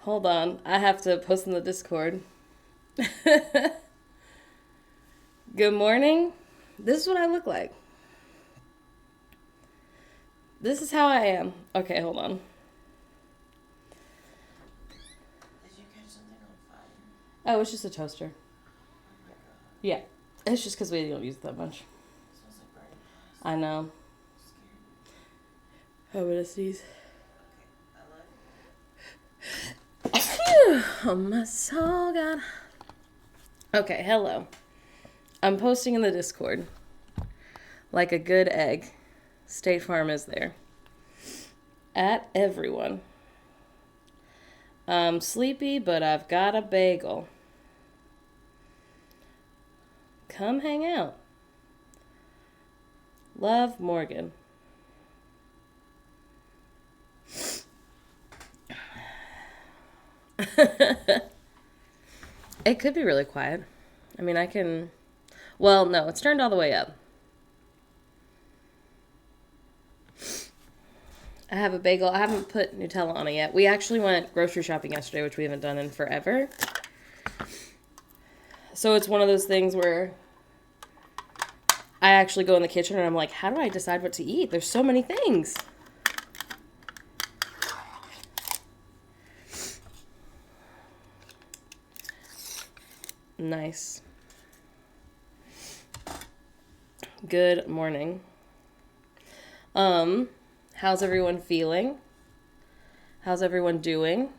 Hold on. I have to post in the Discord. Good morning. This is what I look like. This is how I am. Okay, hold on. Did you catch something on fire? Oh, it's just a toaster. Oh my god. Yeah. It's just because we don't use it that much. It smells like burning plastic. I know. Scared. I'm gonna sneeze. Okay, I love Oh, my soul God. Okay, hello. I'm posting in the Discord. Like a good egg. State Farm is there. At everyone. I'm sleepy, but I've got a bagel. Come hang out. Love, Morgan. It could be really quiet. I mean, I can... Well, no, it's turned all the way up. I have a bagel. I haven't put Nutella on it yet. We actually went grocery shopping yesterday, which we haven't done in forever. So it's one of those things where I actually go in the kitchen and I'm like, how do I decide what to eat? There's so many things. Nice. Good morning. How's everyone feeling? How's everyone doing?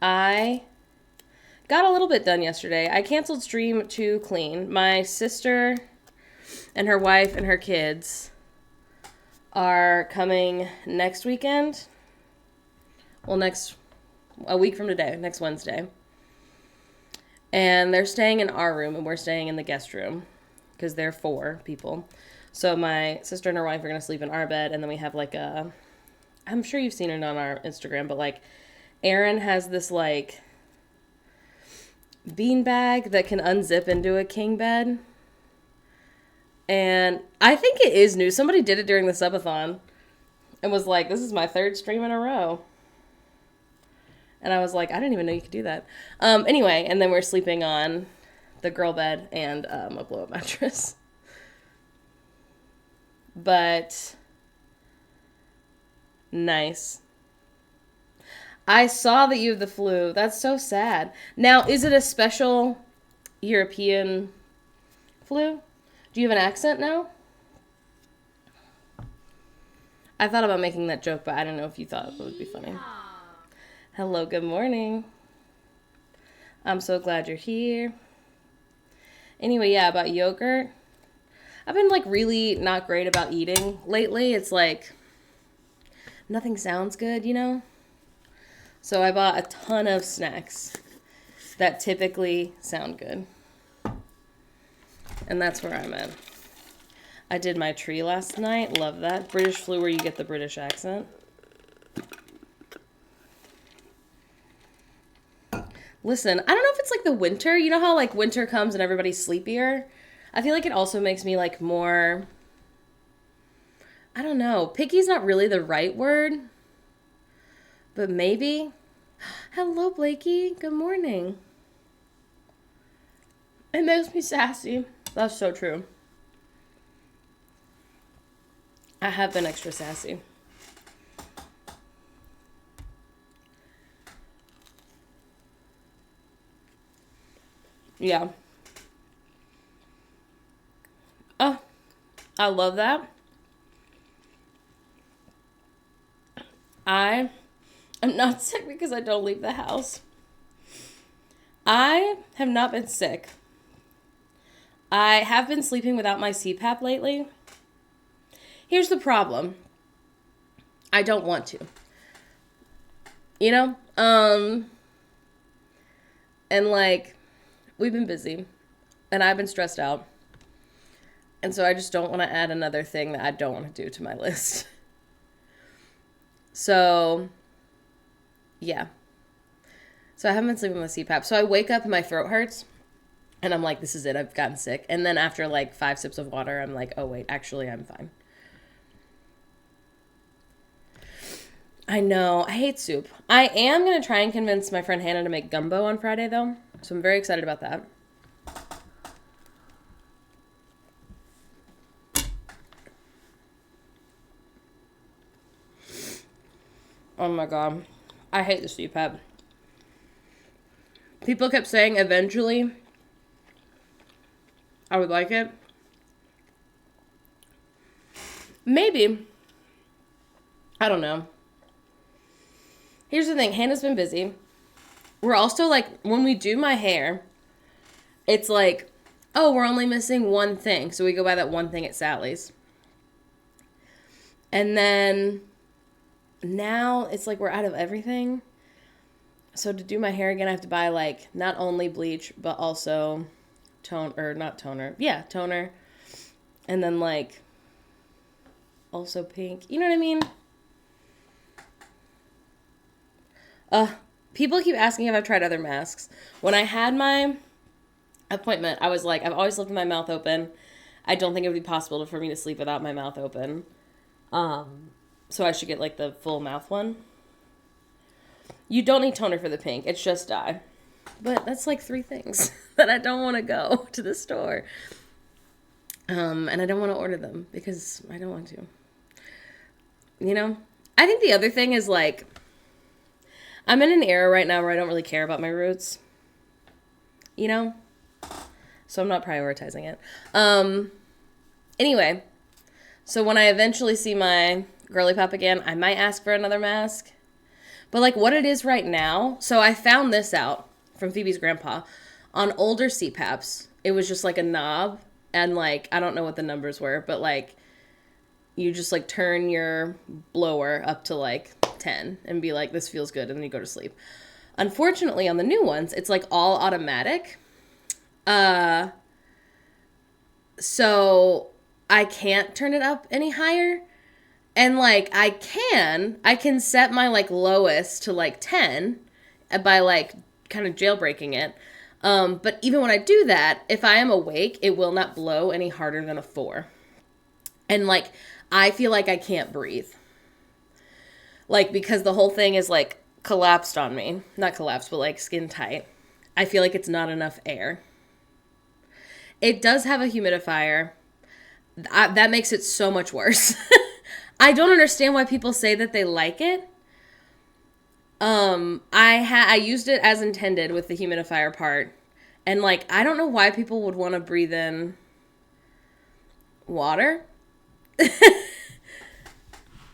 I got a little bit done yesterday. I canceled stream to clean. My sister and her wife and her kids are coming next weekend. Well, a week from today, next Wednesday. And they're staying in our room and we're staying in the guest room because they're 4 people. So my sister and her wife are going to sleep in our bed. And then we have like I'm sure you've seen it on our Instagram, but like Erin has this like bean bag that can unzip into a king bed. And I think it is new. Somebody did it during the subathon and was like, this is my 3rd stream in a row. And I was like, I didn't even know you could do that. Anyway, and then we're sleeping on the girl bed and a blow-up mattress. But nice. I saw that you have the flu. That's so sad. Now, is it a special European flu? Do you have an accent now? I thought about making that joke, but I don't know if you thought it would be funny. Hello, good morning. I'm so glad you're here. Anyway, yeah, about yogurt. I've been like really not great about eating lately. It's like nothing sounds good, you know? So I bought a ton of snacks that typically sound good. And that's where I'm at. I did my tree last night. Love that. British flu where you get the British accent. Listen, I don't know if it's like the winter. You know how like winter comes and everybody's sleepier? I feel like it also makes me like more, I don't know. Picky's not really the right word. But maybe. Hello, Blakey. Good morning. It makes me sassy. That's so true. I have been extra sassy. Yeah. Oh, I love that. I am not sick because I don't leave the house. I have not been sick. I have been sleeping without my CPAP lately. Here's the problem. I don't want to. You know? And like, we've been busy. And I've been stressed out. And so I just don't want to add another thing that I don't want to do to my list. So, yeah. So I haven't been sleeping with CPAP. So I wake up and my throat hurts. And I'm like, this is it. I've gotten sick. And then after like 5 sips of water, I'm like, oh, wait, actually, I'm fine. I know. I hate soup. I am going to try and convince my friend Hannah to make gumbo on Friday, though. So I'm very excited about that. Oh my god. I hate the CPAP. People kept saying eventually I would like it. Maybe. I don't know. Here's the thing. Hannah's been busy. We're also like, when we do my hair, it's like, oh, we're only missing one thing. So we go buy that one thing at Sally's. And then now it's like we're out of everything. So to do my hair again, I have to buy like not only bleach, but also toner. And then like also pink. You know what I mean? People keep asking if I've tried other masks. When I had my appointment, I was like, I've always lived with my mouth open. I don't think it would be possible for me to sleep without my mouth open. So I should get like the full mouth one. You don't need toner for the pink. It's just dye. But that's like 3 things that I don't want to go to the store. And I don't want to order them because I don't want to. You know? I think the other thing is like, I'm in an era right now where I don't really care about my roots. You know? So I'm not prioritizing it. Anyway. So when I eventually see my girly pop again, I might ask for another mask. But like what it is right now, so I found this out from Phoebe's grandpa. On older CPAPs, it was just like a knob and like, I don't know what the numbers were, but like you just like turn your blower up to like 10 and be like, this feels good, and then you go to sleep. Unfortunately, on the new ones, it's like all automatic. So I can't turn it up any higher. And like I can set my like lowest to like 10 by like kind of jailbreaking it. But even when I do that, if I am awake, it will not blow any harder than a 4. And like I feel like I can't breathe. Like because the whole thing is like collapsed on me. Not collapsed, but like skin tight. I feel like it's not enough air. It does have a humidifier. That makes it so much worse. I don't understand why people say that they like it. I used it as intended with the humidifier part. And like, I don't know why people would want to breathe in water.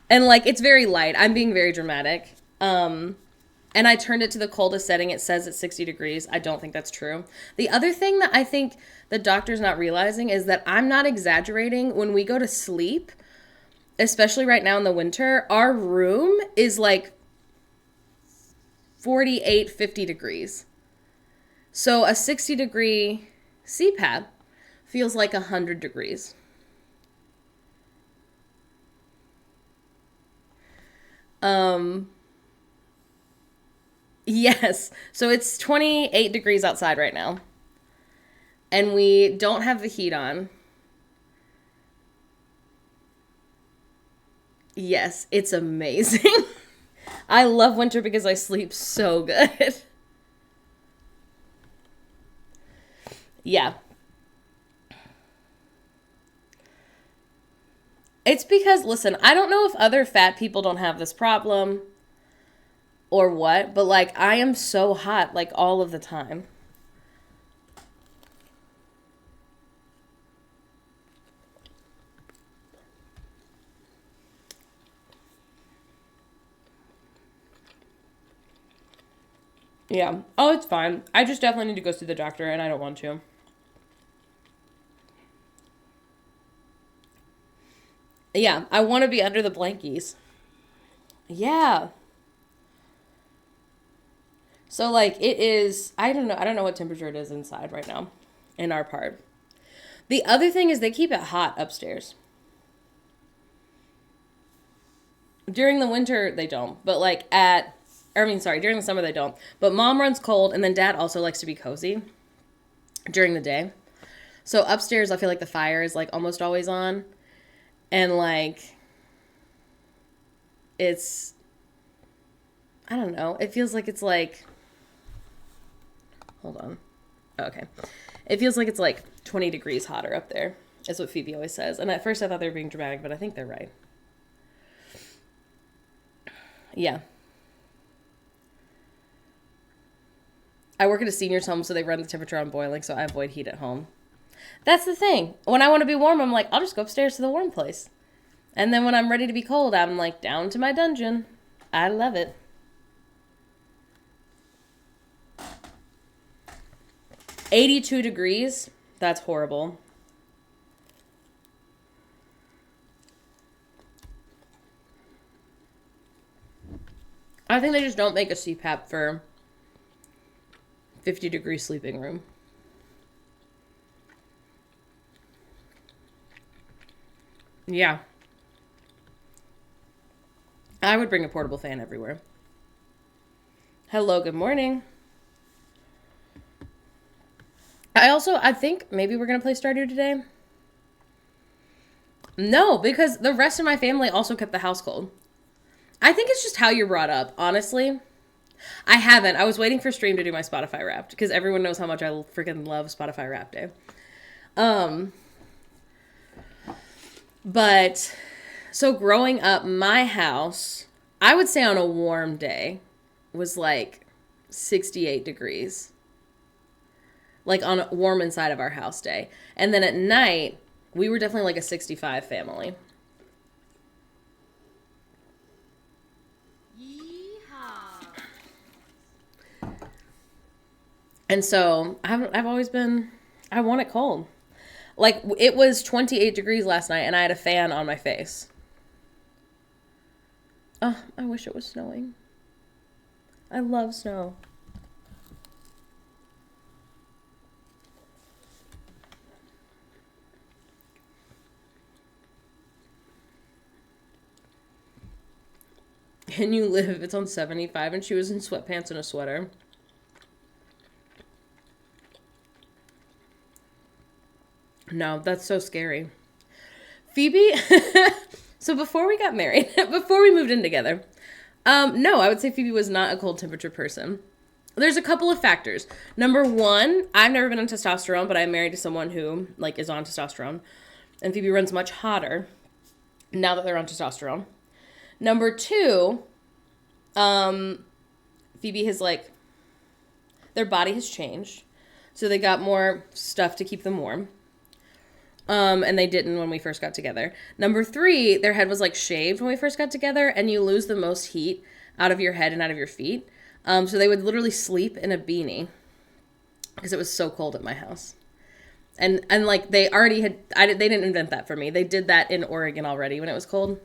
And like, it's very light. I'm being very dramatic. And I turned it to the coldest setting. It says it's 60 degrees. I don't think that's true. The other thing that I think the doctor's not realizing is that I'm not exaggerating. When we go to sleep, especially right now in the winter, our room is like 48, 50 degrees. So a 60-degree CPAP feels like 100 degrees. Yes. So it's 28 degrees outside right now. And we don't have the heat on. Yes, it's amazing. I love winter because I sleep so good. Yeah. It's because, listen, I don't know if other fat people don't have this problem or what, but like I am so hot like all of the time. Yeah. Oh, it's fine. I just definitely need to go see the doctor and I don't want to. Yeah, I want to be under the blankies. Yeah. So like it is, I don't know what temperature it is inside right now in our part. The other thing is they keep it hot upstairs. During the winter they don't, but like during the summer they don't. But mom runs cold and then dad also likes to be cozy during the day. So upstairs I feel like the fire is like almost always on. And like it's I don't know. It feels like it's like, hold on. Okay. It feels like it's like 20 degrees hotter up there, is what Phoebe always says. And at first I thought they were being dramatic, but I think they're right. Yeah. I work at a senior's home, so they run the temperature on boiling, so I avoid heat at home. That's the thing. When I want to be warm, I'm like, I'll just go upstairs to the warm place. And then when I'm ready to be cold, I'm like, down to my dungeon. I love it. $82 degrees? That's horrible. I think they just don't make a CPAP for 50-degree sleeping room. Yeah. I would bring a portable fan everywhere. Hello, good morning. I think maybe we're going to play Stardew today. No, because the rest of my family also kept the house cold. I think it's just how you're brought up, honestly. I haven't. I was waiting for stream to do my Spotify Wrapped, because everyone knows how much I freaking love Spotify Wrapped Day. But, so growing up, my house, I would say on a warm day, was like 68 degrees. Like on a warm inside of our house day. And then at night, we were definitely like a 65 family. Yeehaw. And so I've always been, I want it cold. Like it was 28 degrees last night and I had a fan on my face. Oh, I wish it was snowing. I love snow. Can you live? It's on 75 and she was in sweatpants and a sweater. No, that's so scary. Phoebe, so before we got married, before we moved in together, no, I would say Phoebe was not a cold temperature person. There's a couple of factors. Number one, I've never been on testosterone, but I'm married to someone who, like, is on testosterone. And Phoebe runs much hotter now that they're on testosterone. Number two, Phoebe has, like, their body has changed. So they got more stuff to keep them warm. And they didn't when we first got together. Number three, their head was, like, shaved when we first got together, and you lose the most heat out of your head and out of your feet. So they would literally sleep in a beanie because it was so cold at my house. And like, they already had, they didn't invent that for me. They did that in Oregon already when it was cold.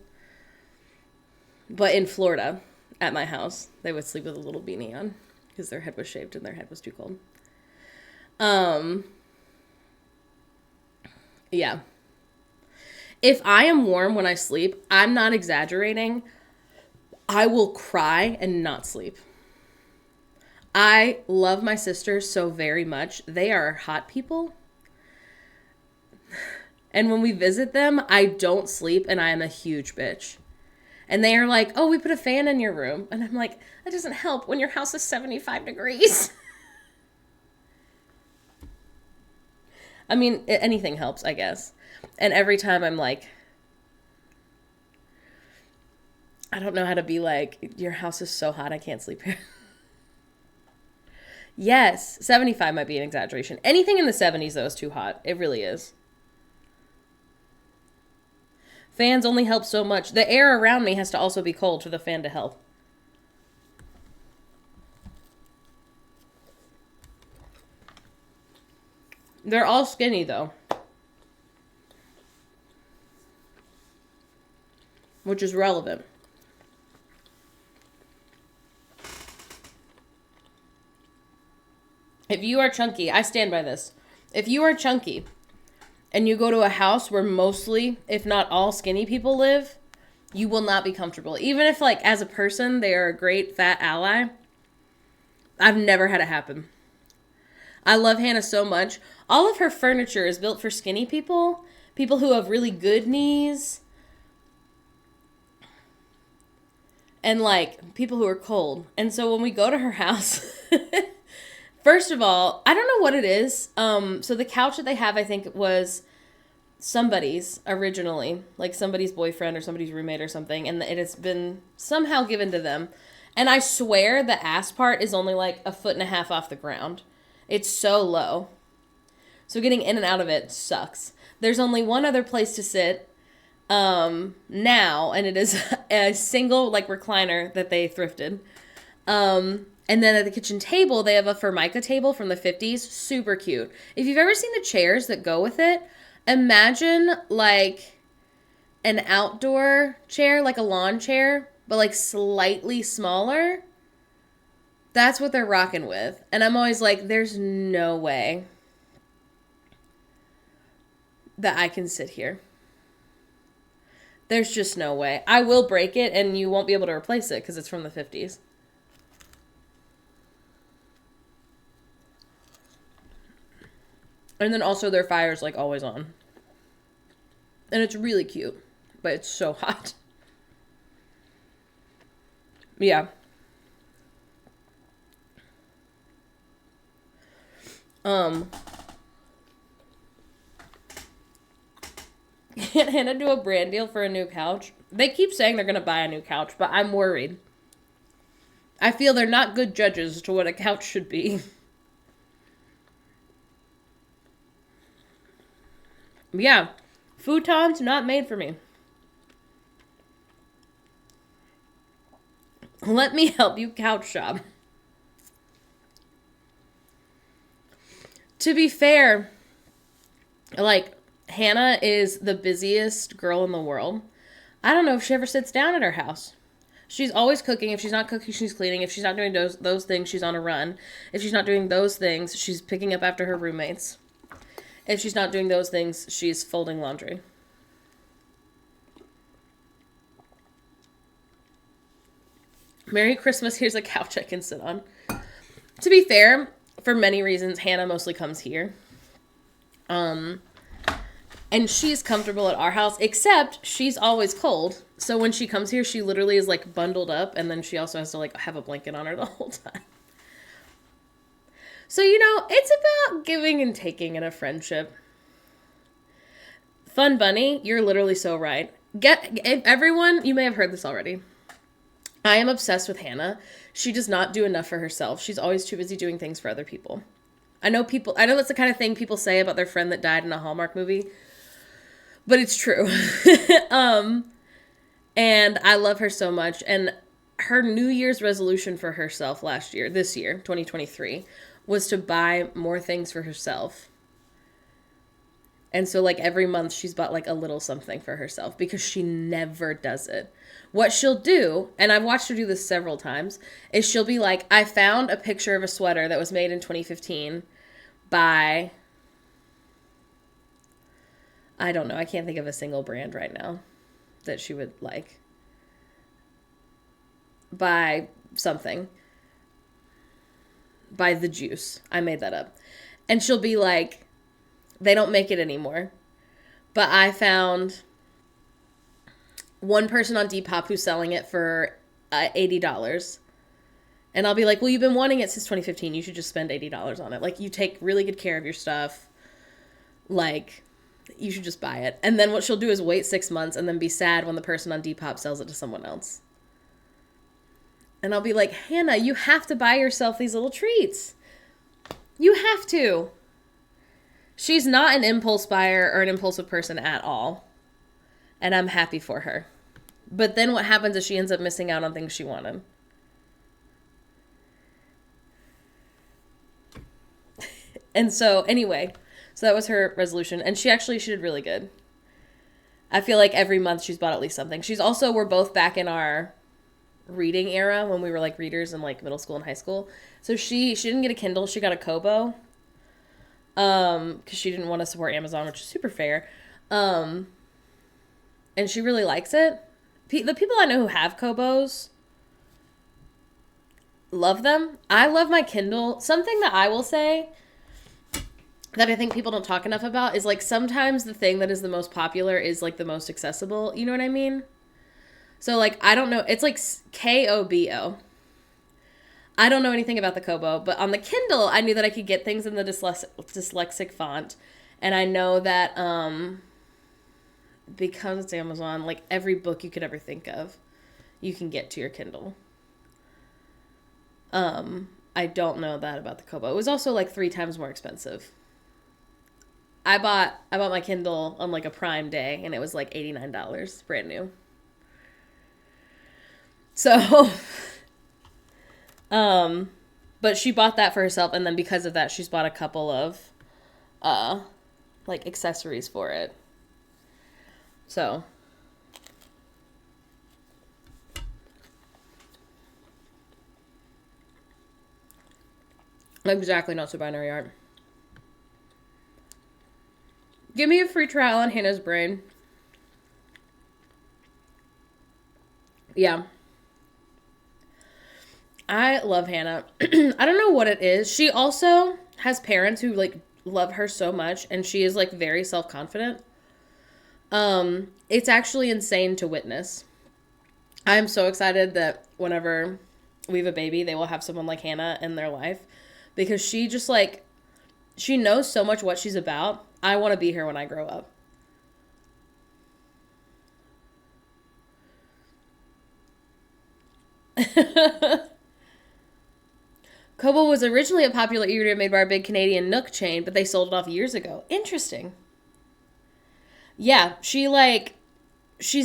But in Florida, at my house, they would sleep with a little beanie on because their head was shaved and their head was too cold. Yeah. If I am warm when I sleep, I'm not exaggerating. I will cry and not sleep. I love my sisters so very much. They are hot people. And when we visit them, I don't sleep and I am a huge bitch. And they are like, oh, we put a fan in your room. And I'm like, that doesn't help when your house is 75 degrees. I mean, anything helps, I guess. And every time I'm like, I don't know how to be like, your house is so hot, I can't sleep here. Yes, 75 might be an exaggeration. Anything in the 70s, though, is too hot. It really is. Fans only help so much. The air around me has to also be cold for the fan to help. They're all skinny, though. Which is relevant. If you are chunky, I stand by this. If you are chunky and you go to a house where mostly, if not all, skinny people live, you will not be comfortable. Even if, like, as a person, they are a great fat ally. I've never had it happen. I love Hannah so much. All of her furniture is built for skinny people. People who have really good knees. and like people who are cold. And so when we go to her house, first of all, I don't know what it is. So the couch that they have, I think, was somebody's originally, like somebody's boyfriend or somebody's roommate or something, and it has been somehow given to them. And I swear the ass part is only like 1.5 feet off the ground. It's so low. So getting in and out of it sucks. There's only one other place to sit now, and it is a single like recliner that they thrifted. And then at the kitchen table, they have a Formica table from the 50s. Super cute. If you've ever seen the chairs that go with it, imagine like an outdoor chair, like a lawn chair, but like slightly smaller. That's what they're rocking with. And I'm always like, there's no way that I can sit here. There's just no way. I will break it and you won't be able to replace it because it's from the 50s. And then also their fire's like always on. And it's really cute, but it's so hot. Yeah. Can Hannah do a brand deal for a new couch? They keep saying they're going to buy a new couch, but I'm worried. I feel they're not good judges as to what a couch should be. Yeah. Futon's not made for me. Let me help you couch shop. To be fair, like, Hannah is the busiest girl in the world. I don't know if she ever sits down at her house. She's always cooking. If she's not cooking, she's cleaning. If she's not doing those things, she's on a run. If she's not doing those things, she's picking up after her roommates. If she's not doing those things, she's folding laundry. Merry Christmas, here's a couch I can sit on. To be fair, for many reasons, Hannah mostly comes here. And she's comfortable at our house, except she's always cold. So when she comes here, she literally is like bundled up, and then she also has to like have a blanket on her the whole time. So, you know, it's about giving and taking in a friendship. Fun Bunny, you're literally so right. Everyone, you may have heard this already. I am obsessed with Hannah. She does not do enough for herself. She's always too busy doing things for other people. I know that's the kind of thing people say about their friend that died in a Hallmark movie, but it's true. And I love her so much. And her New Year's resolution for herself this year, 2023, was to buy more things for herself. And so like every month she's bought like a little something for herself because she never does it. What she'll do, and I've watched her do this several times, is she'll be like, I found a picture of a sweater that was made in 2015 by, I don't know, I can't think of a single brand right now that she would like. By something. By The Juice. I made that up. And she'll be like, they don't make it anymore. But I found one person on Depop who's selling it for $80. And I'll be like, well, you've been wanting it since 2015. You should just spend $80 on it. Like, you take really good care of your stuff. Like, you should just buy it. And then what she'll do is wait 6 months and then be sad when the person on Depop sells it to someone else. And I'll be like, Hannah, you have to buy yourself these little treats. You have to. She's not an impulse buyer or an impulsive person at all. And I'm happy for her. But then what happens is she ends up missing out on things she wanted. And so, anyway, so that was her resolution. And she did really good. I feel like every month she's bought at least something. We're both back in our reading era when we were like readers in like middle school and high school. So she didn't get a Kindle. She got a Kobo. Because she didn't want to support Amazon, which is super fair. And she really likes it. The people I know who have Kobos love them. I love my Kindle. Something that I will say that I think people don't talk enough about is like sometimes the thing that is the most popular is like the most accessible. You know what I mean? So, like, I don't know. It's like Kobo. I don't know anything about the Kobo, but on the Kindle, I knew that I could get things in the dyslexic font. And I know that because it's Amazon, like, every book you could ever think of, you can get to your Kindle. I don't know that about the Kobo. It was also like 3 times more expensive. I bought my Kindle on like a Prime day, and it was like $89, brand new. So, but she bought that for herself, and then because of that, she's bought a couple of, like, accessories for it. So, exactly, not so binary art. Give me a free trial on Hannah's Brain. Yeah. I love Hannah. I don't know what it is. She also has parents who, like, love her so much, and she is, like, very self-confident. It's actually insane to witness. I'm so excited that whenever we have a baby, they will have someone like Hannah in their life, because she just, like, she knows so much what she's about. I want to be her when I grow up. Kobo was originally a popular e-reader made by a big Canadian Nook chain, but they sold it off years ago. Interesting. Yeah, she's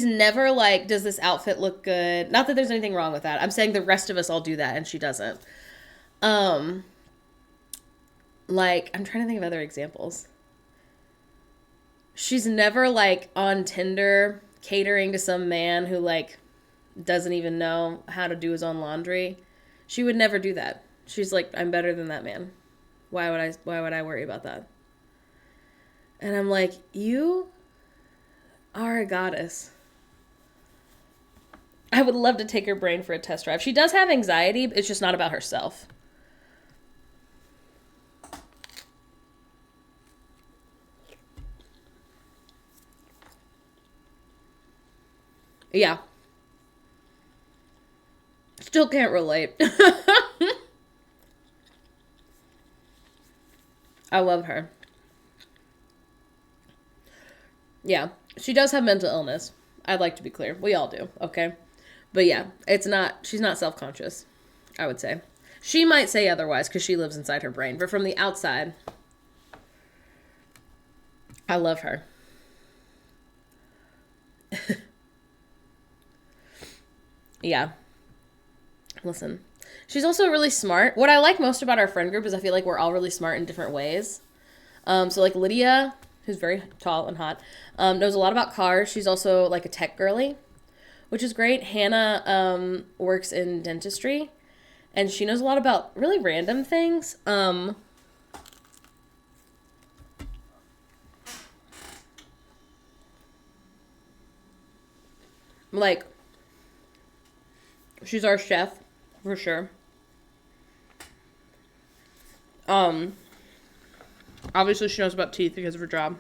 never like, does this outfit look good? Not that there's anything wrong with that. I'm saying the rest of us all do that, and she doesn't. Like, I'm trying to think of other examples. She's never, like, on Tinder catering to some man who, like, doesn't even know how to do his own laundry. She would never do that. She's like, I'm better than that man. Why would I worry about that? And I'm like, you are a goddess. I would love to take her brain for a test drive. She does have anxiety, but it's just not about herself. Yeah. Still can't relate. I love her. Yeah. She does have mental illness. I'd like to be clear. We all do, okay? But yeah, she's not self-conscious, I would say. She might say otherwise because she lives inside her brain. But from the outside, I love her. Yeah. Listen. She's also really smart. What I like most about our friend group is I feel like we're all really smart in different ways. So like Lydia, who's very tall and hot, knows a lot about cars. She's also like a tech girly, which is great. Hannah works in dentistry, and she knows a lot about really random things. Like, she's our chef, for sure. Obviously she knows about teeth because of her job.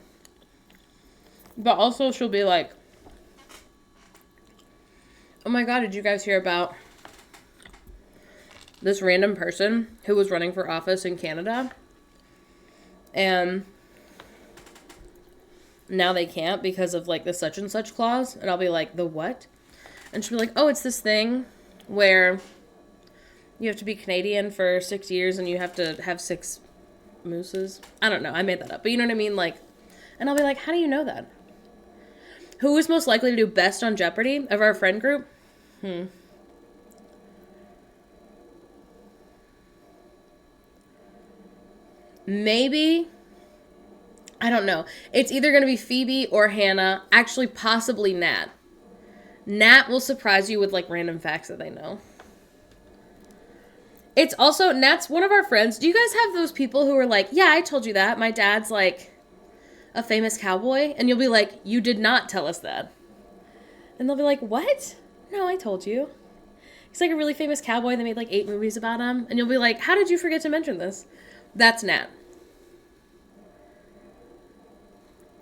But also she'll be like, oh my god, did you guys hear about this random person who was running for office in Canada? And now they can't because of like the such and such clause. And I'll be like, the what? And she'll be like, oh, it's this thing where you have to be Canadian for 6 years and you have to have 6 mooses. I don't know. I made that up. But you know what I mean? Like, and I'll be like, how do you know that? Who is most likely to do best on Jeopardy of our friend group? Maybe. I don't know. It's either going to be Phoebe or Hannah. Actually, possibly Nat. Nat will surprise you with like random facts that they know. It's also, Nat's one of our friends. Do you guys have those people who are like, yeah, I told you that. My dad's like a famous cowboy. And you'll be like, you did not tell us that. And they'll be like, what? No, I told you. He's like a really famous cowboy. They made like 8 movies about him. And you'll be like, how did you forget to mention this? That's Nat.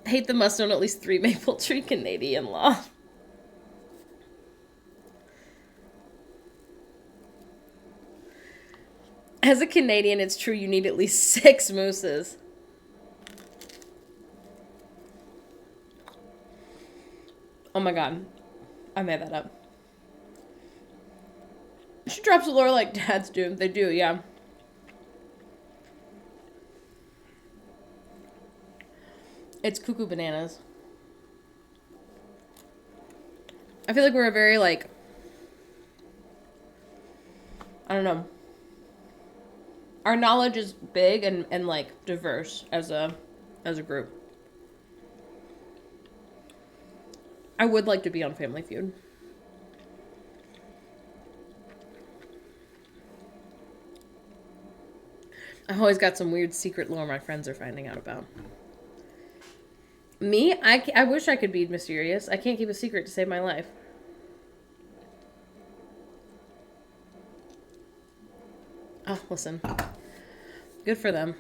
Hate the must own at least 3 Maple Tree Canadian law. As a Canadian, it's true you need at least 6 mooses. Oh my god. I made that up. She drops the lore like dads do. They do, yeah. It's cuckoo bananas. I feel like we're a very, like, I don't know. Our knowledge is big and like diverse as a group. I would like to be on Family Feud. I've always got some weird secret lore my friends are finding out about. Me? I wish I could be mysterious. I can't keep a secret to save my life. Oh, listen. Good for them.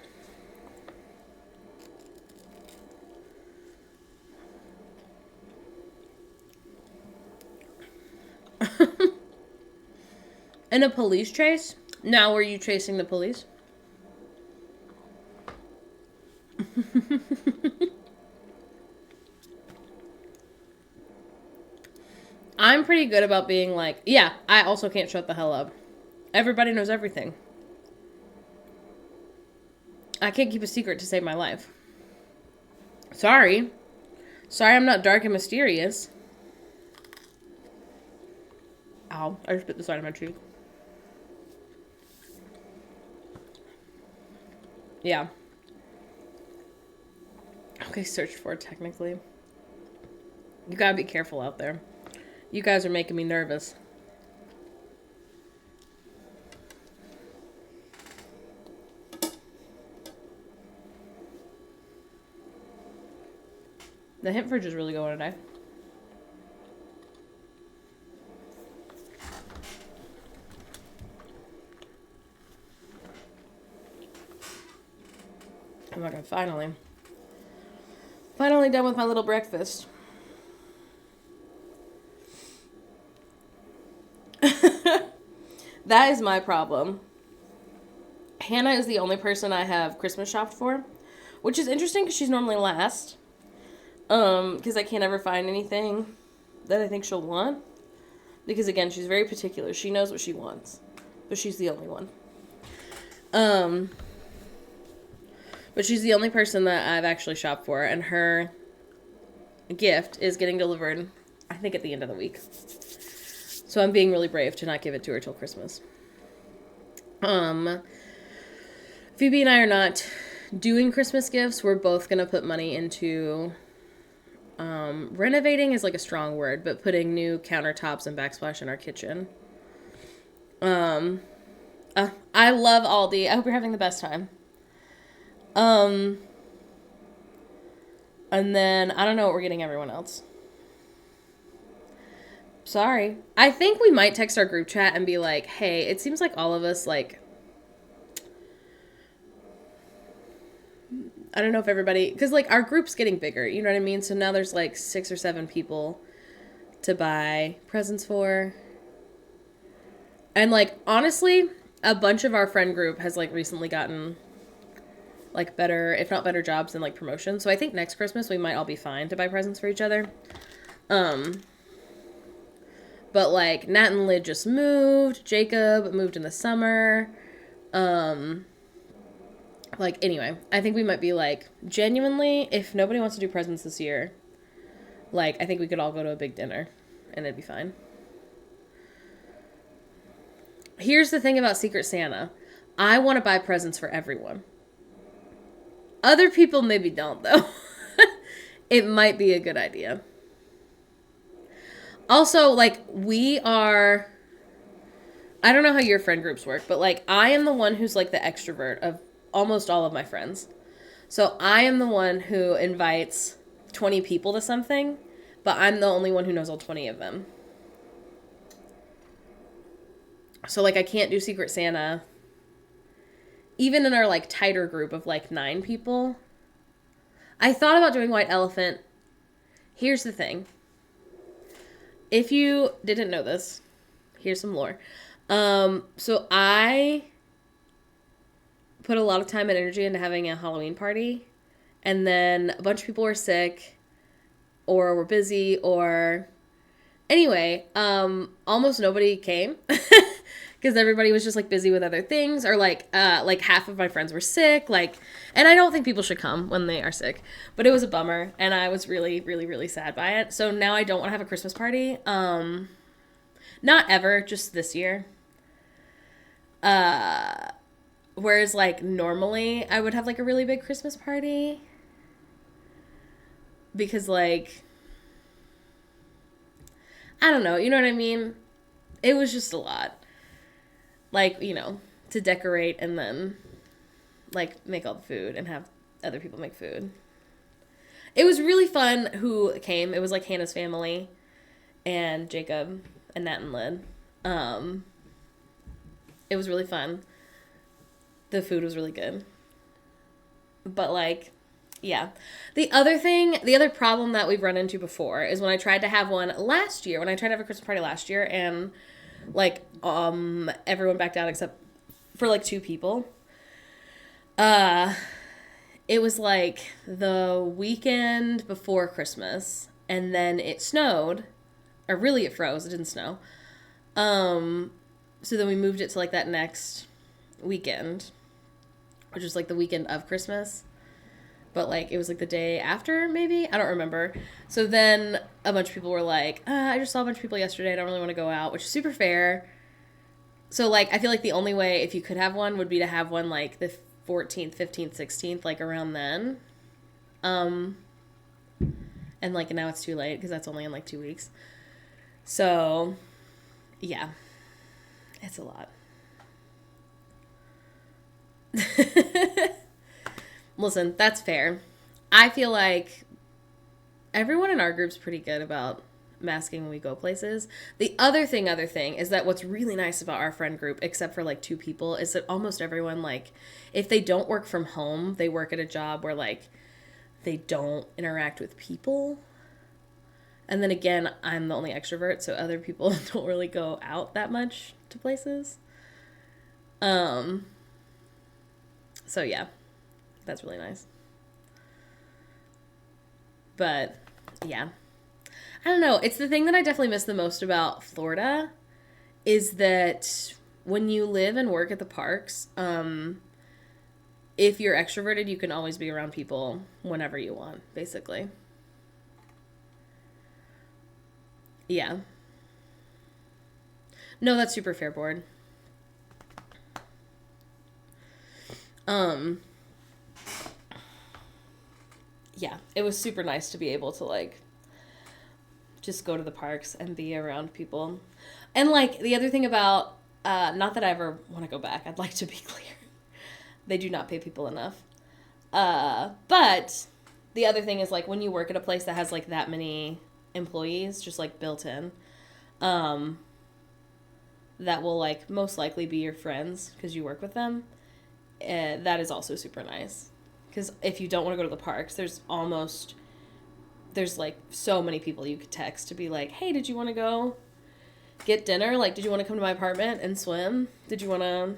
In a police chase? Now were you chasing the police? I'm pretty good about being like, yeah, I also can't shut the hell up. Everybody knows everything. I can't keep a secret to save my life. Sorry. Sorry I'm not dark and mysterious. Ow, I just bit the side of my cheek. Yeah. Okay, search for it, technically. You gotta be careful out there. You guys are making me nervous. The hint fridge is really going today. Oh my god, finally. Finally done with my little breakfast. That is my problem. Hannah is the only person I have Christmas shopped for, which is interesting because she's normally last. Because I can't ever find anything that I think she'll want. Because again, she's very particular. She knows what she wants, but she's the only one. But she's the only person that I've actually shopped for, and her gift is getting delivered, I think, at the end of the week. So I'm being really brave to not give it to her till Christmas. Phoebe and I are not doing Christmas gifts. We're both going to put money into, renovating is like a strong word, but putting new countertops and backsplash in our kitchen. I love Aldi. I hope you're having the best time. And then I don't know what we're getting everyone else. Sorry. I think we might text our group chat and be like, hey, it seems like all of us, like, I don't know if everybody, because, like, our group's getting bigger, you know what I mean? So now there's, like, 6 or 7 people to buy presents for. And, like, honestly, a bunch of our friend group has, like, recently gotten, like, better, if not better jobs and, like, promotions. So I think next Christmas we might all be fine to buy presents for each other. But, like, Nat and Lyd just moved. Jacob moved in the summer. Like, anyway, I think we might be, like, genuinely, if nobody wants to do presents this year, like, I think we could all go to a big dinner, and it'd be fine. Here's the thing about Secret Santa. I want to buy presents for everyone. Other people maybe don't, though. It might be a good idea. Also, like, we are, I don't know how your friend groups work, but, like, I am the one who's, like, the extrovert of almost all of my friends. So I am the one who invites 20 people to something, but I'm the only one who knows all 20 of them. So, like, I can't do Secret Santa. Even in our, like, tighter group of, like, 9 people. I thought about doing White Elephant. Here's the thing. If you didn't know this, here's some lore. So I put a lot of time and energy into having a Halloween party, and then a bunch of people were sick or were busy or anyway, almost nobody came because everybody was just like busy with other things, or like half of my friends were sick, and I don't think people should come when they are sick, but it was a bummer and I was really, really, really sad by it. So now I don't want to have a Christmas party. Not ever, just this year. Whereas like normally I would have like a really big Christmas party because like, I don't know, you know what I mean? It was just a lot. Like, you know, to decorate and then like make all the food and have other people make food. It was really fun who came. It was like Hannah's family and Jacob and Nat and Lynn. It was really fun. The food was really good. But like, yeah. The other problem that we've run into before is when I tried to have one last year, when I tried to have a Christmas party last year, and like, everyone backed out except for like 2 people. It was like the weekend before Christmas, and then it snowed, or really it froze, it didn't snow. So then we moved it to like that next weekend, which was like the weekend of Christmas. But like it was like the day after, maybe? I don't remember. So then a bunch of people were like, I just saw a bunch of people yesterday, I don't really want to go out, which is super fair. So like I feel like the only way, if you could have one, would be to have one like the 14th, 15th, 16th, like around then. And like now it's too late because that's only in like 2 weeks. So yeah, it's a lot. Listen, that's fair. I feel like everyone in our group's pretty good about masking when we go places. The other thing is that what's really nice about our friend group, except for like 2 people, is that almost everyone, like, if they don't work from home, they work at a job where like they don't interact with people. And then again, I'm the only extrovert, so other people don't really go out that much to places. So yeah, that's really nice. But yeah, I don't know. It's the thing that I definitely miss the most about Florida is that when you live and work at the parks, if you're extroverted, you can always be around people whenever you want, basically. Yeah. No, that's super fair, board. Yeah, it was super nice to be able to like just go to the parks and be around people. And like the other thing about not that I ever want to go back, I'd like to be clear. They do not pay people enough. But the other thing is like when you work at a place that has like that many employees just like built in, that will like most likely be your friends because you work with them. That is also super nice. Because if you don't want to go to the parks, there's like so many people you could text to be like, hey, did you want to go get dinner? Like, did you want to come to my apartment and swim? Did you want to?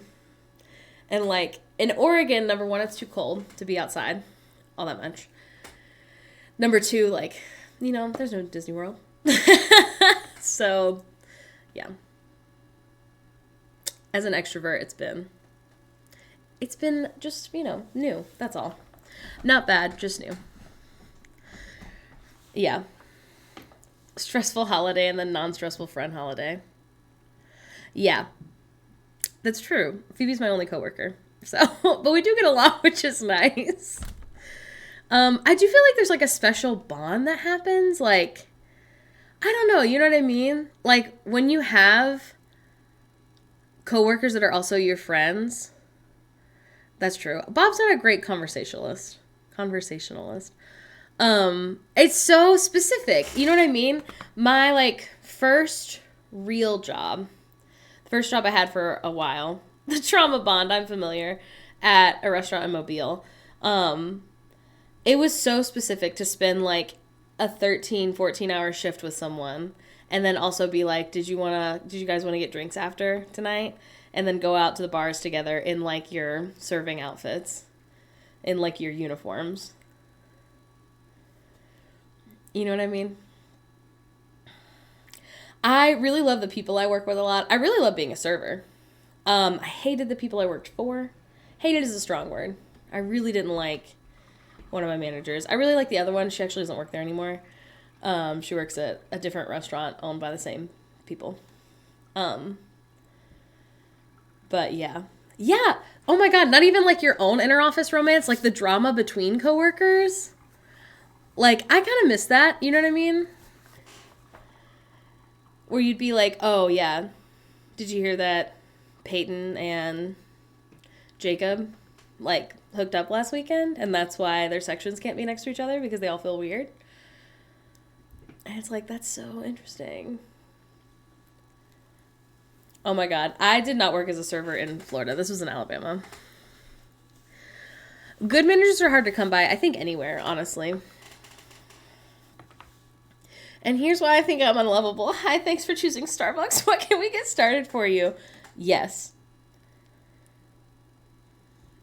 And like in Oregon, number 1, it's too cold to be outside all that much. Number 2, like, you know, there's no Disney World. So, yeah. As an extrovert, it's been just, you know, new. That's all. Not bad, just new. Yeah. Stressful holiday and then non-stressful friend holiday. Yeah. That's true. Phoebe's my only coworker. So, but we do get along, which is nice. I do feel like there's like a special bond that happens. Like, I don't know, you know what I mean? Like when you have coworkers that are also your friends. That's true. Bob's not a great conversationalist. It's so specific. You know what I mean? My like first real job, the first job I had for a while, the Trauma Bond, I'm familiar, at a restaurant in Mobile. It was so specific to spend like a 13, 14-hour shift with someone and then also be like, did you guys want to get drinks after tonight? and then go out to the bars together in like your serving outfits, in like your uniforms. You know what I mean? I really love the people I work with a lot. I really love being a server. I hated the people I worked for. Hated is a strong word. I really didn't like one of my managers. I really like the other one. She actually doesn't work there anymore. She works at a different restaurant owned by the same people. But yeah. Yeah. Oh my God. Not even like your own inter-office romance, like the drama between coworkers. Like, I kind of miss that. You know what I mean? Where you'd be like, oh yeah, did you hear that Peyton and Jacob like hooked up last weekend? And that's why their sections can't be next to each other because they all feel weird. And it's like, that's so interesting. Oh my God. I did not work as a server in Florida. This was in Alabama. Good managers are hard to come by, I think anywhere, honestly. And here's why I think I'm unlovable. Hi, thanks for choosing Starbucks. What can we get started for you? Yes.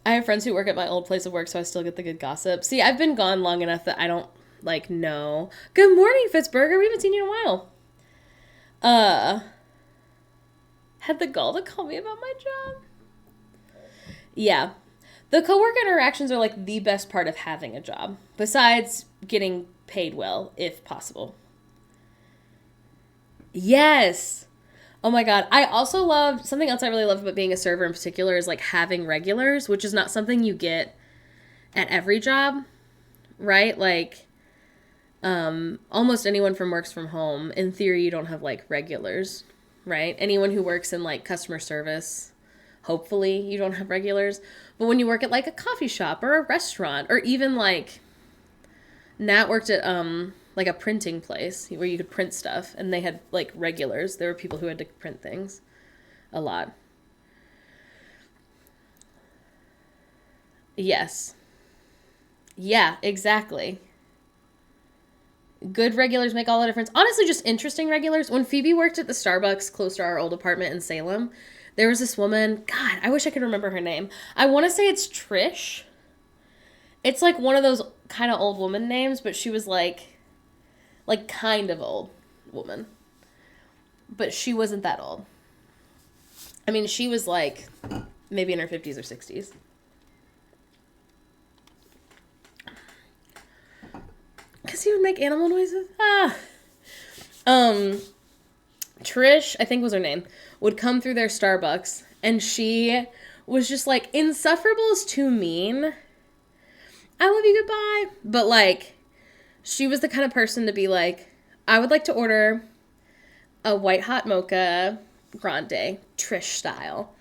I have friends who work at my old place of work, so I still get the good gossip. See, I've been gone long enough that I don't, like, know. Good morning, Fitzburger. We haven't seen you in a while. Had the gall to call me about my job. Yeah. The coworker interactions are, like, the best part of having a job. Besides getting paid well, if possible. Yes. Oh my God. I also love, something else I really love about being a server in particular is like having regulars, which is not something you get at every job, right? Like, almost anyone from works from home, in theory, you don't have like regulars, right? Anyone who works in like customer service, hopefully you don't have regulars. But when you work at like a coffee shop or a restaurant, or even like, Nat worked at, like a printing place where you could print stuff, and they had like regulars. There were people who had to print things a lot. Yes. Yeah, exactly. Good regulars make all the difference. Honestly, just interesting regulars. When Phoebe worked at the Starbucks close to our old apartment in Salem, there was this woman. God, I wish I could remember her name. I want to say it's Trish. It's like one of those kind of old woman names, but she was like kind of old woman. But she wasn't that old. I mean, she was like maybe in her 50s or 60s. Because he would make animal noises. Trish, I think was her name, would come through their Starbucks, and she was just like, insufferable is too mean. I love you, goodbye. But like, she was the kind of person to be like, I would like to order a white hot mocha grande, Trish style.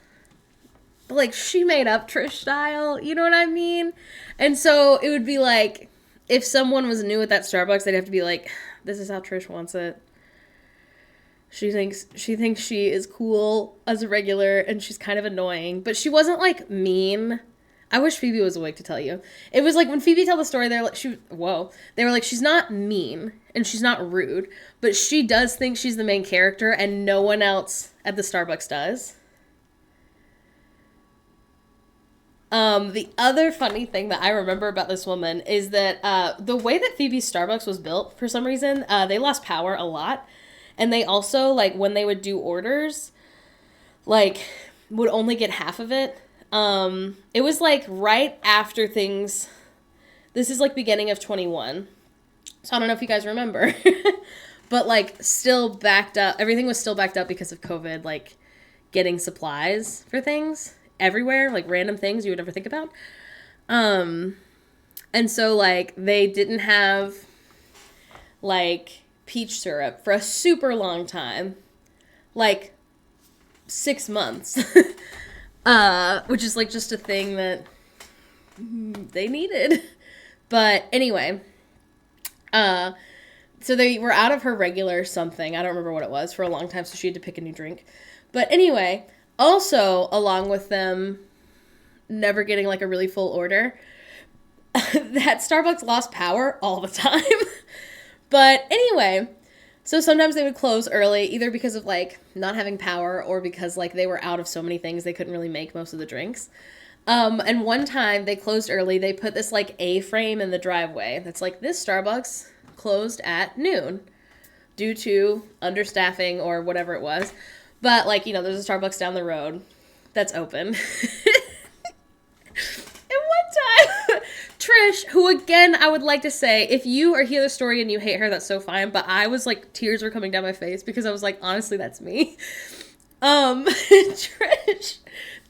But like, she made up Trish style, you know what I mean? And so it would be like, if someone was new at that Starbucks, they'd have to be like, this is how Trish wants it. She thinks she is cool as a regular, and she's kind of annoying. But she wasn't like mean. I wish Phoebe was awake to tell you. It was like when Phoebe told the story, they were like, she's not mean and she's not rude, but she does think she's the main character and no one else at the Starbucks does. The other funny thing that I remember about this woman is that the way that Phoebe's Starbucks was built, for some reason, they lost power a lot. And they also, like, when they would do orders, like, would only get half of it. It was like right after things, this is like beginning of 21. So I don't know if you guys remember, but like still backed up. Everything was still backed up because of COVID, like getting supplies for things everywhere, like random things you would never think about. And so like they didn't have like peach syrup for a super long time, like 6 months. Which is like just a thing that they needed. But anyway, so they were out of her regular something. I don't remember what it was for a long time, so she had to pick a new drink. But anyway, also along with them never getting like a really full order, that Starbucks lost power all the time. But anyway, So sometimes they would close early, either because of like not having power or because like they were out of so many things they couldn't really make most of the drinks. And one time they closed early. They put this like A-frame in the driveway that's like, this Starbucks closed at noon due to understaffing or whatever it was. But like, you know, there's a Starbucks down the road that's open. And one time, Trish, who again, I would like to say, if you are hear the story and you hate her, that's so fine. But I was like, tears were coming down my face because I was like, honestly, that's me. Trish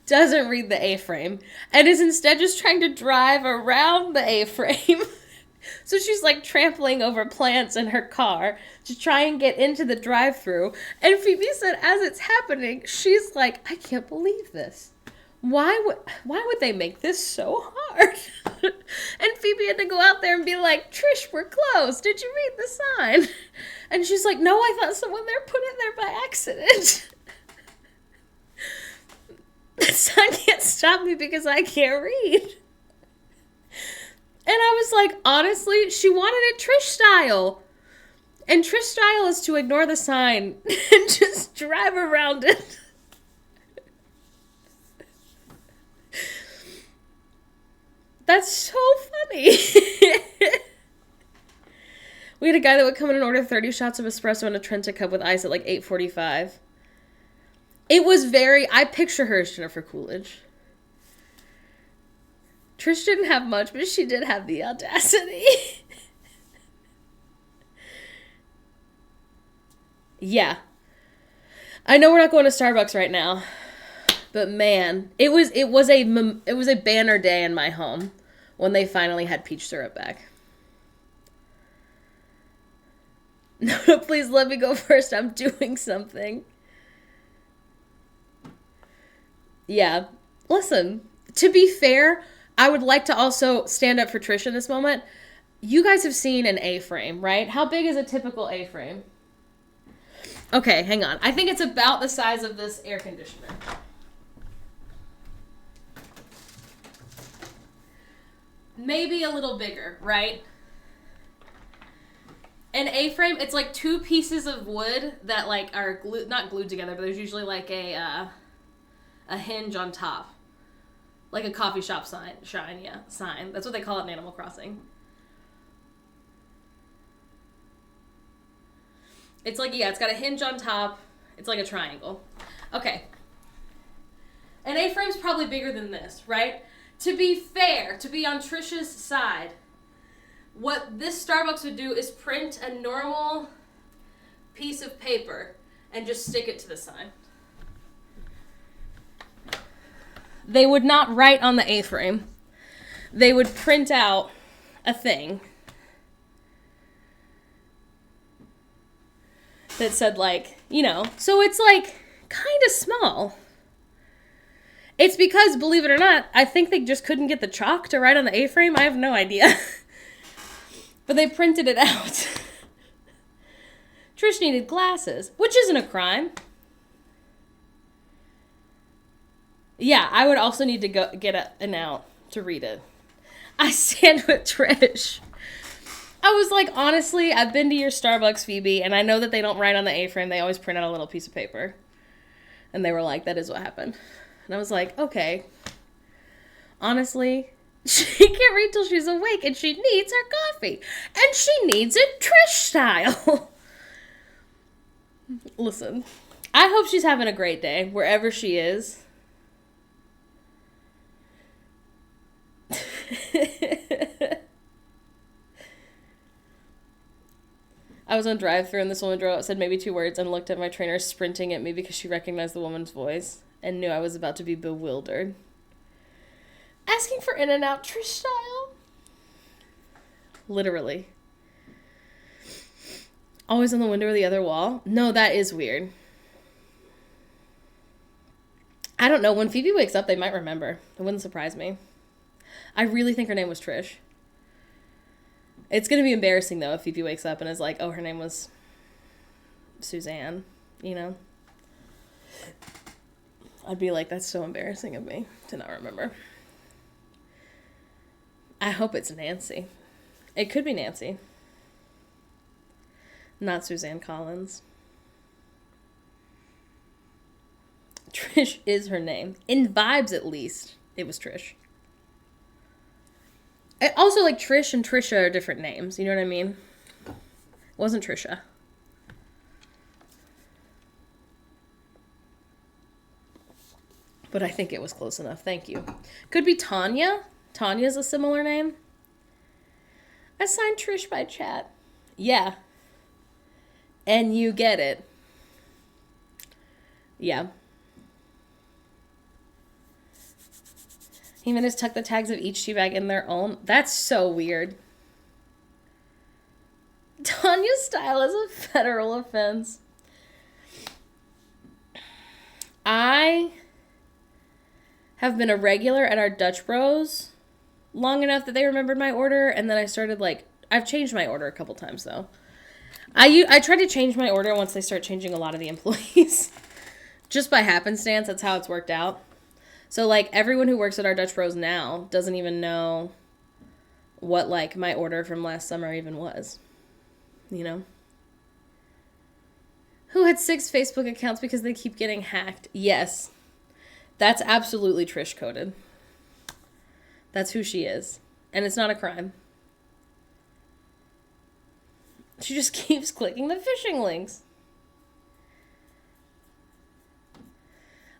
doesn't read the A-frame and is instead just trying to drive around the A-frame. So she's like trampling over plants in her car to try and get into the drive-thru. And Phoebe said as it's happening, she's like, I can't believe this. Why would they make this so hard? And Phoebe had to go out there and be like, Trish, we're closed. Did you read the sign? And she's like, no, I thought someone there put it there by accident. The sign can't stop me because I can't read. And I was like, honestly, she wanted it Trish style. And Trish style is to ignore the sign and just drive around it. That's so funny. We had a guy that would come in and order 30 shots of espresso in a Trenta cup with ice at like 8:45. It was I picture her as Jennifer Coolidge. Trish didn't have much, but she did have the audacity. Yeah. I know we're not going to Starbucks right now, but man, it was a banner day in my home when they finally had peach syrup back. No, please let me go first. I'm doing something. Yeah. Listen, to be fair, I would like to also stand up for Trish in this moment. You guys have seen an A-frame, right? How big is a typical A-frame? Okay, hang on. I think it's about the size of this air conditioner. Maybe a little bigger, right? An A-frame, it's like two pieces of wood that like are not glued together, but there's usually like a hinge on top. Like a coffee shop sign. That's what they call it in Animal Crossing. It's like, yeah, it's got a hinge on top. It's like a triangle. Okay. An A-frame's probably bigger than this, right? To be fair, to be on Trish's side, what this Starbucks would do is print a normal piece of paper and just stick it to the sign. They would not write on the A-frame. They would print out a thing that said like, you know, so it's like kind of small. It's because, believe it or not, I think they just couldn't get the chalk to write on the A-frame. I have no idea. But they printed it out. Trish needed glasses, which isn't a crime. Yeah, I would also need to go get an out to read it. I stand with Trish. I was like, honestly, I've been to your Starbucks, Phoebe, and I know that they don't write on the A-frame. They always print out a little piece of paper. And they were like, that is what happened. And I was like, okay. Honestly, she can't read till she's awake, and she needs her coffee. And she needs it Trish style. Listen, I hope she's having a great day, wherever she is. I was on drive-thru and this woman drove out, said maybe 2 words, and looked at my trainer sprinting at me because she recognized the woman's voice and knew I was about to be bewildered. Asking for In-N-Out Trish style. Literally. Always on the window or the other wall. No, that is weird. I don't know. When Phoebe wakes up, they might remember. It wouldn't surprise me. I really think her name was Trish. It's going to be embarrassing, though, if Phoebe wakes up and is like, oh, her name was Suzanne, you know? I'd be like, that's so embarrassing of me to not remember. I hope it's Nancy. It could be Nancy. Not Suzanne Collins. Trish is her name. In vibes, at least, it was Trish. Also, like, Trish and Trisha are different names. You know what I mean? It wasn't Trisha. But I think it was close enough. Thank you. Could be Tanya. Tanya's a similar name. I signed Trish by chat. Yeah. And you get it. Yeah. Even has tucked the tags of each tea bag in their own. That's so weird. Tanya's style is a federal offense. I have been a regular at our Dutch Bros long enough that they remembered my order, and then I started, like, I've changed my order a couple times, though. I tried to change my order once they start changing a lot of the employees. Just by happenstance, that's how it's worked out. So, like, everyone who works at our Dutch Bros now doesn't even know what, like, my order from last summer even was. You know? Who had 6 Facebook accounts because they keep getting hacked? Yes. That's absolutely Trish coded. That's who she is. And it's not a crime. She just keeps clicking the phishing links.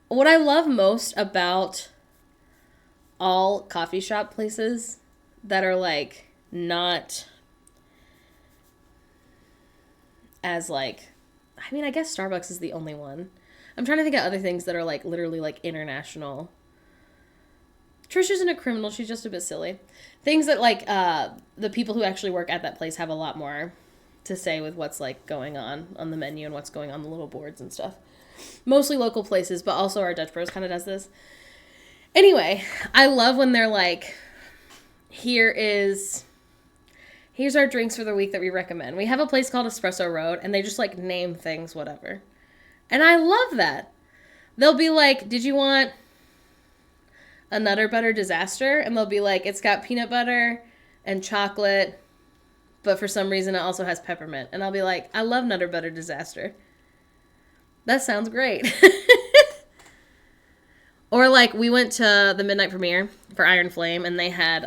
What I love most about all coffee shop places that are, like, not as, like, I mean, I guess Starbucks is the only one. I'm trying to think of other things that are, like, literally, like, international. Trish isn't a criminal. She's just a bit silly. Things that, like, the people who actually work at that place have a lot more to say with what's, like, going on the menu and what's going on the little boards and stuff. Mostly local places, but also our Dutch Bros kind of does this. Anyway, I love when they're like, here's our drinks for the week that we recommend. We have a place called Espresso Road, and they just, like, name things, whatever. And I love that. They'll be like, did you want a Nutter Butter Disaster? And they'll be like, it's got peanut butter and chocolate, but for some reason it also has peppermint. And I'll be like, I love Nutter Butter Disaster. That sounds great. Or, like, we went to the midnight premiere for Iron Flame, and they had,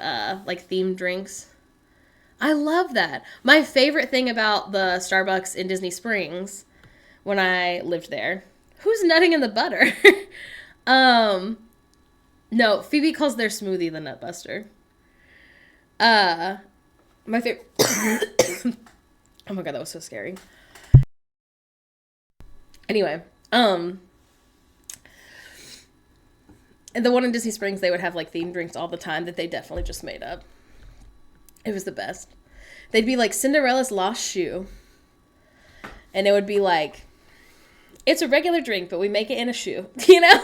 like, themed drinks. I love that. My favorite thing about the Starbucks in Disney Springs when I lived there. Who's nutting in the butter? No, Phoebe calls their smoothie the Nut Buster. My favorite... Oh my god, that was so scary. Anyway, and the one in Disney Springs, they would have, like, themed drinks all the time that they definitely just made up. It was the best. They'd be like, Cinderella's Lost Shoe. And it would be like, it's a regular drink, but we make it in a shoe. You know?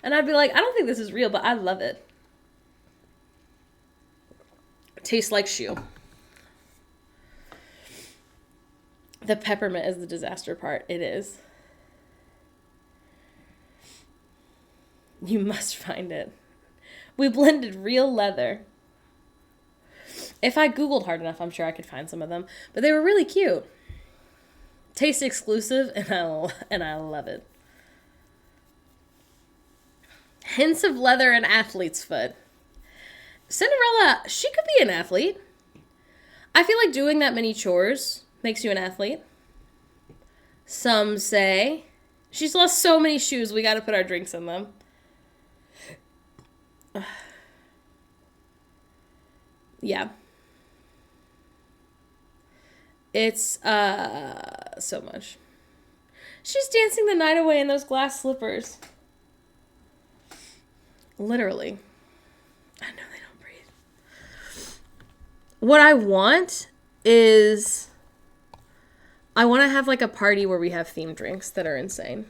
And I'd be like, I don't think this is real, but I love it. It tastes like shoe. The peppermint is the disaster part. It is. You must find it. We blended real leather. If I Googled hard enough, I'm sure I could find some of them. But they were really cute. Taste exclusive, and I love it. Hints of leather and athlete's foot. Cinderella, she could be an athlete. I feel like doing that many chores makes you an athlete. Some say. She's lost so many shoes, we gotta put our drinks in them. Yeah. It's, so much. She's dancing the night away in those glass slippers. Literally. I know they don't breathe. What I want is... I want to have, like, a party where we have themed drinks that are insane.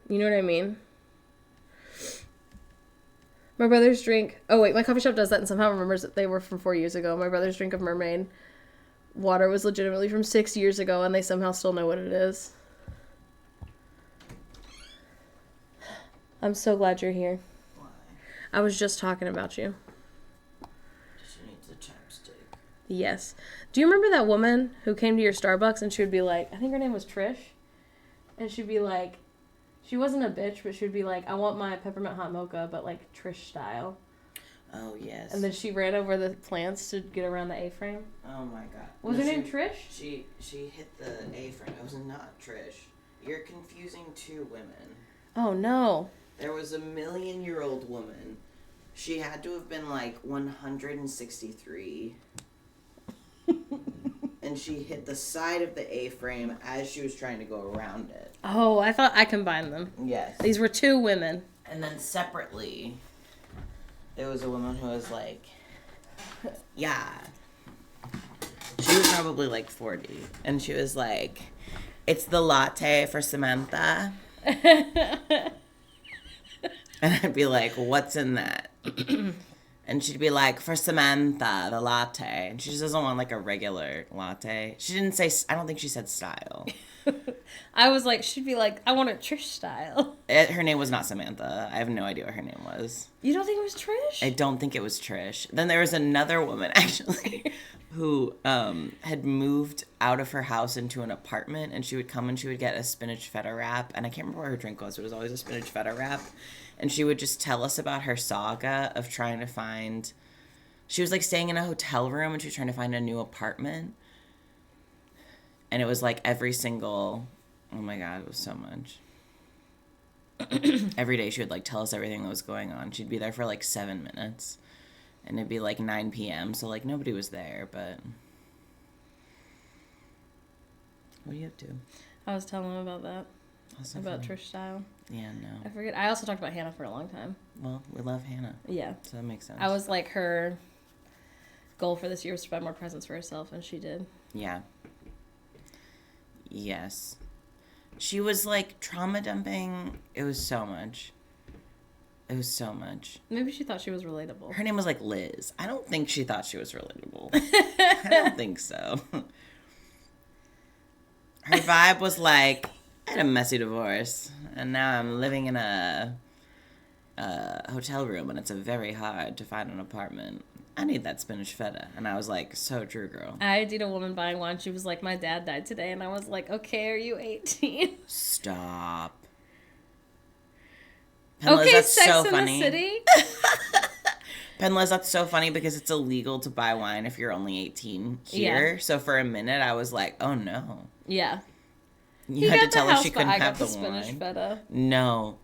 You know what I mean? My brother's drink... Oh, wait, my coffee shop does that and somehow remembers that they were from 4 years ago. My brother's drink of mermaid water was legitimately from 6 years ago, and they somehow still know what it is. I'm so glad you're here. Why? I was just talking about you. She needs a chapstick. Yes. Do you remember that woman who came to your Starbucks and she would be like, I think her name was Trish, and she'd be like, she wasn't a bitch, but she'd be like, I want my peppermint hot mocha, but like Trish style. Oh, yes. And then she ran over the plants to get around the A-frame. Oh, my God. Was her name Trish? She hit the A-frame. It was not Trish. You're confusing two women. Oh, no. There was a million-year-old woman. She had to have been like 163. And she hit the side of the A-frame as she was trying to go around it. Oh, I thought I combined them. Yes. These were two women. And then separately, there was a woman who was like, yeah. She was probably like 40. And she was like, it's the latte for Samantha. And I'd be like, what's in that? And she'd be like, for Samantha, the latte. And she just doesn't want like a regular latte. She didn't say, I don't think she said style. I was like, she'd be like, I want a Trish style. Her name was not Samantha. I have no idea what her name was. You don't think it was Trish? I don't think it was Trish. Then there was another woman, actually, who had moved out of her house into an apartment. And she would come and she would get a spinach feta wrap. And I can't remember what her drink was. It was always a spinach feta wrap. And she would just tell us about her saga of trying to find... She was, like, staying in a hotel room and she was trying to find a new apartment. And it was, like, every single... Oh, my God, it was so much. Every day she would, like, tell us everything that was going on. She'd be there for, like, 7 minutes. And it'd be, like, 9 p.m., so, like, nobody was there, but... What are you up to? I was telling him about that. Also About funny. Trish style. Yeah, no. I forget. I also talked about Hannah for a long time. Well, we love Hannah, Yeah. so that makes sense. I was like, her goal for this year was to buy more presents for herself, and she did. Yeah. Yes. She was, like, trauma dumping. It was so much. It was so much. Maybe she thought she was relatable. Her name was, like, Liz. I don't think she thought she was relatable. I don't think so. Her vibe was like, I had a messy divorce, and now I'm living in a hotel room, and it's very hard to find an apartment. I need that spinach feta. And I was like, so true, girl. I dated a woman buying wine. She was like, my dad died today. And I was like, okay, are you 18? Stop. Penliz, Okay, that's Sex so in funny. the City. Penliz, that's so funny because it's illegal to buy wine if you're only 18 here. Yeah. So for a minute, I was like, oh no. Yeah. You had to tell her she couldn't I got have the the spinach wine. feta. No.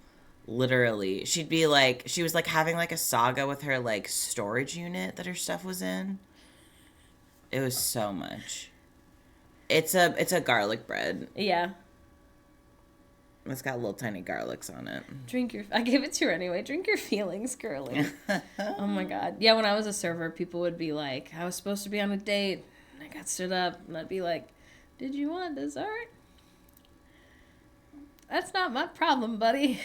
Literally. She'd be like, she was like having like a saga with her like storage unit that her stuff was in. It was so much. It's a garlic bread. Yeah. It's got little tiny garlics on it. I gave it to her anyway. Drink your feelings, girly. Oh my God. Yeah, when I was a server, people would be like, I was supposed to be on a date. And I got stood up. And I'd be like, did you want dessert? That's not my problem, buddy.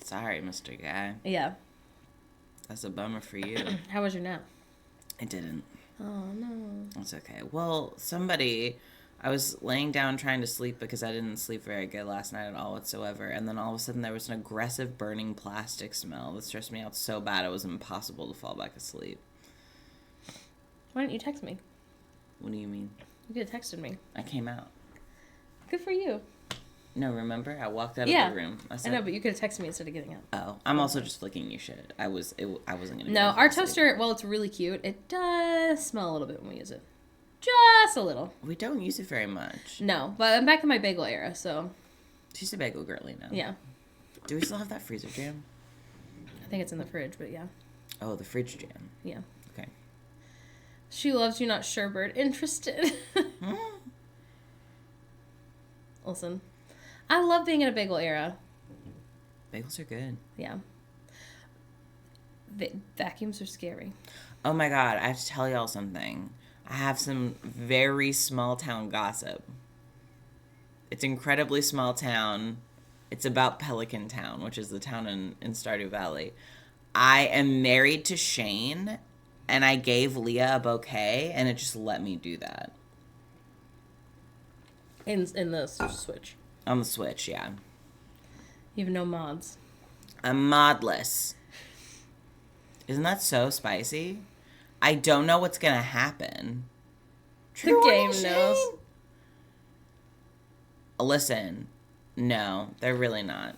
Sorry, Mr. Guy. Yeah. That's a bummer for you. How was your nap? I didn't. Oh, no. That's okay. Well, I was laying down trying to sleep because I didn't sleep very good last night at all whatsoever. And then all of a sudden there was an aggressive burning plastic smell that stressed me out so bad it was impossible to fall back asleep. Why didn't you text me? What do you mean? You could have texted me. I came out. Good for you. No, remember? I walked out Yeah. of the room. I know, but you could have texted me instead of getting up. Oh, I'm also just flicking you shit. I wasn't gonna. No, go our to sleep. toaster, well, it's really cute. It does smell a little bit when we use it. Just a little. We don't use it very much. No, but I'm back in my bagel era, so She's a bagel girly now. yeah. Do we still have that freezer jam? I think it's in the fridge, but yeah. Oh, the fridge jam. Yeah. Okay. She loves you, not Sherbert. Interested. Listen, I love being in a bagel era. Bagels are good. Yeah. Vacuums are scary. Oh my God, I have to tell y'all something. I have some very small town gossip. It's incredibly small town. It's about Pelican Town, which is the town in Stardew Valley. I am married to Shane, and I gave Leah a bouquet, and it just let me do that. In the Switch. On the Switch, yeah. You have no mods. I'm modless. Isn't that so spicy? I don't know what's gonna happen. The game knows. Listen, no, they're really not.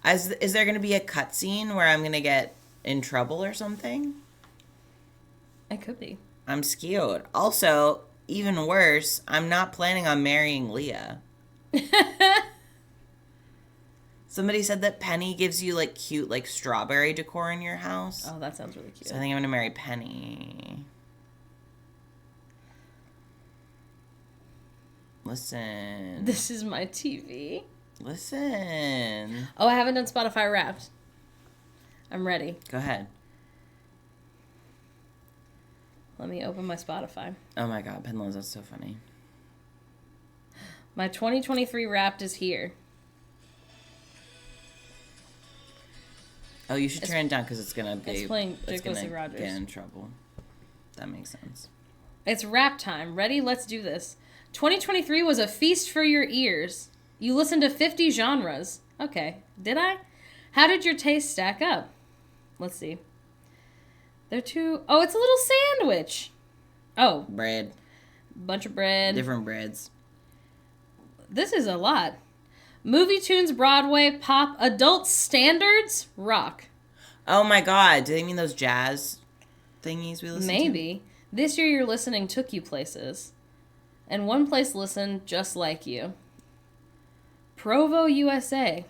Is there gonna be a cutscene where I'm gonna get in trouble or something? It could be. I'm scared. Also, even worse, I'm not planning on marrying Leah. Somebody said that Penny gives you, like, cute, like, strawberry decor in your house. Oh, that sounds really cute. So I think I'm going to marry Penny. Listen. This is my TV. Listen. Oh, I haven't done Spotify Wrapped. I'm ready. Go ahead. Let me open my Spotify. Oh my god, Penlows, that's so funny. My 2023 Wrapped is here. Oh, you should turn it down because it's gonna be. It's playing it's Jake gonna Rogers. get in trouble. That makes sense. It's rap time. Ready? Let's do this. 2023 was a feast for your ears. You listened to 50 genres. Okay, did I? How did your taste stack up? Let's see. They're two. Oh, it's a little sandwich. Oh, Bread. bunch of bread. Different breads. This is a lot. Movie tunes, Broadway, pop, adult standards, rock. Oh my god, do they mean those jazz thingies we listen to? Maybe. This year your listening took you places. And one place listened just like you. Provo, USA.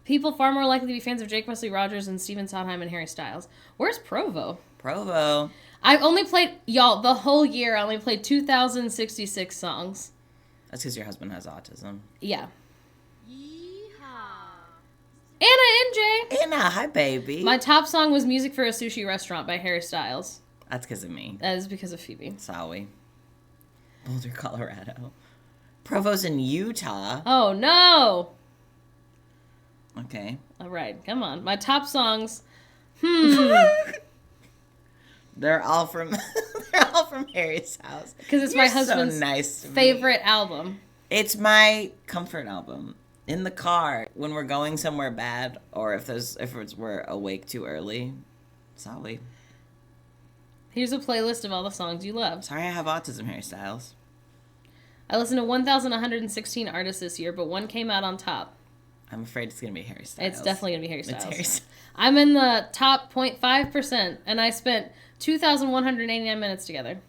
People far more likely to be fans of Jake Wesley Rogers than Stephen Sondheim and Harry Styles. Where's Provo? Provo. I've only played, y'all, the whole year I only played 2,066 songs. That's because your husband has autism. Yeah. Anna NJ. Anna, hi baby. My top song was Music for a Sushi Restaurant by Harry Styles. That's because of me. That is because of Phoebe. Sorry. Boulder, Colorado. Provo's in Utah. Oh, no. Okay. All right, come on. My top songs. They're all from Harry's house. Because it's You're my husband's so nice to me. favorite album. It's my comfort album. In the car when we're going somewhere bad, or if we're awake too early. Sorry. Here's a playlist of all the songs you love. Sorry, I have autism, Harry Styles. I listened to 1,116 artists this year, but one came out on top. I'm afraid it's gonna be Harry Styles. It's definitely gonna be Harry Styles. It's Harry Styles. I'm in the top 0.5%, and I spent 2,189 minutes together.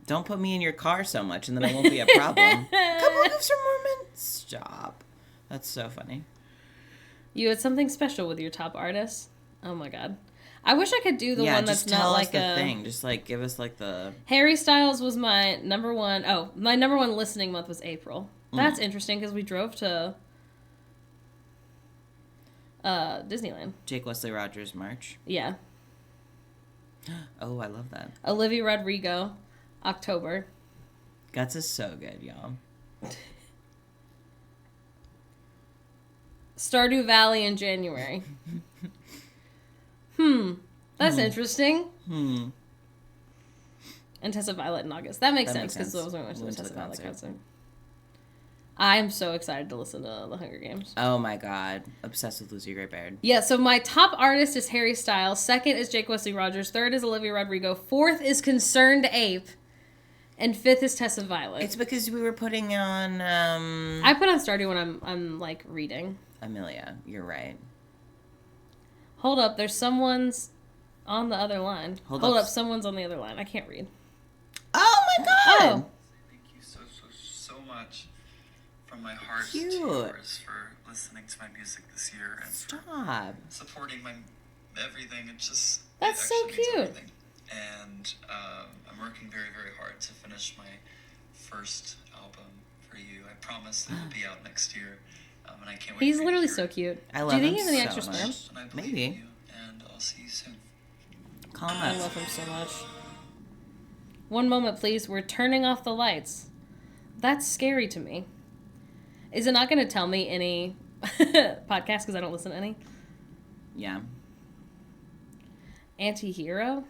Don't put me in your car so much, and then it won't be a problem. Come on, have some more minutes. Stop. That's so funny. You had something special with your top artists. Oh my god. I wish I could do the one that's just not tell like us the a thing. Just like give us like the. Harry Styles was my number one. Oh, my number one listening month was April. That's interesting because we drove to Disneyland. Jake Wesley Rogers March. Yeah. Oh, I love that. Olivia Rodrigo, October. Guts is so good, y'all. Stardew Valley in January. That's interesting. And Tessa Violet in August. That makes sense because those are went to the Tessa Violet concert. I'm so excited to listen to The Hunger Games. Oh my god. Obsessed with Lucy Gray-Baird. Yeah, so my top artist is Harry Styles. Second is Jake Wesley Rogers. Third is Olivia Rodrigo. Fourth is Concerned Ape. And fifth is Tessa Violet. It's because we were putting on I put on Stardew when I'm like reading. Amelia. You're right. Hold up, there's someone's on the other line. Hold up, someone's on the other line. I can't read. Oh my god! Thank you so much from my heart to yours for listening to my music this year and Stop. for supporting my everything. It just That's so actually means cute. everything. And I'm working very, very hard to finish my first album for you. I promise it will be out next year. And I can't wait. He's for you to literally hear so it. cute. I love Do you think him he has any so extra much. sperm? And I believe Maybe. in you, and I'll see you soon. Call him I up. love him so much. One moment, please. We're turning off the lights. That's scary to me. Is it not going to tell me any podcast because I don't listen to any? Yeah. Anti-hero?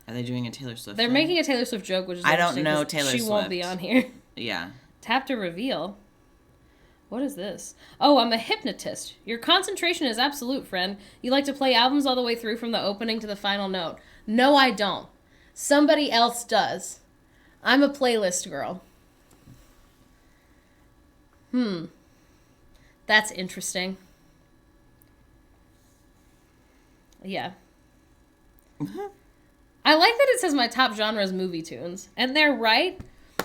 Are they doing a Taylor Swift They're thing? making a Taylor Swift joke, which is I don't interesting know 'cause Taylor she won't be Swift. on here. Yeah. Tap to reveal. What is this? Oh, I'm a hypnotist. Your concentration is absolute, friend. You like to play albums all the way through from the opening to the final note. No, I don't. Somebody else does. I'm a playlist girl. That's interesting. Yeah. I like that it says my top genre is movie tunes. And they're right.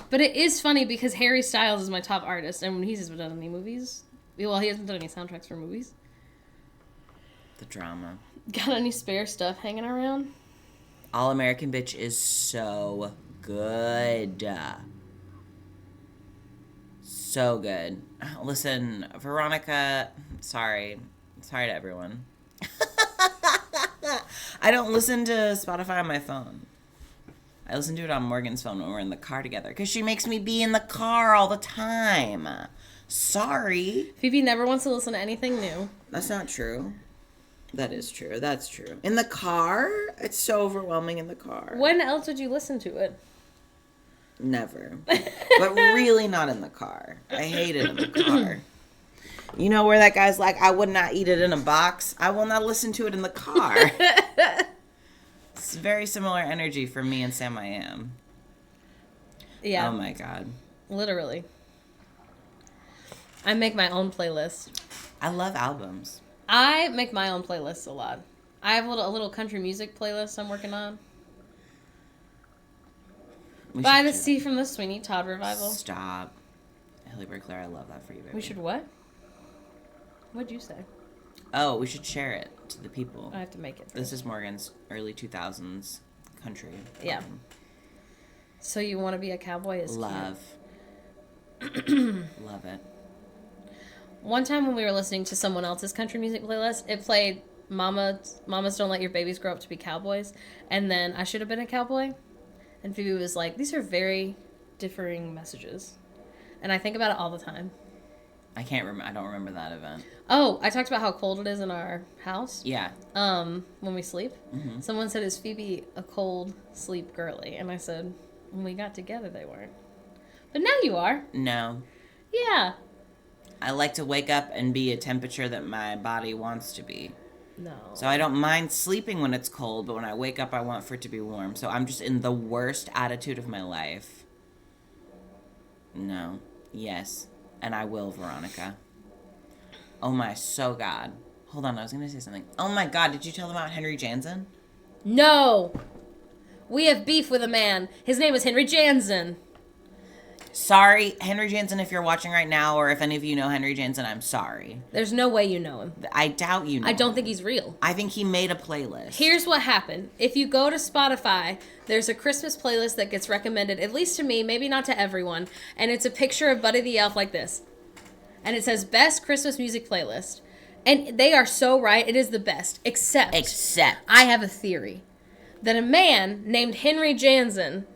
But it is funny because Harry Styles is my top artist, and he hasn't done any movies. Well, he hasn't done any soundtracks for movies. The drama. Got any spare stuff hanging around? All American Bitch is so good. So good. Listen, Veronica, sorry. Sorry to everyone. I don't listen to Spotify on my phone. I listen to it on Morgan's phone when we're in the car together because she makes me be in the car all the time. Sorry. Phoebe never wants to listen to anything new. That's not true. That is true. That's true. In the car? It's so overwhelming in the car. When else would you listen to it? Never. But really not in the car. I hate it in the car. You know where that guy's like, I would not eat it in a box? I will not listen to it in the car. It's very similar energy for me and Sam I Am. Yeah. Oh my God. Literally. I make my own playlist. I love albums. I make my own playlists a lot. I have a little country music playlist I'm working on. By the Sea from the Sweeney Todd revival. Stop. Haley Burkler, I love that for you, baby. We should what? What'd you say? Oh, we should share it to the people. I have to make it. This is Morgan's early 2000s country. Yeah. So you want to be a cowboy? Is love. Love it. One time when we were listening to someone else's country music playlist, it played Mamas Don't Let Your Babies Grow Up to Be Cowboys. And then I Should Have Been a Cowboy. And Phoebe was like, these are very differing messages. And I think about it all the time. I can't remember. I don't remember that event. Oh, I talked about how cold it is in our house. Yeah. When we sleep. Mm-hmm. Someone said, is Phoebe a cold sleep girly? And I said, when we got together, they weren't. But now you are. No. Yeah. I like to wake up and be a temperature that my body wants to be. No. So I don't mind sleeping when it's cold, but when I wake up, I want for it to be warm. So I'm just in the worst attitude of my life. No. Yes. And I will, Veronica. Oh my, so God. Hold on, I was going to say something. Oh my God, did you tell them about Henry Jansen? No. We have beef with a man. His name is Henry Jansen. Sorry, Henry Jansen, if you're watching right now, or if any of you know Henry Jansen, I'm sorry. There's no way you know him. I doubt you know I don't him. think he's real. I think he made a playlist. Here's what happened. If you go to Spotify, there's a Christmas playlist that gets recommended, at least to me, maybe not to everyone, and it's a picture of Buddy the Elf like this. And it says, Best Christmas Music Playlist. And they are so right, it is the best. Except. I have a theory. That a man named Henry Jansen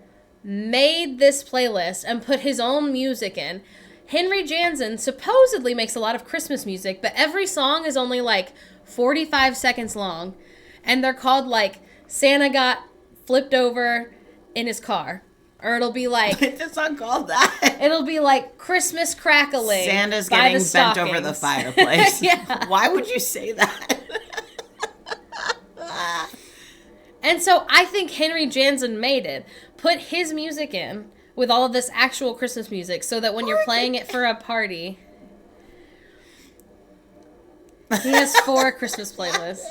made this playlist and put his own music in. Henry Jansen supposedly makes a lot of Christmas music, but every song is only like 45 seconds long. And they're called like Santa Got Flipped Over in His Car. Or it'll be like... It's a song called that. It'll be like Christmas Crackling. Santa's by getting bent over the fireplace. Yeah. Why would you say that? And so I think Henry Jansen made it, put his music in with all of this actual Christmas music so that when you're playing it for a party, he has 4 Christmas playlists.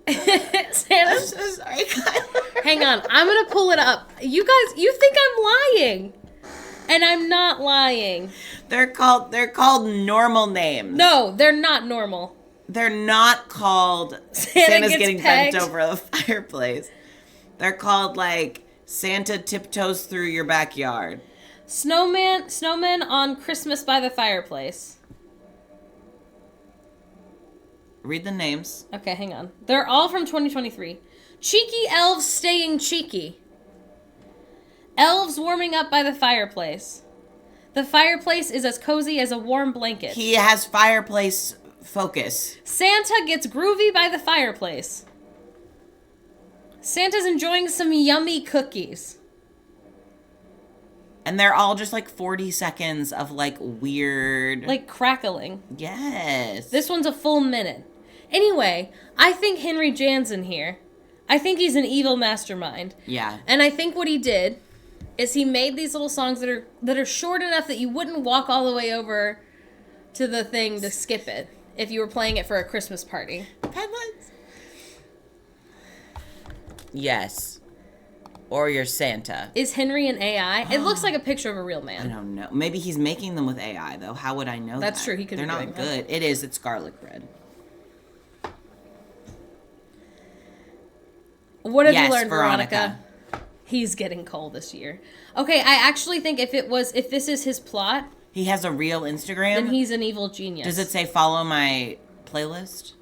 I'm so sorry, Kyler. Hang on, I'm going to pull it up. You guys, you think I'm lying. And I'm not lying. They're called normal names. No, they're not normal. They're not called Santa's getting bent over the fireplace. They're called like Santa tiptoes through your backyard. Snowman on Christmas by the fireplace. Read the names. Okay, hang on. They're all from 2023. Cheeky elves staying cheeky. Elves warming up by the fireplace. The fireplace is as cozy as a warm blanket. He has fireplace focus. Santa gets groovy by the fireplace. Santa's enjoying some yummy cookies. And they're all just like 40 seconds of like weird. Like crackling. Yes. This one's a full minute. Anyway, I think Henry Jansen here. I think he's an evil mastermind. Yeah. And I think what he did is he made these little songs that are short enough that you wouldn't walk all the way over to the thing to skip it if you were playing it for a Christmas party. Headlines. Yes. Or your Santa. Is Henry an AI? It looks like a picture of a real I man. don't know. Maybe he's making them with AI though. How would I know That's that? true. He could They're be not doing that. good. It is. It's garlic bread. What have Yes, you learned, Veronica. Veronica? He's getting coal this year. Okay, I actually think if this is his plot, He has a real Instagram. then he's an evil genius. Does it say follow my playlist?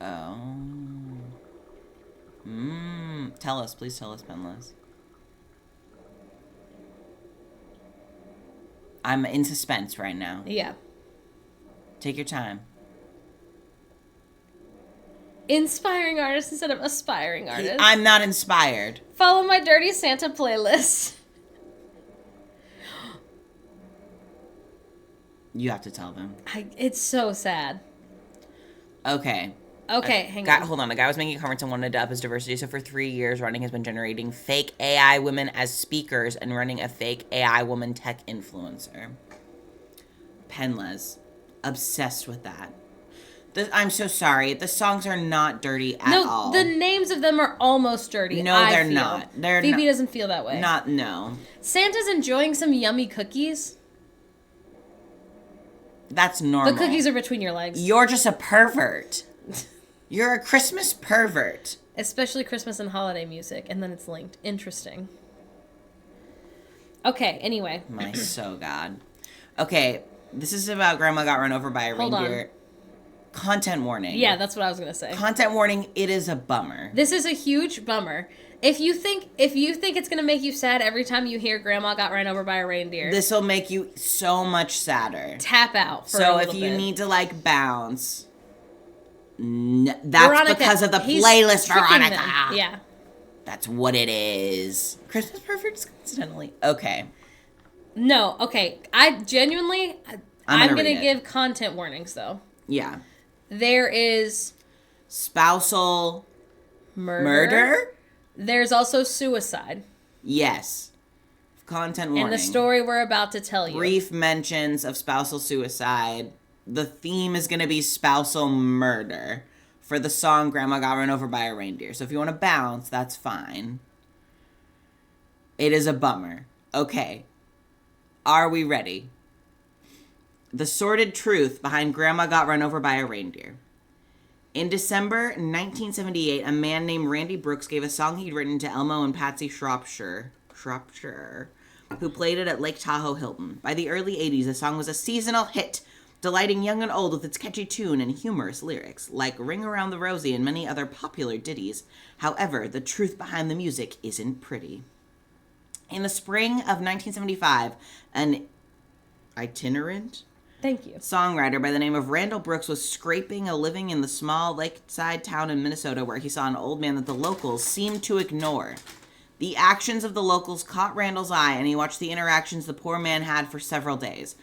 Oh. Tell us. Please tell us, Penless. I'm in suspense right now. Yeah. Take your time. Inspiring artist instead of aspiring artist. I'm not inspired. Follow my Dirty Santa playlist. You have to tell them. It's so sad. Okay. Okay, hang Guy, on. hold on. A guy was making a conference and wanted to up his diversity. So for 3 years, running has been generating fake AI women as speakers and running a fake AI woman tech influencer. Penless. Obsessed with that. I'm so sorry. The songs are not dirty at all. No, the names of them are almost dirty. No, I they're feel. not. They're Phoebe not- doesn't feel that way. No. Santa's enjoying some yummy cookies. That's normal. The cookies are between your legs. You're just a pervert. You're a Christmas pervert. Especially Christmas and holiday music, and then it's linked. Interesting. Okay, anyway. My so god. Okay, this is about Grandma got run over by a Hold on. reindeer. Content warning. Yeah, that's what I was gonna say. Content warning, it is a bummer. This is a huge bummer. If you think it's gonna make you sad every time you hear Grandma got ran over by a reindeer, This will make you so much sadder. tap out. For a So if little you bit. need to like bounce, that's Veronica, because of the he's playlist, tricking Veronica. them. Yeah. That's what it is. Christmas perverts, coincidentally. Okay. No. Okay. I genuinely, I'm I'm gonna gonna read it. give content warnings though. Yeah. There is Spousal murder? There's also suicide. Yes. Content warning. And the story we're about to tell you. Brief mentions of spousal suicide. The theme is going to be spousal murder for the song Grandma Got Run Over by a Reindeer. So if you want to bounce, that's fine. It is a bummer. Okay. Are we ready? The sordid truth behind Grandma Got Run Over by a Reindeer. In December 1978, a man named Randy Brooks gave a song he'd written to Elmo and Patsy Shropshire, who played it at Lake Tahoe Hilton. By the early 80s, the song was a seasonal hit, delighting young and old with its catchy tune and humorous lyrics, like Ring Around the Rosie and many other popular ditties. However, the truth behind the music isn't pretty. In the spring of 1975, an itinerant Thank you. songwriter by the name of Randall Brooks was scraping a living in the small lakeside town in Minnesota where he saw an old man that the locals seemed to ignore. The actions of the locals caught Randall's eye, and he watched the interactions the poor man had for several days.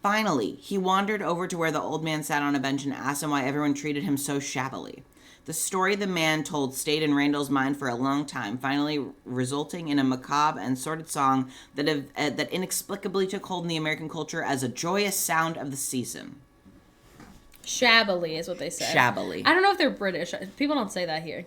Finally, he wandered over to where the old man sat on a bench and asked him why everyone treated him so shabbily. The story the man told stayed in Randall's mind for a long time, finally resulting in a macabre and sordid song that inexplicably took hold in the American culture as a joyous sound of the season. Shabbily is what they said. Shabbily. I don't know if they're British. People don't say that here.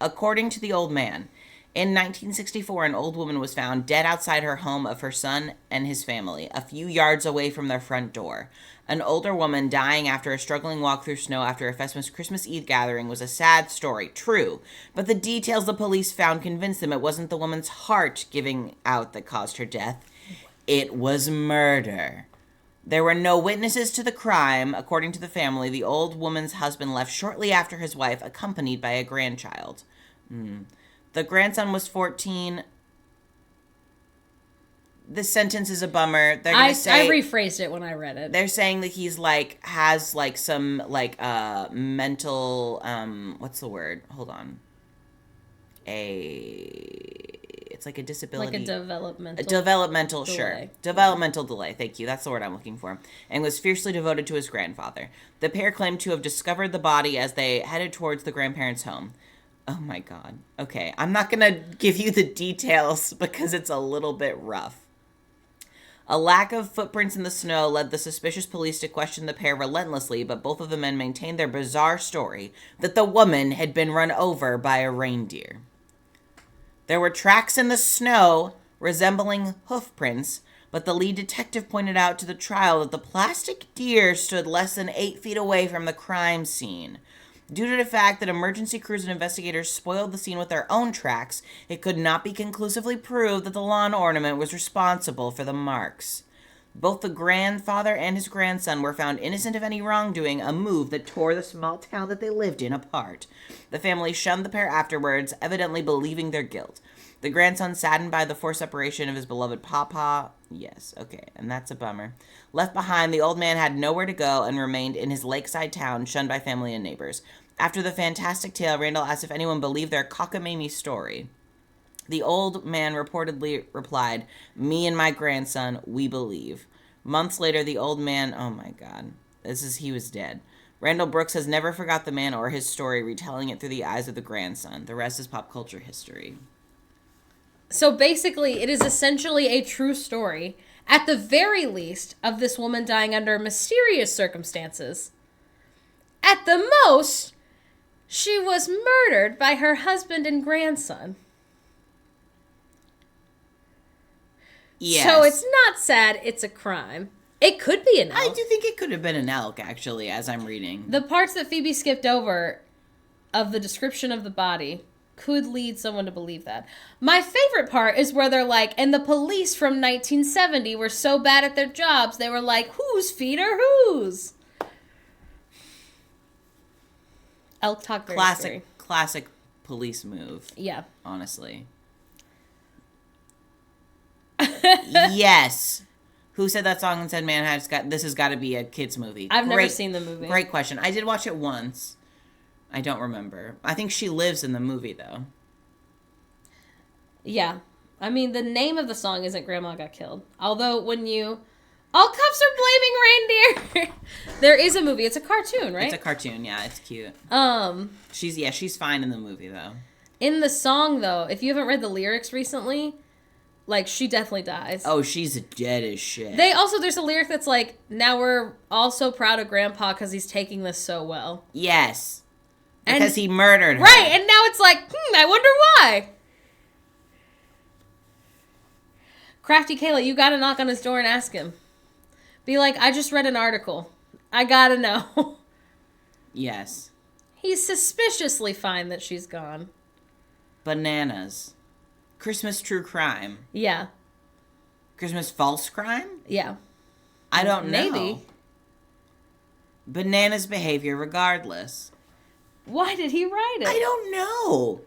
According to the old man, in 1964, an old woman was found dead outside her home of her son and his family, a few yards away from their front door. An older woman dying after a struggling walk through snow after a festive Christmas Eve gathering was a sad story, true, but the details the police found convinced them it wasn't the woman's heart giving out that caused her death. It was murder. There were no witnesses to the crime. According to the family, the old woman's husband left shortly after his wife, accompanied by a grandchild. The grandson was 14. This sentence is a bummer. They're gonna I say rephrased it when I read it. they're saying that he's has some mental what's the word? Hold on. A It's like a disability. Like a developmental. Developmental, delay. sure. Developmental delay, thank you. That's the word I'm looking for. And was fiercely devoted to his grandfather. The pair claimed to have discovered the body as they headed towards the grandparents' home. Oh my God. Okay, I'm not going to give you the details because it's a little bit rough. A lack of footprints in the snow led the suspicious police to question the pair relentlessly, but both of the men maintained their bizarre story that the woman had been run over by a reindeer. There were tracks in the snow resembling hoof prints, but the lead detective pointed out to the trial that the plastic deer stood less than 8 feet away from the crime scene. Due to the fact that emergency crews and investigators spoiled the scene with their own tracks, it could not be conclusively proved that the lawn ornament was responsible for the marks. Both the grandfather and his grandson were found innocent of any wrongdoing, a move that tore the small town that they lived in apart. The family shunned the pair afterwards, evidently believing their guilt. The grandson, saddened by the forced separation of his beloved papa, yes, okay, and that's a bummer. Left behind, the old man had nowhere to go and remained in his lakeside town, shunned by family and neighbors. After the fantastic tale, Randall asked if anyone believed their cockamamie story. The old man reportedly replied, "Me and my grandson, we believe." Months later, the old man, oh my God, he was dead. Randall Brooks has never forgot the man or his story, retelling it through the eyes of the grandson. The rest is pop culture history. So basically, it is essentially a true story, at the very least, of this woman dying under mysterious circumstances. At the most, she was murdered by her husband and grandson. Yes. So it's not sad, it's a crime. It could be an elk. I do think it could have been an elk, actually, as I'm reading. The parts that Phoebe skipped over of the description of the body could lead someone to believe that. My favorite part is where they're like, and the police from 1970 were so bad at their jobs, they were like, whose feet are whose? Elk talk very scary. Classic police move. Yeah. Honestly. Yes. Who said that song and said, "Man, this has got to be a kid's movie"? I've never seen the movie. Great question. I did watch it once. I don't remember. I think she lives in the movie, though. Yeah. I mean, the name of the song isn't Grandma Got Killed. Although, all cops are blaming reindeer. There is a movie. It's a cartoon, right? It's a cartoon, yeah. It's cute. She's fine in the movie, though. In the song, though, if you haven't read the lyrics recently, she definitely dies. Oh, she's dead as shit. There's a lyric that's like, now we're all so proud of Grandpa because he's taking this so well. Yes. Because he murdered her. Right, and now it's like, I wonder why. Crafty Kayla, you gotta knock on his door and ask him. Be like, I just read an article. I gotta know. Yes. He's suspiciously fine that she's gone. Bananas. Christmas true crime. Yeah. Christmas false crime? Yeah. I don't know. Maybe. Bananas behavior regardless. Why did he write it? I don't know.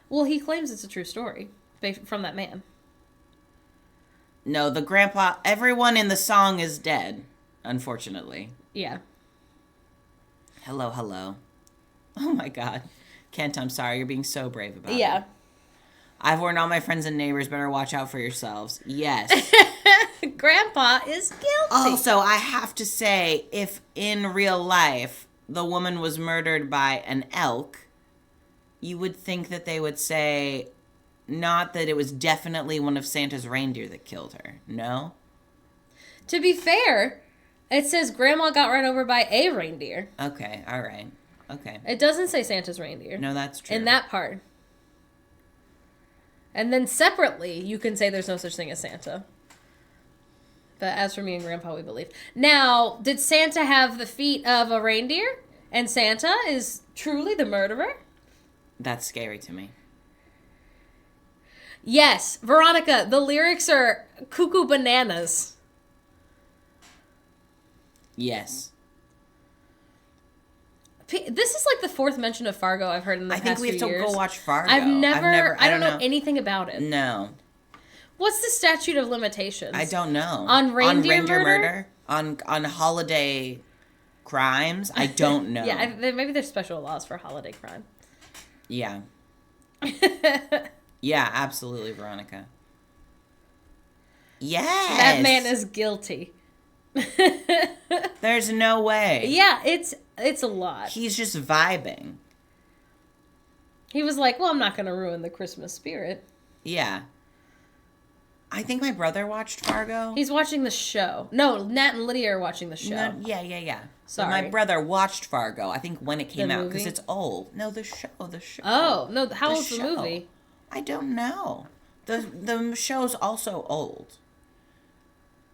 Well, he claims it's a true story from that man. No, the grandpa, everyone in the song is dead, unfortunately. Yeah. Hello, hello. Oh my God. Kent, I'm sorry. You're being so brave about it. Yeah. I've warned all my friends and neighbors, better watch out for yourselves. Yes. Grandpa is guilty. Also, I have to say, if in real life the woman was murdered by an elk, you would think that they would say, not that it was definitely one of Santa's reindeer that killed her. No? To be fair, it says Grandma got run over by a reindeer. Okay, all right. Okay. It doesn't say Santa's reindeer. No, that's true. In that part. And then separately, you can say there's no such thing as Santa. But as for me and Grandpa, we believe. Now, did Santa have the feet of a reindeer? And Santa is truly the murderer? That's scary to me. Yes, Veronica, the lyrics are cuckoo bananas. Yes. This is like the fourth mention of Fargo I've heard in the past few years. I think we have to go watch Fargo. I don't know anything about it. No. What's the statute of limitations? I don't know. On reindeer murder? On holiday crimes? I don't know. Yeah, maybe there's special laws for holiday crime. Yeah. Yeah, absolutely, Veronica. Yes. That man is guilty. There's no way. Yeah, it's a lot. He's just vibing. He was like, well, I'm not going to ruin the Christmas spirit. Yeah. I think my brother watched Fargo. He's watching the show. No, Nat and Lydia are watching the show. No, yeah. Sorry. But my brother watched Fargo, I think when it came out, because movie? it's old. No, the show. Oh, no, how The old's the show. movie? I don't know. The show's also old.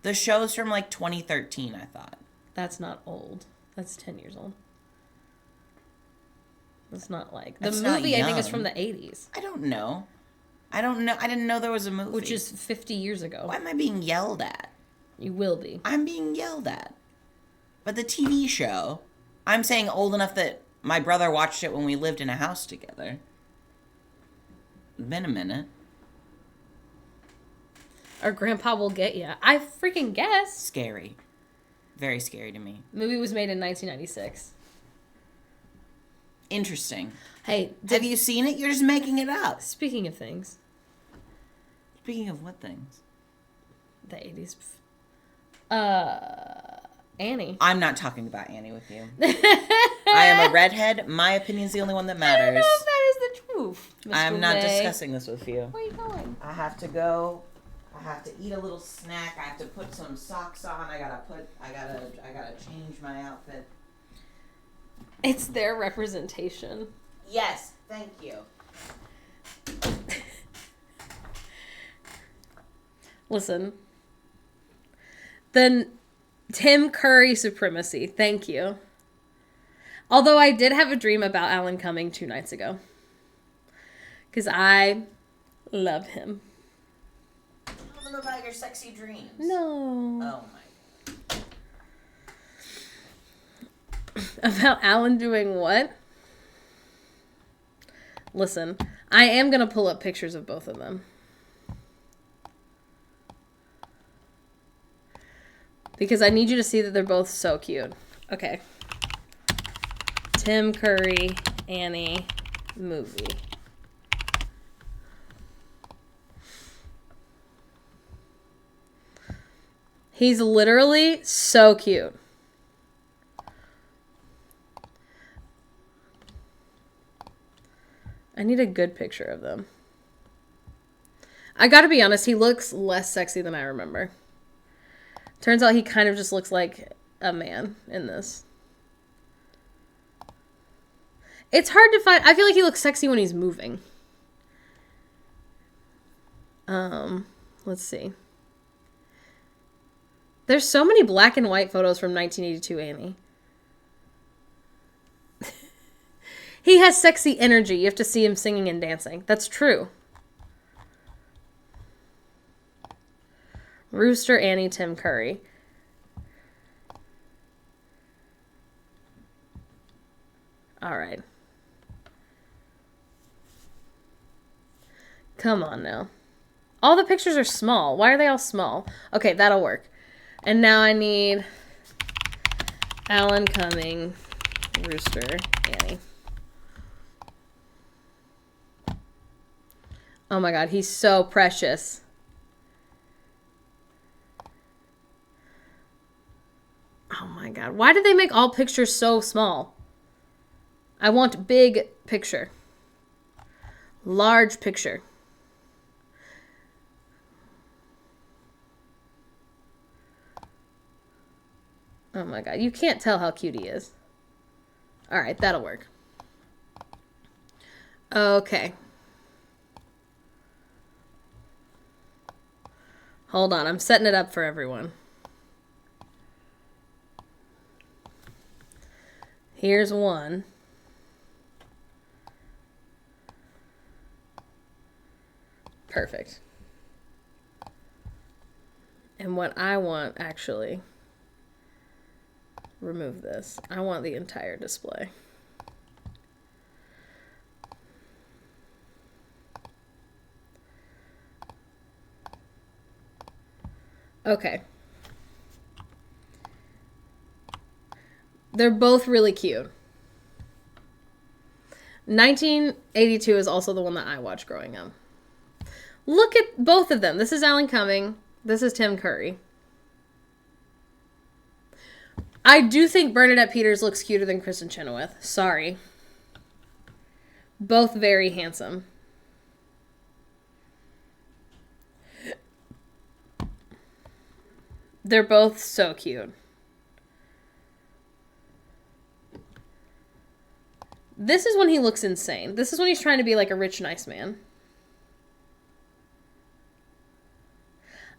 The show's from like 2013, I thought. That's not old. That's 10 years old. That's not like... The That's not movie, I think, is young. from the 80s. I don't know. I didn't know there was a movie. Which is 50 years ago. Why am I being yelled at? You will be. I'm being yelled at. But the TV show, I'm saying old enough that my brother watched it when we lived in a house together. Been a minute. Our grandpa will get you. I freaking guess. Scary. Very scary to me. The movie was made in 1996. Interesting. Hey, Have you seen it? You're just making it up. speaking of things, Speaking of what things? the 80s. Annie. I'm not talking about Annie with you. I am a redhead. My opinion's the only one that I matters. don't know if that is the truth. I'm Mr. not Ray. discussing this with you. Where are you going? I have to go. I have to eat a little snack. I have to put some socks on. I gotta change my outfit. It's their representation. Yes, thank you. Listen. Then Tim Curry supremacy. Thank you. Although I did have a dream about Alan Cumming 2 nights ago. Because I love him. Tell them about your sexy dreams. No. Oh my. About Alan doing what? Listen, I am going to pull up pictures of both of them. Because I need you to see that they're both so cute. Okay. Tim Curry, Annie, movie. He's literally so cute. I need a good picture of them. I gotta be honest, he looks less sexy than I remember. Turns out he kind of just looks like a man in this. It's hard to find. I feel like he looks sexy when he's moving. Let's see. There's so many black and white photos from 1982 Annie. He has sexy energy. You have to see him singing and dancing. That's true. Rooster, Annie, Tim Curry. All right. Come on now. All the pictures are small. Why are they all small? Okay, that'll work. And now I need Alan Cumming, Rooster, Annie. Oh my God, he's so precious. Oh my God, why did they make all pictures so small? I want big picture. Large picture. Oh my God, you can't tell how cute he is. All right, that'll work. Okay. Hold on, I'm setting it up for everyone. Here's one. Perfect. And what I want, actually, remove this. I want the entire display. Okay. They're both really cute. 1982 is also the one that I watched growing up. Look at both of them. This is Alan Cumming. This is Tim Curry. I do think Bernadette Peters looks cuter than Kristen Chenoweth. Sorry. Both very handsome. They're both so cute. This is when he looks insane. This is when he's trying to be like a rich, nice man.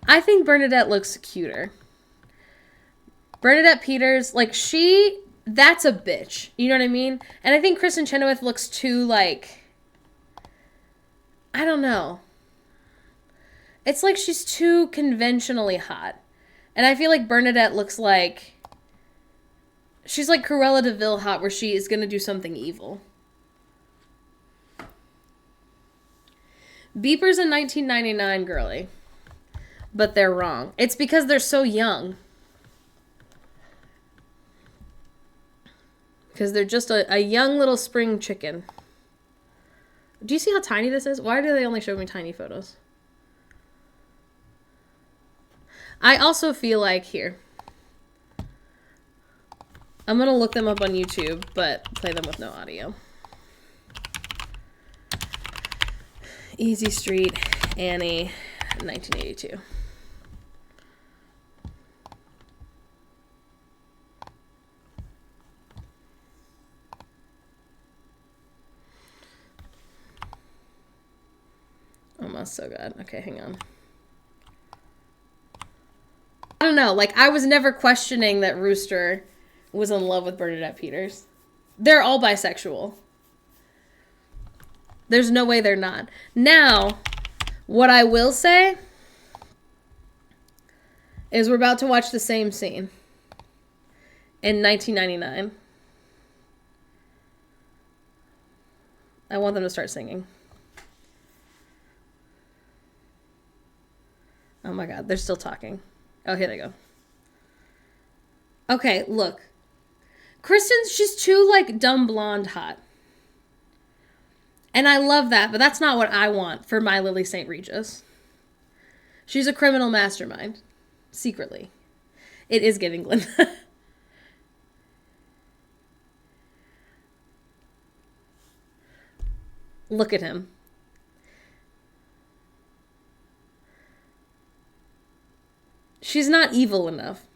I think Bernadette looks cuter. Bernadette Peters, like, that's a bitch. You know what I mean? And I think Kristen Chenoweth looks too, like, I don't know. It's like she's too conventionally hot. And I feel like Bernadette looks like, she's like Cruella de Vil hot, where she is going to do something evil. Beepers in 1999, girly. But they're wrong. It's because they're so young. Because they're just a young little spring chicken. Do you see how tiny this is? Why do they only show me tiny photos? I also feel like, here. I'm going to look them up on YouTube, but play them with no audio. Easy Street, Annie, 1982. Almost so good. Okay, hang on. I don't know. Like, I was never questioning that Rooster was in love with Bernadette Peters. They're all bisexual. There's no way they're not. Now, what I will say is we're about to watch the same scene in 1999. I want them to start singing. Oh my God, they're still talking. Oh, here they go. Okay, look. Kristen's, she's too, like, dumb blonde hot. And I love that, but that's not what I want for my Lily St. Regis. She's a criminal mastermind. Secretly. It is giving Glinda. Look at him. She's not evil enough.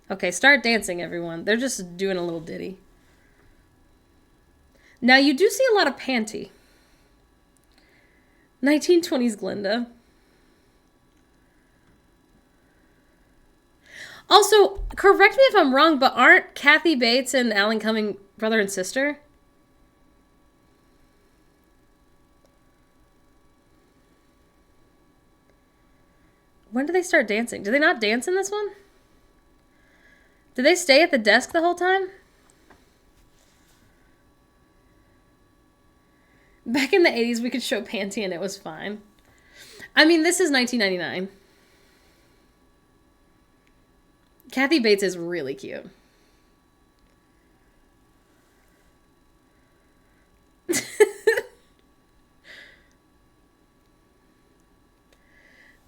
Okay, start dancing, everyone. They're just doing a little ditty. Now, you do see a lot of panty. 1920s Glinda. Also, correct me if I'm wrong, but aren't Kathy Bates and Alan Cumming brother and sister? When do they start dancing? Do they not dance in this one? Did they stay at the desk the whole time? Back in the 80s, we could show panty and it was fine. I mean, this is 1999. Kathy Bates is really cute.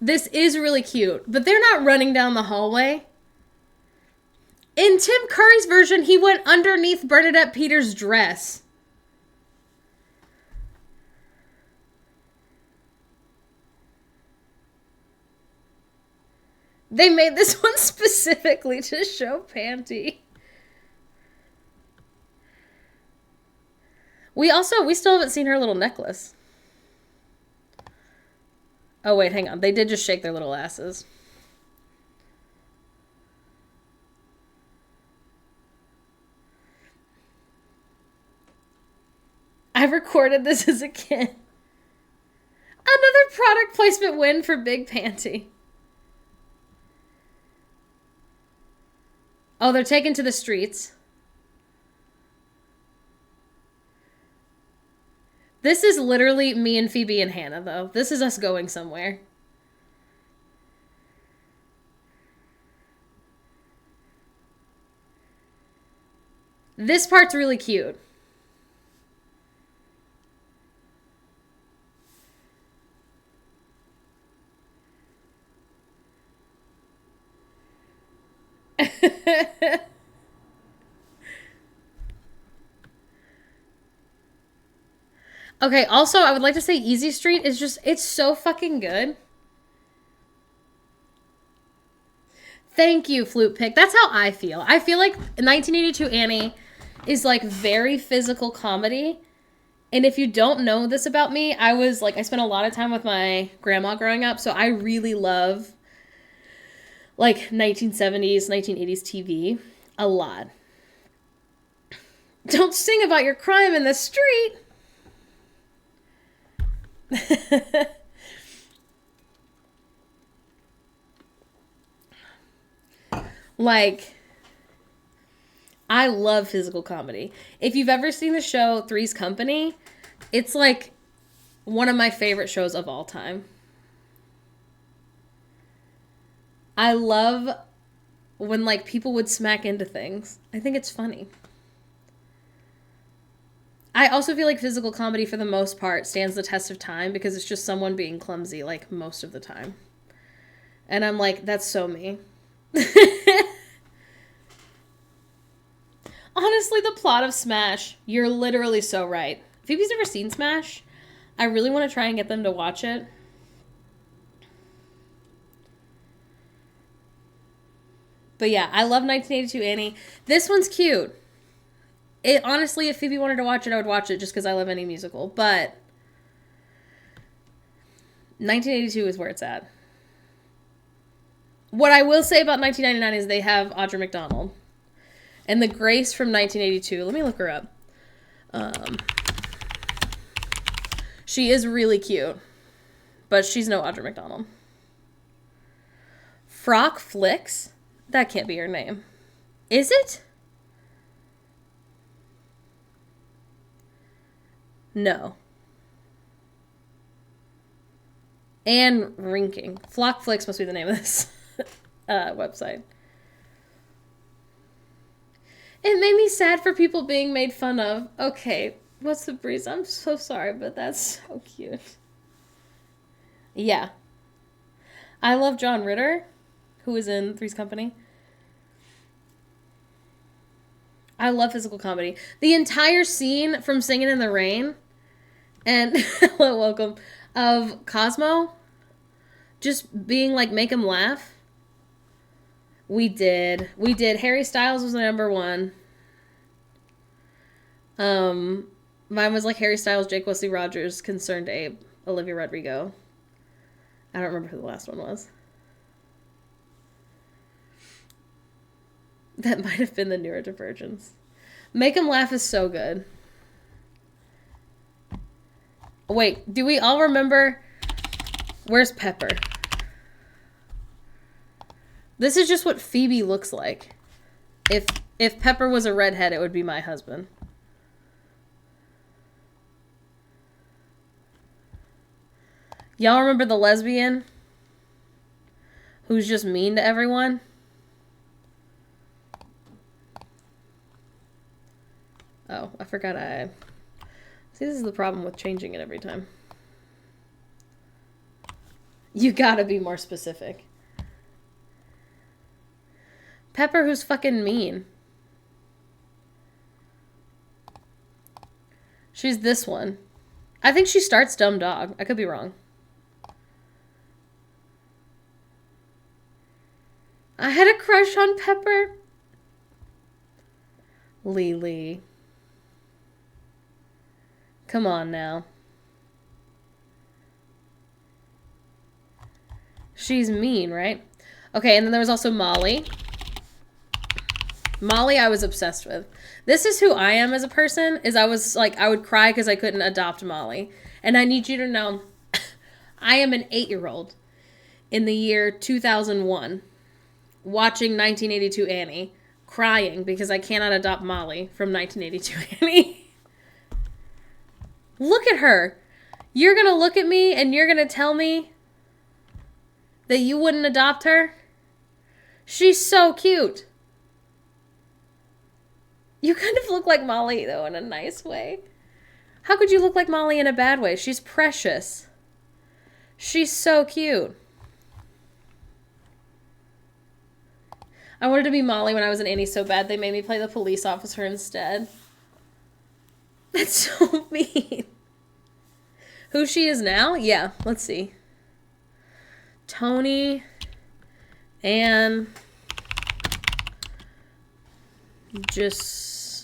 This is really cute, but they're not running down the hallway. In Tim Curry's version, he went underneath Bernadette Peters' dress. They made this one specifically to show panty. We still haven't seen her little necklace. Oh, wait, hang on. They did just shake their little asses. I recorded this as a kid. Another product placement win for Big Panty. Oh, they're taken to the streets. This is literally me and Phoebe and Hannah, though. This is us going somewhere. This part's really cute. Okay, also, I would like to say Easy Street is just, it's so fucking good. Thank you, Flute Pick. That's how I feel. I feel like 1982 Annie is like very physical comedy. And if you don't know this about me, I spent a lot of time with my grandma growing up, so I really love like 1970s, 1980s TV a lot. Don't sing about your crime in the street. Like, I love physical comedy. If you've ever seen the show Three's Company, it's like one of my favorite shows of all time. I love when like people would smack into things. I think it's funny. I also feel like physical comedy for the most part stands the test of time because it's just someone being clumsy like most of the time. And I'm like, that's so me. Honestly, the plot of Smash, you're literally so right. Phoebe's never seen Smash. I really want to try and get them to watch it. But yeah, I love 1982 Annie. This one's cute. It honestly, if Phoebe wanted to watch it, I would watch it just because I love any musical. But 1982 is where it's at. What I will say about 1999 is they have Audra McDonald. And the Grace from 1982. Let me look her up. She is really cute. But she's no Audra McDonald. Frock Flicks? That can't be her name. Is it? No. Anne Rinking. Flock Flicks must be the name of this website. It made me sad for people being made fun of. Okay, what's the breeze? I'm so sorry, but that's so cute. Yeah. I love John Ritter, who is in Three's Company. I love physical comedy. The entire scene from Singing in the Rain and hello, welcome, of Cosmo just being like, make him laugh. We did. Harry Styles was the number one. Mine was like Harry Styles, Jake Wesley Rogers, Concerned Abe, Olivia Rodrigo. I don't remember who the last one was. That might have been the Neurodivergence. Make him laugh is so good. Wait, do we all remember? Where's Pepper? This is just what Phoebe looks like. If Pepper was a redhead, it would be my husband. Y'all remember the lesbian? Who's just mean to everyone? Oh, I forgot See, this is the problem with changing it every time. You gotta be more specific. Pepper, who's fucking mean. She's this one. I think she starts Dumb Dog. I could be wrong. I had a crush on Pepper. Lily. Come on now. She's mean, right? Okay, and then there was also Molly. Molly I was obsessed with. This is who I am as a person, is I was like, I would cry because I couldn't adopt Molly. And I need you to know, I am an 8-year-old in the year 2001 watching 1982 Annie, crying because I cannot adopt Molly from 1982 Annie. Look at her. You're going to look at me and you're going to tell me that you wouldn't adopt her? She's so cute. You kind of look like Molly, though, in a nice way. How could you look like Molly in a bad way? She's precious. She's so cute. I wanted to be Molly when I was an Annie so bad they made me play the police officer instead. That's so mean. Who she is now? Yeah, let's see. Tony, Anne, Gisandi.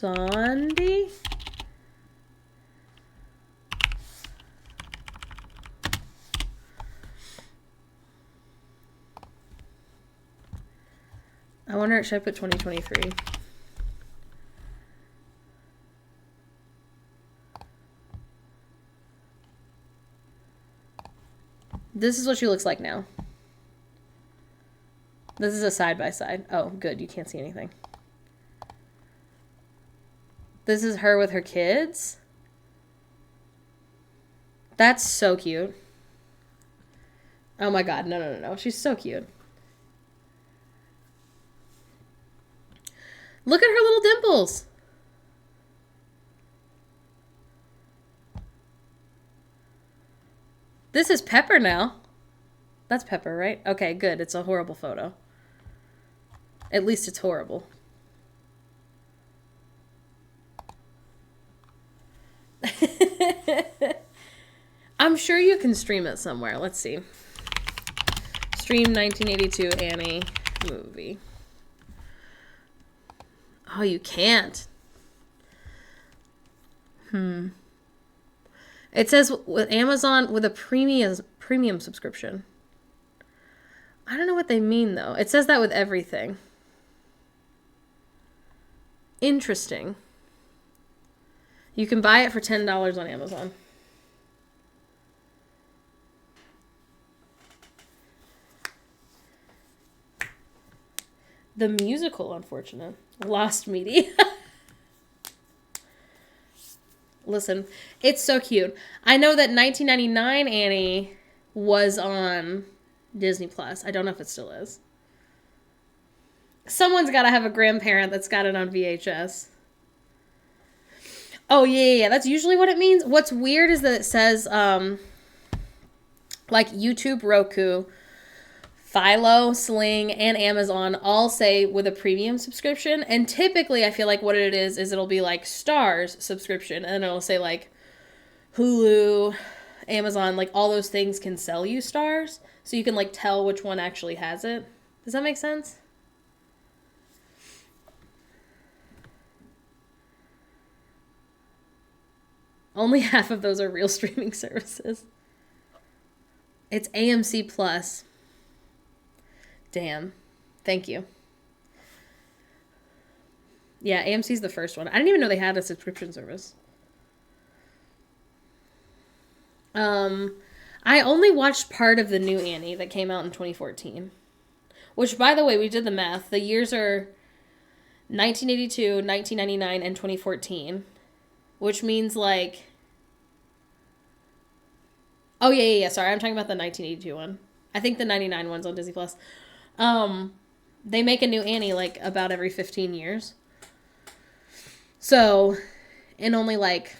I wonder, should I put 2023? This is what she looks like now. This is a side-by-side. Oh, good. You can't see anything. This is her with her kids. That's so cute. Oh my god. No. She's so cute. Look at her little dimples. This is Pepper now. That's Pepper, right? Okay, good. It's a horrible photo. At least it's horrible. I'm sure you can stream it somewhere. Let's see. Stream 1982 Annie movie. Oh, you can't. It says with Amazon with a premium subscription. I don't know what they mean though. It says that with everything. Interesting. You can buy it for $10 on Amazon. The musical, unfortunate. Lost Media. Listen, it's so cute. I know that 1999 Annie was on Disney Plus. I don't know if it still is. Someone's got to have a grandparent that's got it on VHS. Oh, yeah. That's usually what it means. What's weird is that it says, like YouTube, Roku, Philo, Sling, and Amazon all say with a premium subscription. And typically, I feel like what it is it'll be like Starz subscription. And it'll say like Hulu, Amazon, like all those things can sell you Starz. So you can like tell which one actually has it. Does that make sense? Only half of those are real streaming services. It's AMC Plus. Damn. Thank you. Yeah, AMC's the first one. I didn't even know they had a subscription service. I only watched part of the new Annie that came out in 2014. Which, by the way, we did the math. The years are 1982, 1999, and 2014. Which means, like... Oh, yeah. Sorry, I'm talking about the 1982 one. I think the 99 one's on Disney+. They make a new Annie, like, about every 15 years. So, in only, like,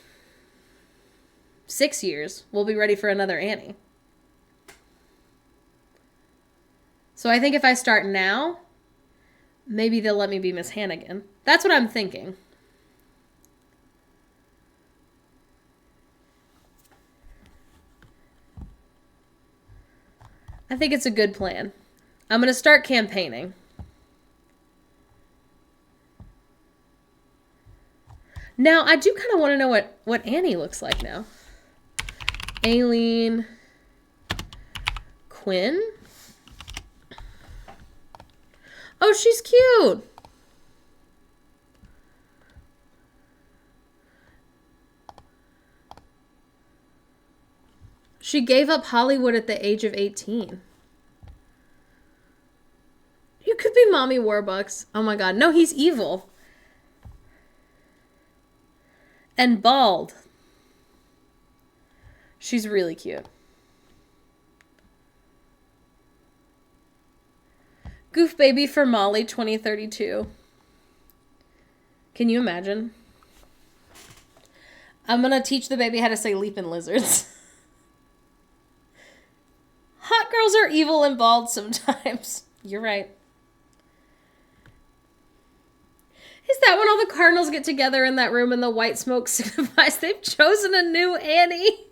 6 years, we'll be ready for another Annie. So I think if I start now, maybe they'll let me be Miss Hannigan. That's what I'm thinking. I think it's a good plan. I'm going to start campaigning. Now, I do kind of want to know what Annie looks like now. Aileen Quinn? Oh, she's cute. She gave up Hollywood at the age of 18. You could be Mommy Warbucks. Oh my god. No, he's evil. And bald. She's really cute. Goof Baby for Molly 2032. Can you imagine? I'm gonna teach the baby how to say leaping lizards. Hot girls are evil and bald sometimes. You're right. Is that when all the Cardinals get together in that room and the white smoke signifies they've chosen a new Annie?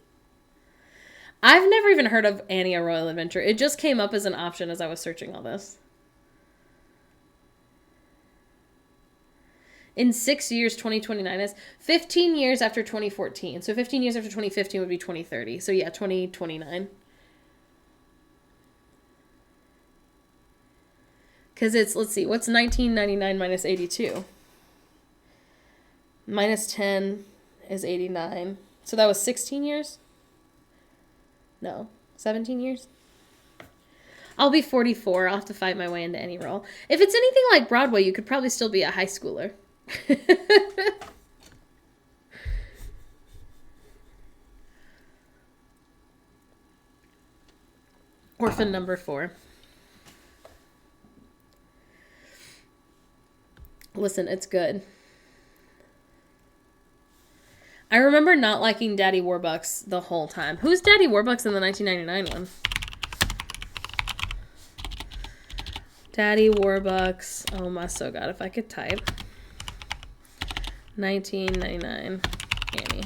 I've never even heard of Annie, a Royal Adventure. It just came up as an option as I was searching all this. In 6 years, 2029 is 15 years after 2014. So 15 years after 2015 would be 2030. So yeah, 2029. Because it's, let's see, what's 1999 minus 82? Minus 10 is 89. So that was 16 years? No, 17 years? I'll be 44. I'll have to fight my way into any role. If it's anything like Broadway, you could probably still be a high schooler. Orphan number 4. Listen, it's good. I remember not liking Daddy Warbucks the whole time. Who's Daddy Warbucks in the 1999 one? Daddy Warbucks. Oh my so god, if I could type. 1999 Annie.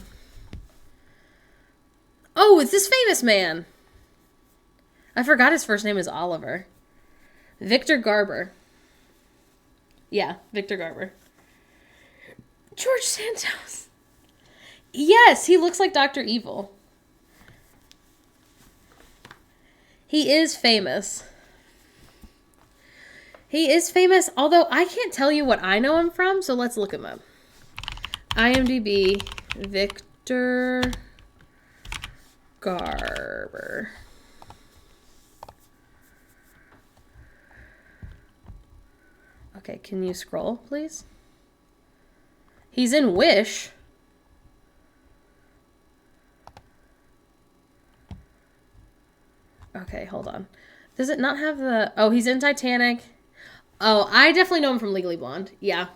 Oh, it's this famous man. I forgot his first name is Oliver. Victor Garber. Yeah, Victor Garber. George Santos. Yes, he looks like Dr. Evil. He is famous. He is famous, although I can't tell you what I know him from, so let's look him up. IMDb, Victor Garber. Okay, can you scroll, please? He's in Wish. Okay, hold on. Does it not have the... Oh, he's in Titanic. Oh, I definitely know him from Legally Blonde. Yeah.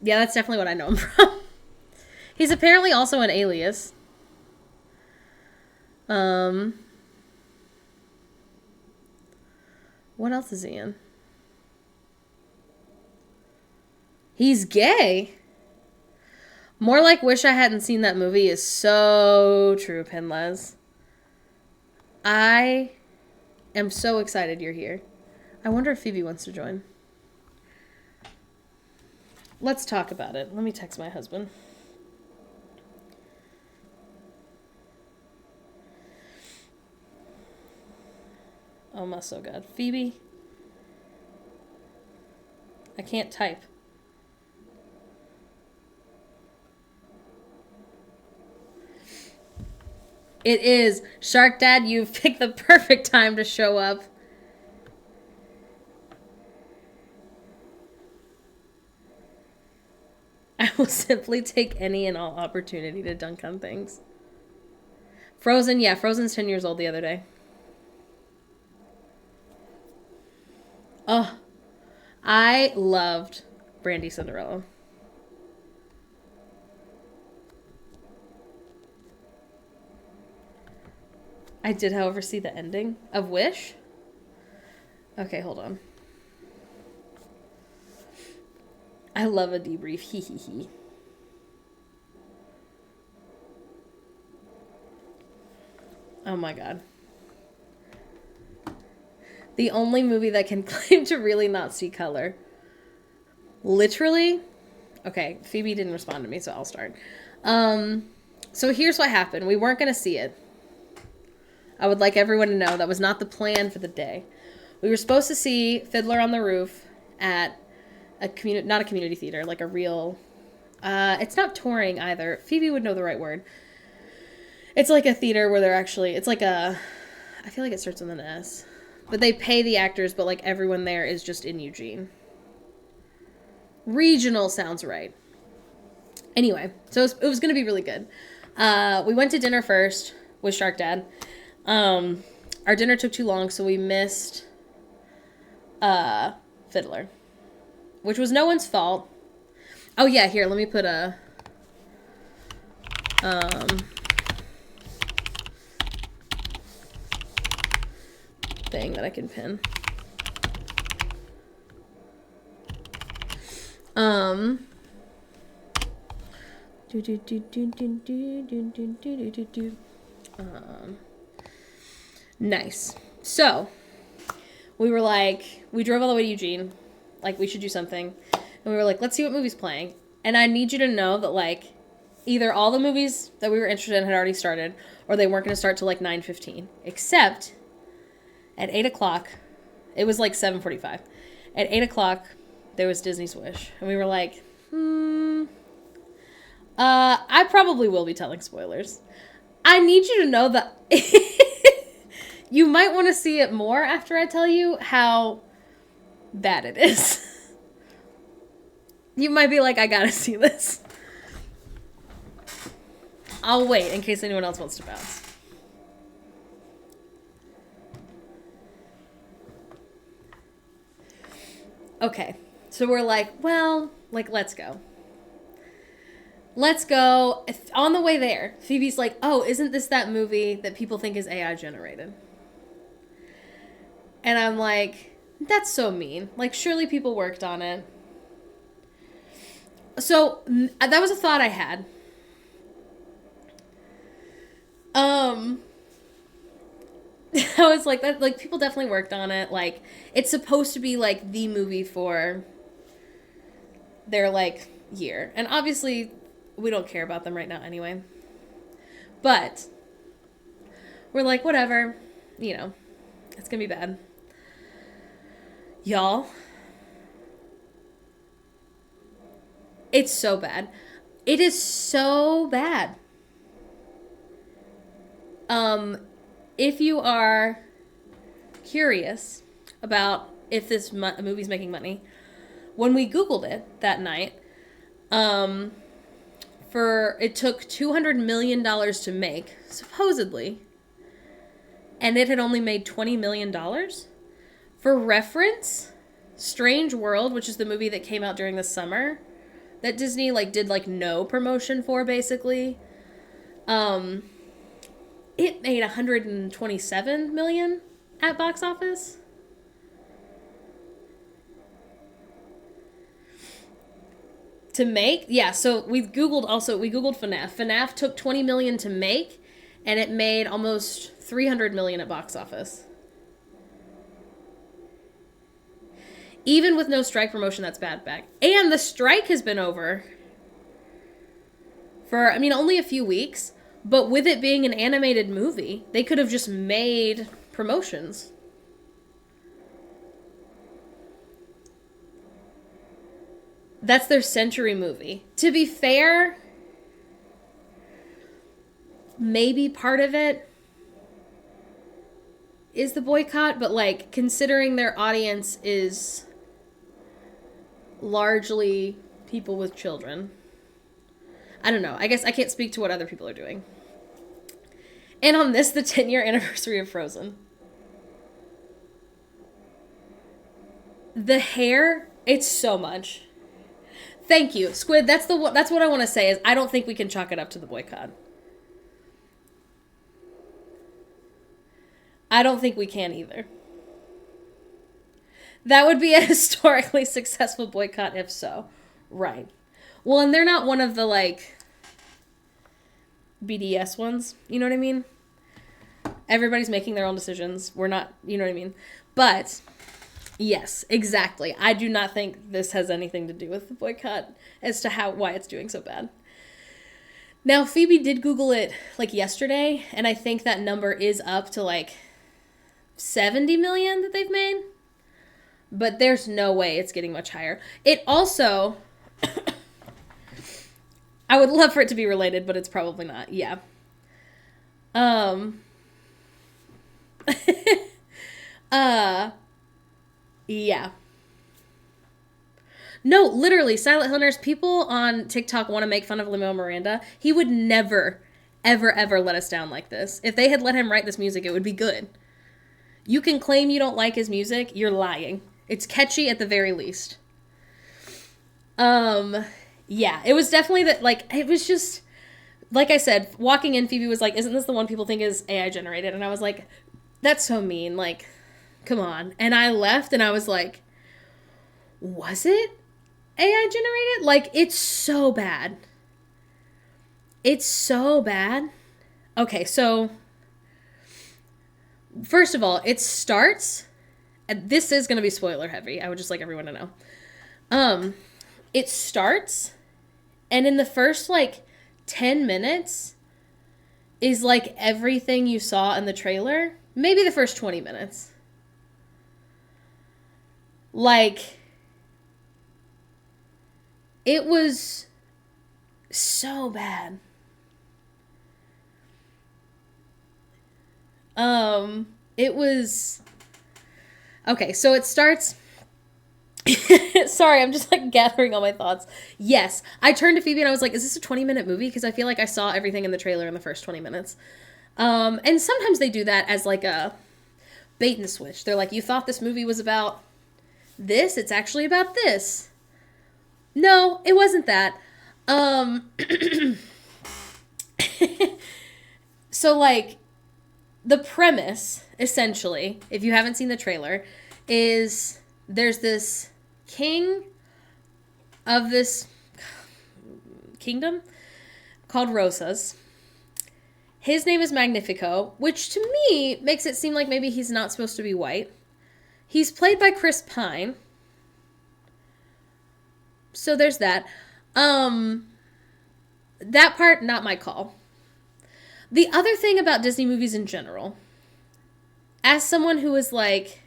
Yeah, that's definitely what I know him from. He's apparently also an Alias. What else is he in? He's gay. More Like Wish I Hadn't Seen That Movie is so true, Pinles. I am so excited you're here. I wonder if Phoebe wants to join. Let's talk about it. Let me text my husband. Oh my so god. Phoebe? I can't type. It is. Shark Dad, you've picked the perfect time to show up. I will simply take any and all opportunity to dunk on things. Frozen, yeah, Frozen's 10 years old the other day. Oh, I loved Brandy Cinderella. I did, however, see the ending of Wish. Okay, hold on. I love a debrief. Hee hee hee. Oh my god. The only movie that can claim to really not see color. Literally? Okay, Phoebe didn't respond to me, so I'll start. So here's what happened. We weren't going to see it. I would like everyone to know that was not the plan for the day. We were supposed to see Fiddler on the Roof at not a community theater, like a real, it's not touring either. Phoebe would know the right word. It's like a theater where they're actually, it's like I feel like it starts with an S. But they pay the actors, but like everyone there is just in Eugene. Regional sounds right. Anyway, so it was going to be really good. We went to dinner first with Shark Dad. Our dinner took too long, so we missed Fiddler, which was no one's fault. Oh yeah, here, let me put a thing that I can pin. Um, nice. So, we were like, we drove all the way to Eugene. Like, we should do something. And we were like, let's see what movie's playing. And I need you to know that, like, either all the movies that we were interested in had already started, or they weren't going to start till like 9:15. Except, at 8 o'clock, it was like 7:45. At 8 o'clock, there was Disney's Wish. And we were like, I probably will be telling spoilers. I need you to know that you might want to see it more after I tell you how bad it is. You might be like, I gotta see this. I'll wait in case anyone else wants to bounce. Okay, so we're like, well, like, let's go. Let's go. On the way there, Phoebe's like, oh, isn't this that movie that people think is AI generated? And I'm like, that's so mean. Like, surely people worked on it. So, that was a thought I had. I was like, that, like, people definitely worked on it. Like, it's supposed to be, like, the movie for their, like, year. And obviously, we don't care about them right now anyway. But, we're like, whatever. You know, it's gonna be bad. Y'all, it's so bad. It is so bad. If you are curious about if this movie's making money, when we Googled it that night, it took $200 million to make, supposedly, and it had only made $20 million. For reference, Strange World, which is the movie that came out during the summer, that Disney, like, did, like, no promotion for, basically, it made $127 million at box office. To make? Yeah, so we Googled FNAF. FNAF took $20 million to make, and it made almost $300 million at box office. Even with no strike promotion, that's bad back. And the strike has been over for, I mean, only a few weeks. But with it being an animated movie, they could have just made promotions. That's their century movie. To be fair, maybe part of it is the boycott, but, like, considering their audience is largely people with children, I don't know. I guess I can't speak to what other people are doing. And on this, the 10-year anniversary of Frozen. The hair, it's so much. Thank you, Squid. That's what I want to say is I don't think we can chalk it up to the boycott. I don't think we can either. That would be a historically successful boycott if so. Right. Well, and they're not one of the, like, BDS ones. You know what I mean? Everybody's making their own decisions. We're not, you know what I mean? But, yes, exactly. I do not think this has anything to do with the boycott as to why it's doing so bad. Now, Phoebe did Google it, like, yesterday, and I think that number is up to, like, 70 million that they've made. But there's no way it's getting much higher. It also... I would love for it to be related, but it's probably not. Yeah. Yeah. No, literally, Silent Hunters, people on TikTok want to make fun of Lin-Manuel Miranda. He would never, ever, ever let us down like this. If they had let him write this music, it would be good. You can claim you don't like his music, you're lying. It's catchy at the very least. Yeah, it was definitely that, like, it was just, like I said, walking in, Phoebe was like, isn't this the one people think is AI generated? And I was like, that's so mean, like, come on. And I left and I was like, was it? AI generated. Like, it's so bad. It's so bad. Okay, so first of all, it starts, and this is going to be spoiler heavy. I would just like everyone to know. It starts, and in the first, like, 10 minutes is, like, everything you saw in the trailer. Maybe the first 20 minutes. Like, it was so bad. It was... Okay, so it starts... Sorry, I'm just, like, gathering all my thoughts. Yes, I turned to Phoebe and I was like, is this a 20-minute movie? Because I feel like I saw everything in the trailer in the first 20 minutes. And sometimes they do that as, like, a bait and switch. They're like, you thought this movie was about this? It's actually about this. No, it wasn't that. So, like, the premise, essentially, if you haven't seen the trailer, is there's this king of this kingdom called Rosas. His name is Magnifico, which to me makes it seem like maybe he's not supposed to be white. He's played by Chris Pine. So there's that. That part, not my call. The other thing about Disney movies in general, as someone who is like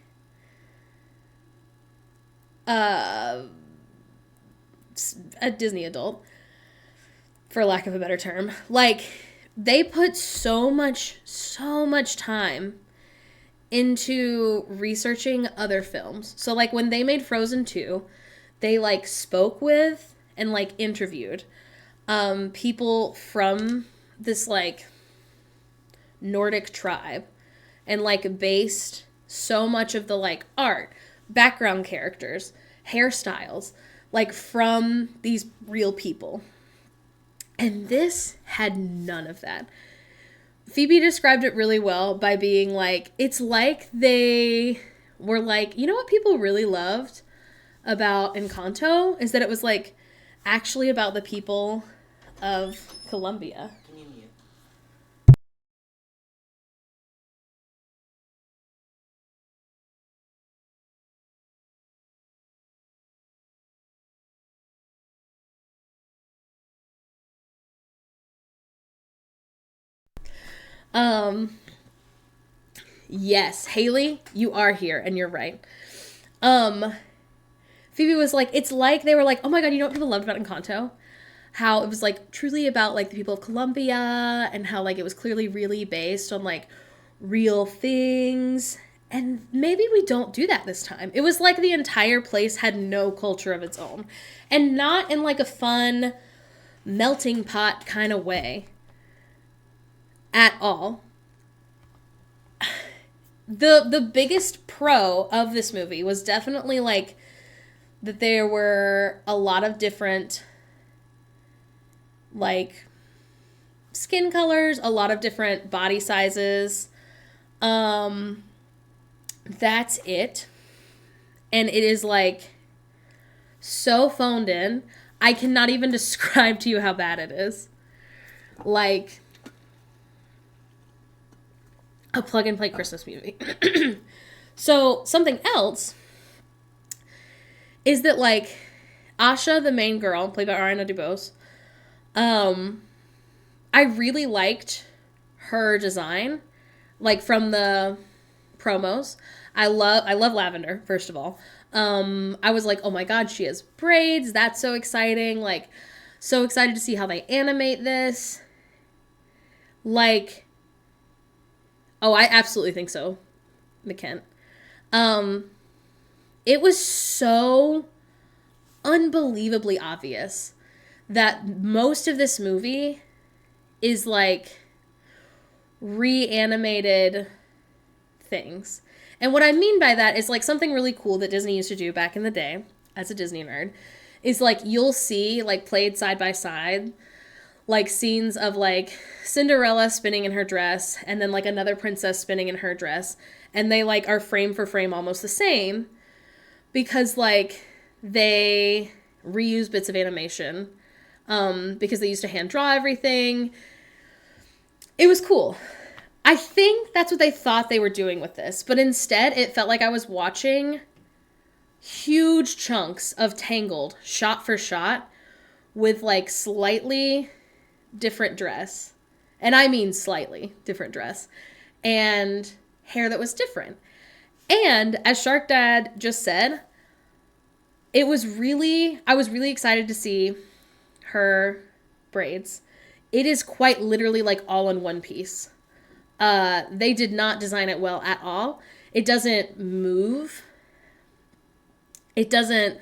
a Disney adult, for lack of a better term, like, they put so much time into researching other films. So, like, when they made Frozen 2, they, like, spoke with and, like, interviewed people from this, like, Nordic tribe and, like, based so much of the, like, art, background characters, hairstyles, like, from these real people. And this had none of that. Phoebe described it really well by being like, it's like they were like, you know what people really loved about Encanto? Is that it was, like, actually about the people of Colombia. Yes, Haley, you are here, and you're right. Phoebe was like, it's like they were like, oh my god, you know what people loved about Encanto? How it was, like, truly about, like, the people of Colombia, and how, like, it was clearly really based on, like, real things. And maybe we don't do that this time. It was like the entire place had no culture of its own. And not in, like, a fun melting pot kind of way. At all. The biggest pro of this movie was definitely, like, that there were a lot of different, like, skin colors, a lot of different body sizes. That's it. And it is, like, so phoned in. I cannot even describe to you how bad it is. Like, a plug-and-play Christmas movie. So, something else is that, like, Asha, the main girl, played by Ariana DeBose, I really liked her design, like, from the promos. I love Lavender, first of all. I was like, oh my god, she has braids. That's so exciting. Like, so excited to see how they animate this. Like, oh, I absolutely think so, McKent. It was so unbelievably obvious that most of this movie is, like, reanimated things. And what I mean by that is, like, something really cool that Disney used to do back in the day, as a Disney nerd, is, like, you'll see, like, played side by side, like, scenes of, like, Cinderella spinning in her dress and then, like, another princess spinning in her dress. And they, like, are frame for frame almost the same because, like, they reuse bits of animation, because they used to hand draw everything. It was cool. I think that's what they thought they were doing with this, but instead it felt like I was watching huge chunks of Tangled, shot for shot, with like slightly different dress. And I mean slightly different dress. And hair that was different. And as Shark Dad just said, I was really excited to see her braids. It is quite literally like all in one piece. They did not design it well at all. It doesn't move. It doesn't,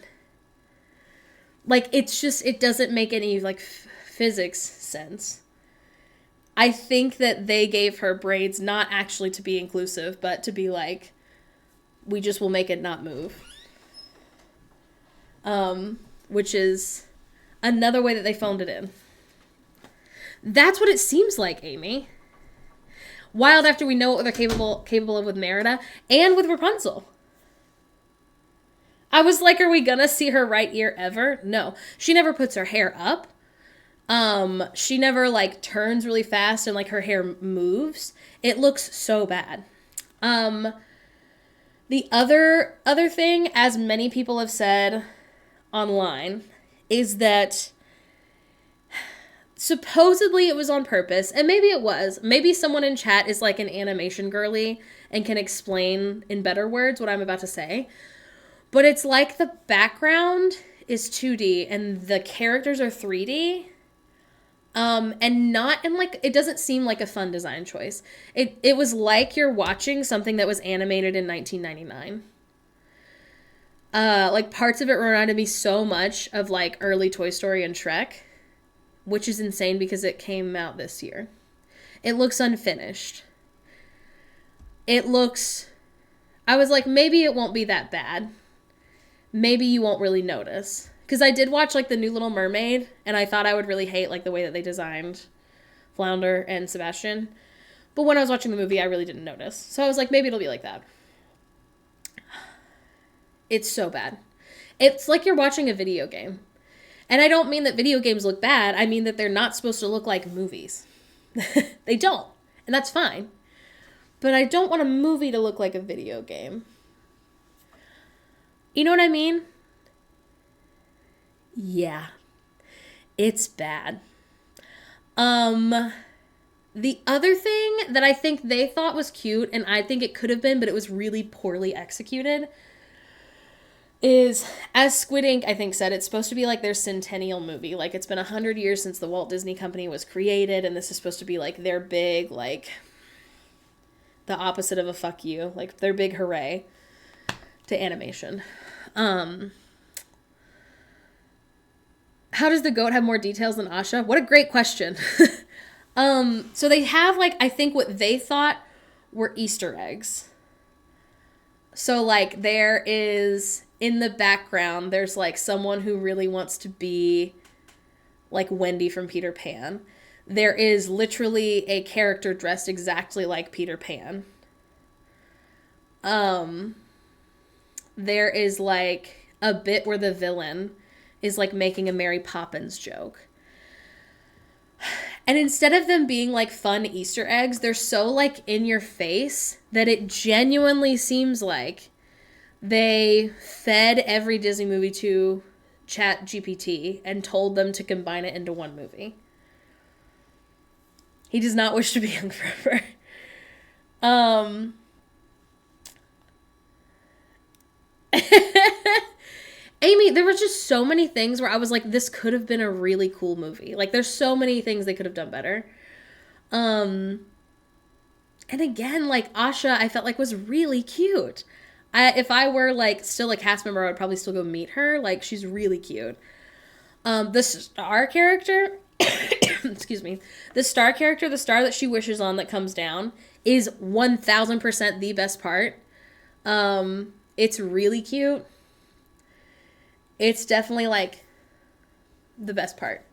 like, it's just, it doesn't make any, like, physics sense. I think that they gave her braids not actually to be inclusive, but to be like, we just will make it not move. Which is another way that they phoned it in. That's what it seems like, Amy. Wild after we know what they're capable of with Merida and with Rapunzel. I was like, are we gonna see her right ear ever? No. She never puts her hair up. She never, like, turns really fast and, like, her hair moves. It looks so bad. The other thing, as many people have said online, is that supposedly it was on purpose, and maybe it was. Maybe someone in chat is, like, an animation girly and can explain in better words what I'm about to say. But it's like the background is 2D and the characters are 3D. And not in, like, it doesn't seem like a fun design choice. It was like you're watching something that was animated in 1999. Like, parts of it reminded me so much of, like, early Toy Story and Shrek, which is insane because it came out this year. It looks unfinished. I was like, maybe it won't be that bad. Maybe you won't really notice. Because I did watch, like, The New Little Mermaid, and I thought I would really hate, like, the way that they designed Flounder and Sebastian. But when I was watching the movie, I really didn't notice. So I was like, maybe it'll be like that. It's so bad. It's like you're watching a video game. And I don't mean that video games look bad. I mean that they're not supposed to look like movies. They don't. And that's fine. But I don't want a movie to look like a video game. You know what I mean? Yeah. It's bad. The other thing that I think they thought was cute, and I think it could have been, but it was really poorly executed, is, as Squid Ink, I think, said, it's supposed to be like their centennial movie. Like, it's been 100 years since the Walt Disney Company was created, and this is supposed to be, like, their big, like, the opposite of a fuck you. Like, their big hooray to animation. How does the goat have more details than Asha? What a great question. So they have, like, I think what they thought were Easter eggs. So, like, there is, in the background, there's, like, someone who really wants to be, like, Wendy from Peter Pan. There is literally a character dressed exactly like Peter Pan. There is, like, a bit where the villain is, like, making a Mary Poppins joke. And instead of them being, like, fun Easter eggs, they're so, like, in your face that it genuinely seems like they fed every Disney movie to ChatGPT and told them to combine it into one movie. He does not wish to be young forever. Amy, there were just so many things where I was like, this could have been a really cool movie. Like, there's so many things they could have done better. And again, like, Asha, I felt like was really cute. If I were, like, still a cast member, I would probably still go meet her. Like, she's really cute. The star character, excuse me, the star character, the star that she wishes on that comes down, is 1000% the best part. It's really cute. It's definitely, like, the best part.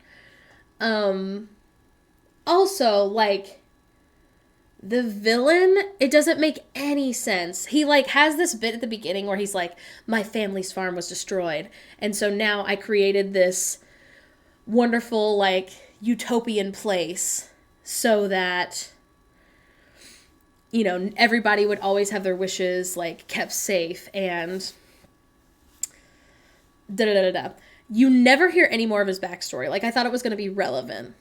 Also, like, The villain, it doesn't make any sense. He like has this bit at the beginning where he's like, my family's farm was destroyed, and so now I created this wonderful like utopian place so that, you know, everybody would always have their wishes like kept safe and da da da da. You never hear any more of his backstory. Like, I thought it was going to be relevant.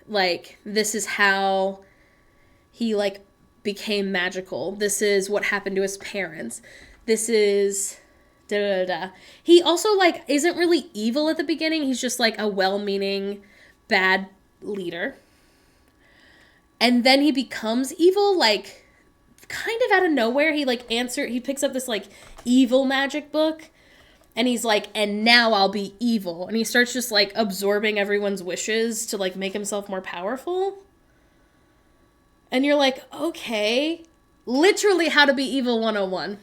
Like, this is how he like became magical. This is what happened to his parents. This is da da da. He also like isn't really evil at the beginning. He's just like a well-meaning bad leader. And then he becomes evil like kind of out of nowhere. He picks up this like evil magic book and he's like, and now I'll be evil. And he starts just like absorbing everyone's wishes to like make himself more powerful. And you're like, okay, literally How to Be Evil 101.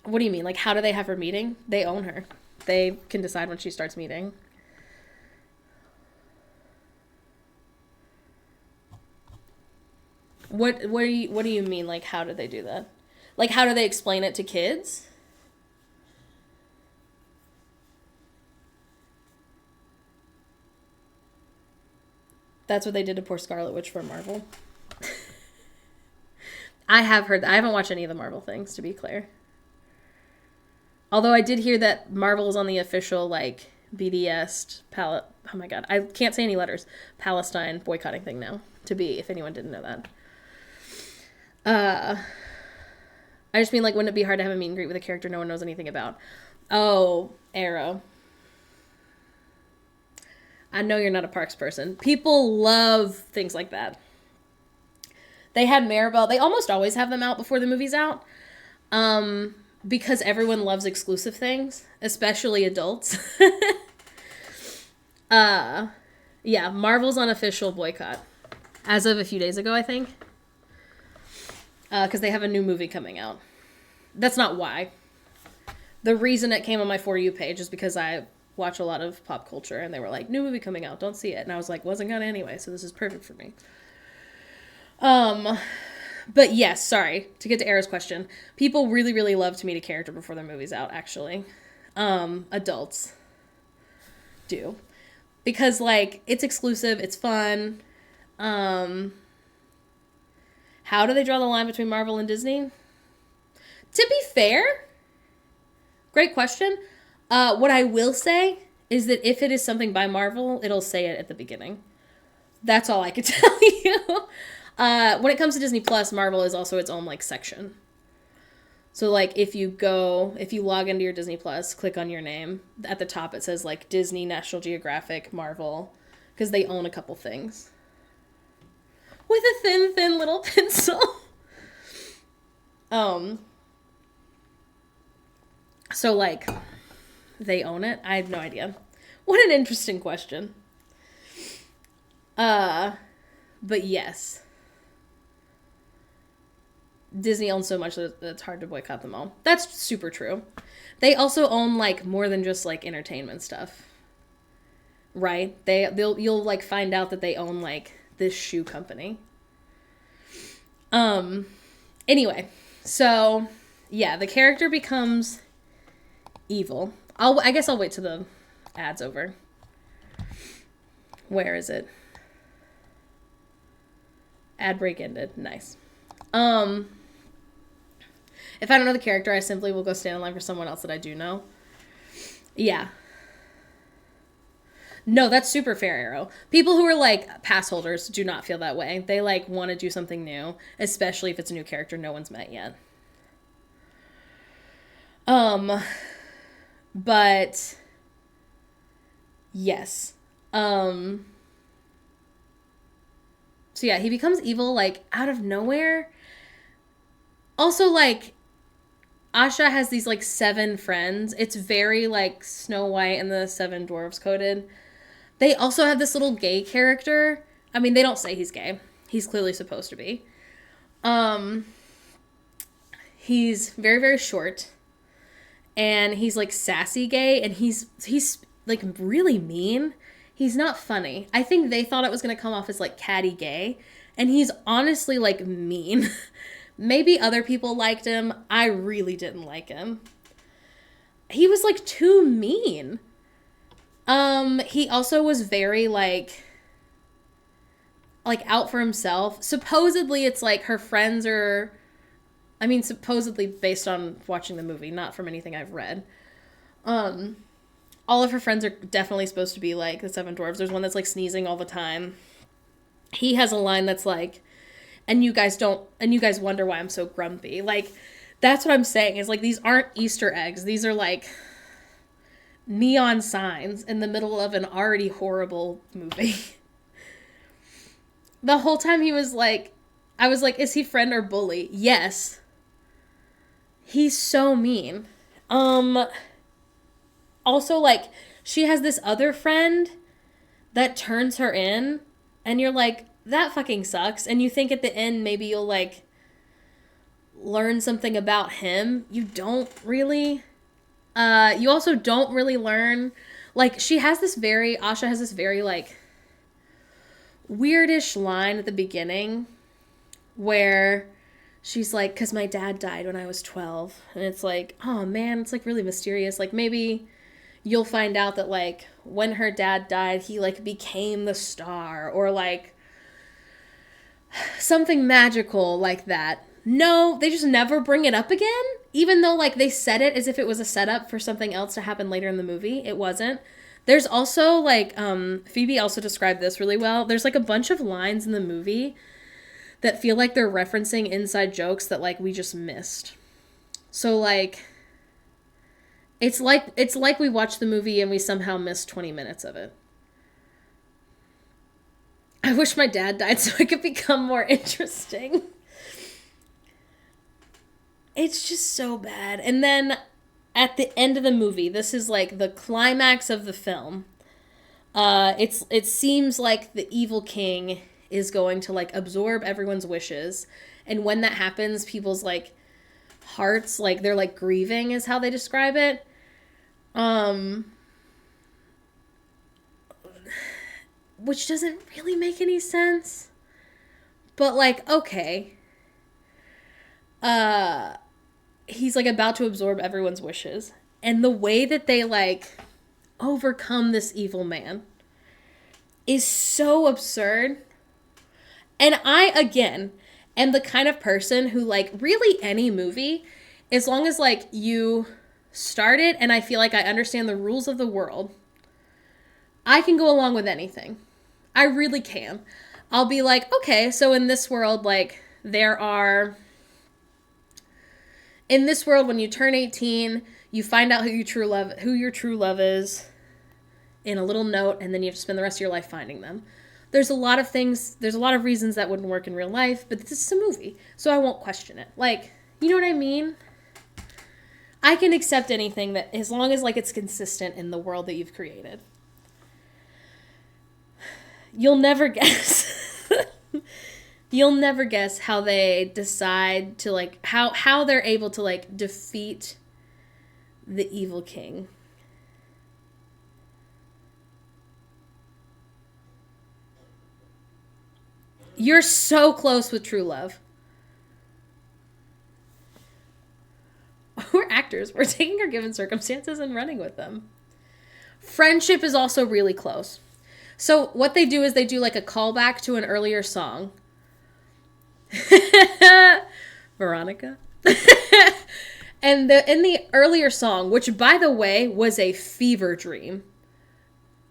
What do you mean? Like, how do they have her meeting? They own her. They can decide when she starts meeting. What do you mean? Like, how do they do that? Like, how do they explain it to kids? That's what they did to poor Scarlet Witch for Marvel. I have heard that. I haven't watched any of the Marvel things, to be clear. Although I did hear that Marvel is on the official, like, BDS, oh my god, I can't say any letters, Palestine boycotting thing now, to be, if anyone didn't know that. I just mean, like, wouldn't it be hard to have a meet and greet with a character no one knows anything about? Oh, Arrow. I know you're not a Parks person. People love things like that. They had Maribel. They almost always have them out before the movie's out. Because everyone loves exclusive things, especially adults. Yeah, Marvel's on official boycott. As of a few days ago, I think. Because they have a new movie coming out. That's not why. The reason it came on my For You page is because I watch a lot of pop culture, and they were like, new movie coming out, don't see it. And I was like, wasn't gonna anyway, so this is perfect for me. But yes, sorry, to get to Ara's question. People really, really love to meet a character before their movie's out, actually. Adults do. Because, like, it's exclusive, it's fun. How do they draw the line between Marvel and Disney? To be fair, great question. What I will say is that if it is something by Marvel, it'll say it at the beginning. That's all I can tell you. When it comes to Disney Plus, Marvel is also its own, like, section. So, like, if you log into your Disney Plus, click on your name, at the top it says, like, Disney, National Geographic, Marvel, because they own a couple things. With a thin, thin little pencil. So, like, they own it? I have no idea. What an interesting question. But yes. Disney owns so much that it's hard to boycott them all. That's super true. They also own, like, more than just, like, entertainment stuff. Right? You'll, like, find out that they own, like, this shoe company. Anyway. So, yeah, the character becomes evil. I guess I'll wait till the ad's over. Where is it? Ad break ended. Nice. If I don't know the character, I simply will go stand in line for someone else that I do know. Yeah. No, that's super fair, Arrow. People who are, like, pass holders do not feel that way. They, like, want to do something new, especially if it's a new character no one's met yet. But yes. So yeah, he becomes evil, like, out of nowhere. Also, like, Asha has these, like, 7 friends. It's very, like, Snow White and the 7 Dwarves coded. They also have this little gay character. I mean, they don't say he's gay. He's clearly supposed to be. He's very, very short. And he's, like, sassy gay. And he's like, really mean. He's not funny. I think they thought it was going to come off as like catty gay, and he's honestly like mean. Maybe other people liked him. I really didn't like him. He was like too mean. He also was very like out for himself. Supposedly it's like her friends are, I mean, supposedly based on watching the movie, not from anything I've read. All of her friends are definitely supposed to be like the Seven Dwarves. There's one that's like sneezing all the time. He has a line that's like, and you guys wonder why I'm so grumpy. Like, that's what I'm saying, is like, these aren't Easter eggs. These are like neon signs in the middle of an already horrible movie. The whole time he was like, I was like, is he friend or bully? Yes. He's so mean. Also, like, she has this other friend that turns her in, and you're like, that fucking sucks. And you think at the end maybe you'll, like, learn something about him. You don't really. You also don't really learn. Like, Asha has this very, like, weirdish line at the beginning where she's like, because my dad died when I was 12. And it's like, oh, man, it's, like, really mysterious. Like, maybe you'll find out that, like, when her dad died, he, like, became the star, or, like, something magical like that. No, they just never bring it up again, even though, like, they said it as if it was a setup for something else to happen later in the movie. It wasn't. There's also, like, Phoebe also described this really well. There's, like, a bunch of lines in the movie that feel like they're referencing inside jokes that, like, we just missed. So, like, it's like we watched the movie and we somehow missed 20 minutes of it. I wish my dad died so I could become more interesting. It's just so bad. And then at the end of the movie, this is like the climax of the film. It seems like the evil king is going to like absorb everyone's wishes. And when that happens, people's like hearts, like they're like grieving is how they describe it. Which doesn't really make any sense. But like, okay. He's like about to absorb everyone's wishes. And the way that they like overcome this evil man is so absurd. And I, again, am the kind of person who, like, really any movie, as long as, like, you start it and I feel like I understand the rules of the world, I can go along with anything. I really can. I'll be like, okay, so in this world, like, in this world, when you turn 18, you find out who your true love is in a little note, and then you have to spend the rest of your life finding them. There's a lot of reasons that wouldn't work in real life, but this is a movie, so I won't question it. Like, you know what I mean? I can accept anything that, as long as, like, it's consistent in the world that you've created. You'll never guess. You'll never guess how they decide to, like, how they're able to, like, defeat the evil king. You're so close with true love. We're actors. We're taking our given circumstances and running with them. Friendship is also really close. So what they do is they do, like, a callback to an earlier song. Veronica. And in the earlier song, which, by the way, was a fever dream.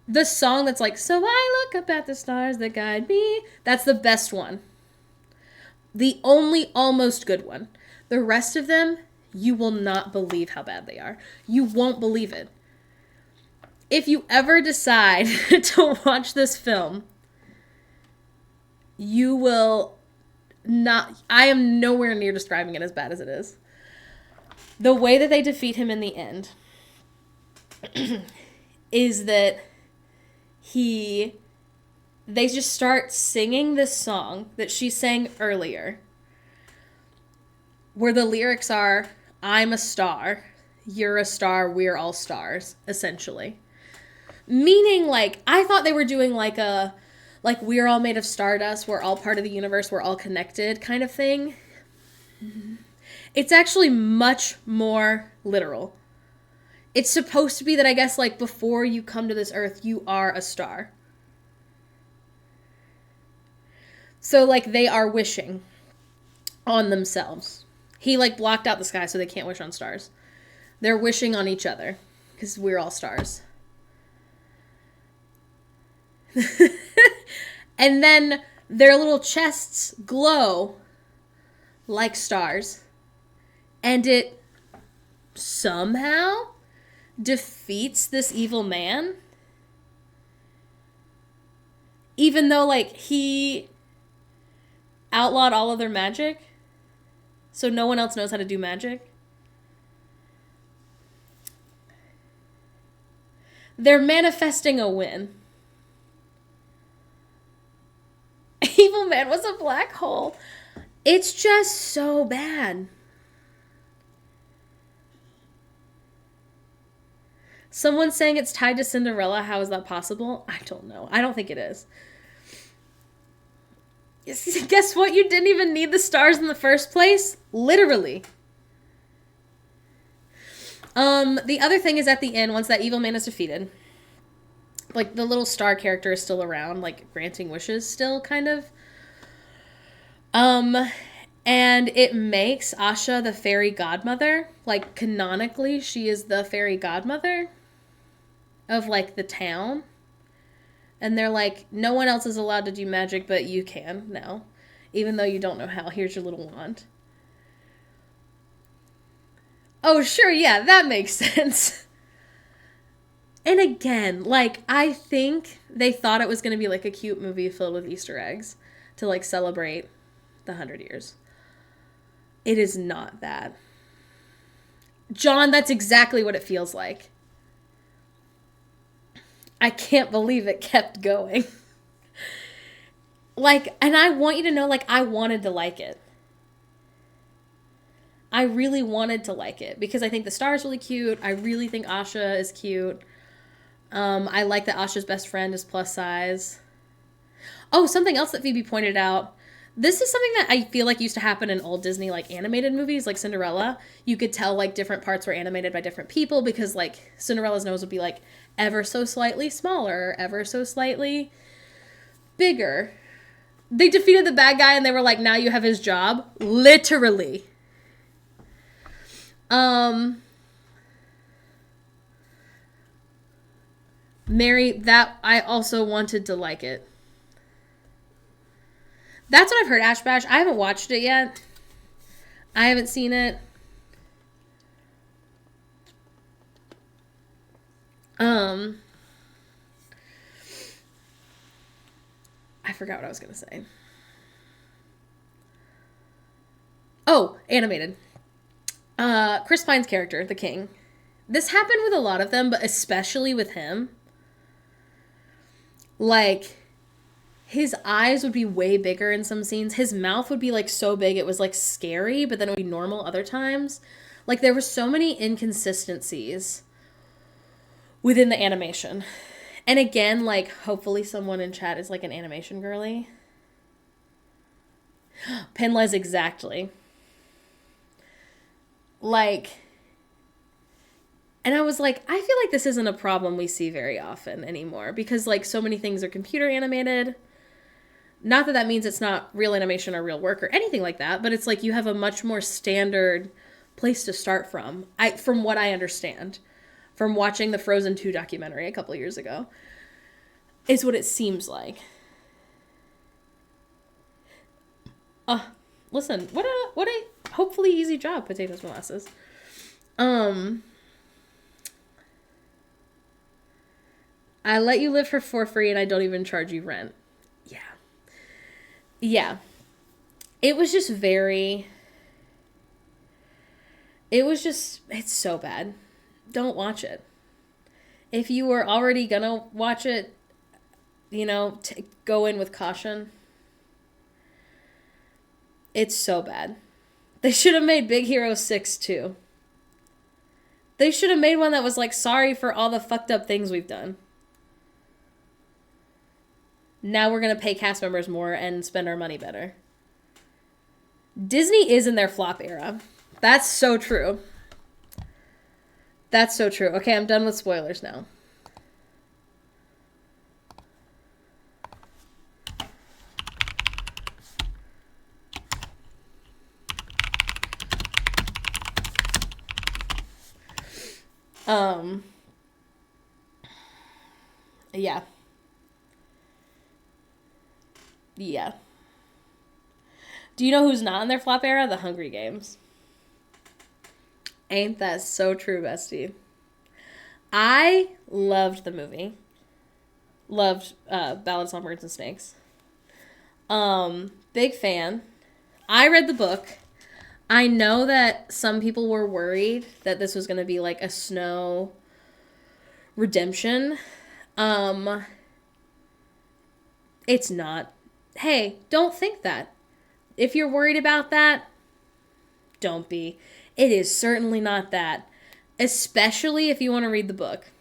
The song that's like, so I look up at the stars that guide me. That's the best one. The only almost good one. The rest of them, you will not believe how bad they are. You won't believe it. If you ever decide to watch this film, you will not... I am nowhere near describing it as bad as it is. The way that they defeat him in the end is that they just start singing this song that she sang earlier, where the lyrics are, I'm a star, you're a star, we're all stars, essentially. Meaning, like, I thought they were doing like a, like, we're all made of stardust, we're all part of the universe, we're all connected kind of thing. It's actually much more literal. It's supposed to be that, I guess, like, before you come to this earth, you are a star. So, like, they are wishing on themselves. He, like, blocked out the sky so they can't wish on stars. They're wishing on each other because we're all stars. And then their little chests glow like stars. And it somehow defeats this evil man. Even though, like, he outlawed all of their magic. So no one else knows how to do magic. They're manifesting a win. Evil man was a black hole. It's just so bad. Someone's saying it's tied to Cinderella. How is that possible? I don't know. I don't think it is. Guess what? You didn't even need the stars in the first place. Literally. The other thing is at the end, once that evil man is defeated, like, the little star character is still around, like, granting wishes still, kind of. And it makes Asha the fairy godmother. Like, canonically, she is the fairy godmother of, like, the town. And they're like, no one else is allowed to do magic, but you can now. Even though you don't know how. Here's your little wand. Oh, sure, yeah, that makes sense. And again, like, I think they thought it was going to be, like, a cute movie filled with Easter eggs to, like, celebrate the 100 years. It is not that. John, that's exactly what it feels like. I can't believe it kept going. Like, and I want you to know, like, I wanted to like it. I really wanted to like it because I think the star is really cute. I really think Asha is cute. I like that Asha's best friend is plus size. Oh, something else that Phoebe pointed out. This is something that I feel like used to happen in old Disney, like, animated movies, like Cinderella. You could tell, like, different parts were animated by different people because, like, Cinderella's nose would be, like, ever so slightly smaller, ever so slightly bigger. They defeated the bad guy and they were like, now you have his job. Literally. Mary, that I also wanted to like it. That's what I've heard, Ash Bash. I haven't watched it yet. I haven't seen it. I forgot what I was going to say. Oh, animated. Chris Pine's character, the king. This happened with a lot of them, but especially with him. Like, his eyes would be way bigger in some scenes. His mouth would be, like, so big it was, like, scary, but then it would be normal other times. Like, there were so many inconsistencies within the animation. And again, like, hopefully someone in chat is, like, an animation girly. Penles, exactly. Like, and I was like, I feel like this isn't a problem we see very often anymore because, like, so many things are computer animated. Not that that means it's not real animation or real work or anything like that, but it's like you have a much more standard place to start from. From what I understand, from watching the Frozen 2 documentary a couple years ago, is what it seems like. Listen, what a hopefully easy job, Potatoes Molasses. I let you live for free and I don't even charge you rent. Yeah. Yeah. It was just it's so bad. Don't watch it. If you were already gonna watch it, you know, go in with caution. It's so bad. They should have made Big Hero 6 too. They should have made one that was like, sorry for all the fucked up things we've done. now we're going to pay cast members more and spend our money better. Disney is in their flop era. That's so true. That's so true. Okay, I'm done with spoilers now. Yeah. Yeah. Do you know who's not in their flop era? The Hungry Games. Ain't that so true, bestie? I loved the movie. Loved Ballad of Songbirds and Snakes. Big fan. I read the book. I know that some people were worried that this was going to be like a Snow redemption. It's not. Hey, don't think that. If you're worried about that, don't be. It is certainly not that. Especially if you want to read the book.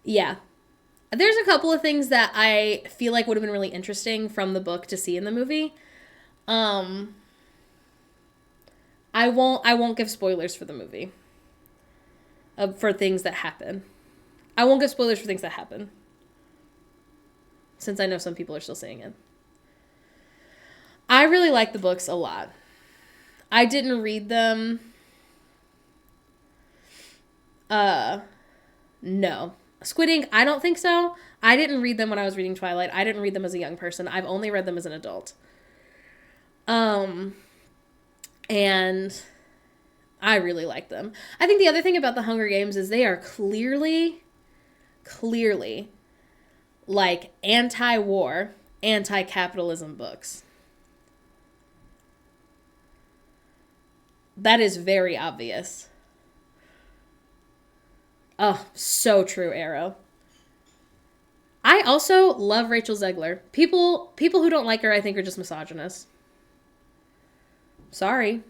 Yeah. There's a couple of things that I feel like would have been really interesting from the book to see in the movie. I won't give spoilers for the movie. For things that happen. I won't give spoilers for things that happen. Since I know some people are still saying it. I really like the books a lot. I didn't read them. No. Squid Ink, I don't think so. I didn't read them when I was reading Twilight. I didn't read them as a young person. I've only read them as an adult. And I really like them. I think the other thing about the Hunger Games is they are clearly, like anti-war, anti-capitalism books. That is very obvious. Oh, so true, Arrow. I also love Rachel Zegler. People who don't like her, I think, are just misogynists. Sorry.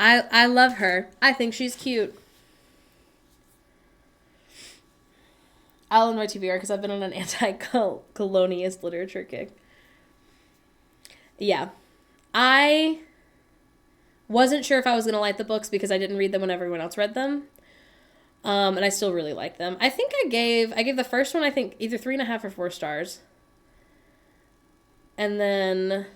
I love her. I think she's cute. I'll end my TBR because I've been on an anti-colonialist literature kick. Yeah. I wasn't sure if I was going to like the books because I didn't read them when everyone else read them. And I still really like them. I think I gave the first one, I think, either 3.5 or 4 stars. And then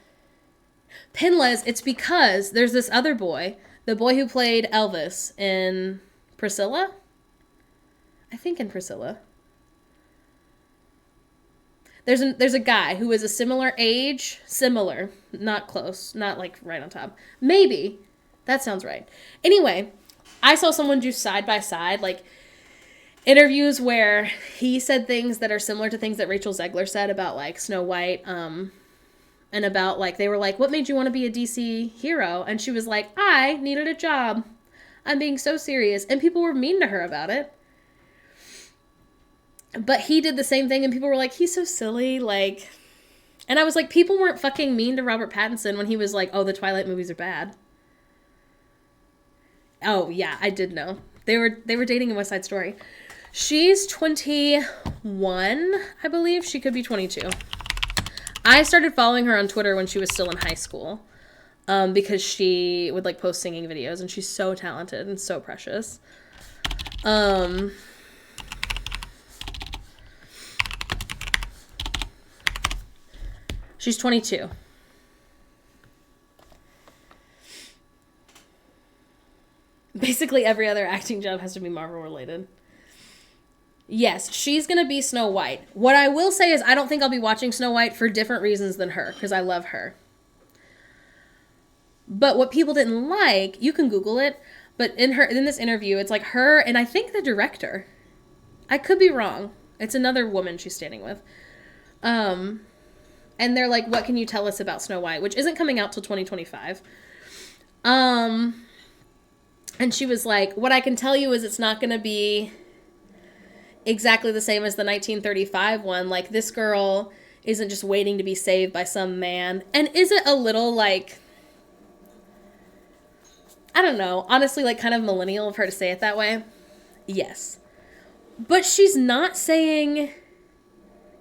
Pinless, it's because there's this other boy, the boy who played Elvis in Priscilla. I think in Priscilla. There's a guy who is a similar age, not close, not like right on top. Maybe. That sounds right. Anyway, I saw someone do side by side, like interviews where he said things that are similar to things that Rachel Zegler said about like Snow White, and about like, they were like, what made you want to be a DC hero? And she was like, I needed a job. I'm being so serious. And people were mean to her about it. But he did the same thing, and people were like, he's so silly, like... And I was like, people weren't fucking mean to Robert Pattinson when he was like, oh, the Twilight movies are bad. Oh, yeah, I did know. They were dating in West Side Story. She's 21, I believe. She could be 22. I started following her on Twitter when she was still in high school, because she would, like, post singing videos, and she's so talented and so precious. She's 22. Basically, every other acting job has to be Marvel related. Yes, she's going to be Snow White. What I will say is I don't think I'll be watching Snow White for different reasons than her, because I love her. But what people didn't like, you can Google it, but in this interview, it's like her and I think the director. I could be wrong. It's another woman she's standing with. And they're like, what can you tell us about Snow White? Which isn't coming out till 2025. And she was like, what I can tell you is it's not going to be exactly the same as the 1935 one. Like, this girl isn't just waiting to be saved by some man. And is it a little, like, I don't know, honestly, like, kind of millennial of her to say it that way? Yes. But she's not saying...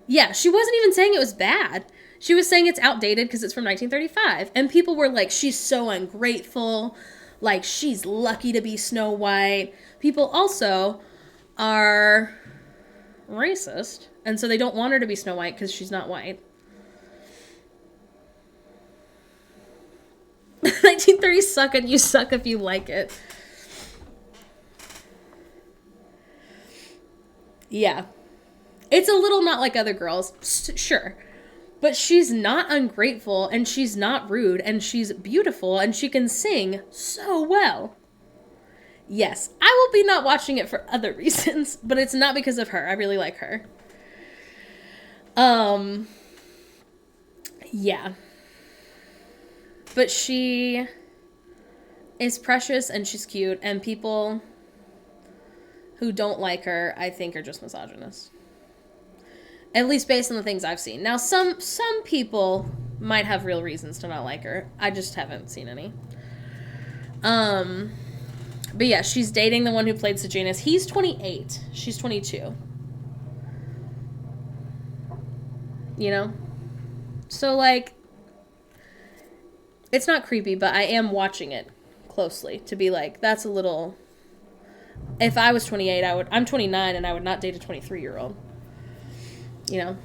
Yeah, she wasn't even saying it was bad. She was saying it's outdated because it's from 1935. And people were like, she's so ungrateful. Like, she's lucky to be Snow White. People also are racist. And so they don't want her to be Snow White because she's not white. 1930s suck and you suck if you like it. Yeah. It's a little not like other girls, sure. But she's not ungrateful, and she's not rude, and she's beautiful, and she can sing so well. Yes, I will be not watching it for other reasons, but it's not because of her. I really like her. Yeah. But she is precious, and she's cute, and people who don't like her, I think, are just misogynists. At least based on the things I've seen. Now, some people might have real reasons to not like her. I just haven't seen any. But yeah, she's dating the one who played Sejanus. He's 28. She's 22. You know? So, like, it's not creepy, but I am watching it closely to be like, that's a little... If I was 28, I'm 29, and I would not date a 23-year-old. You know?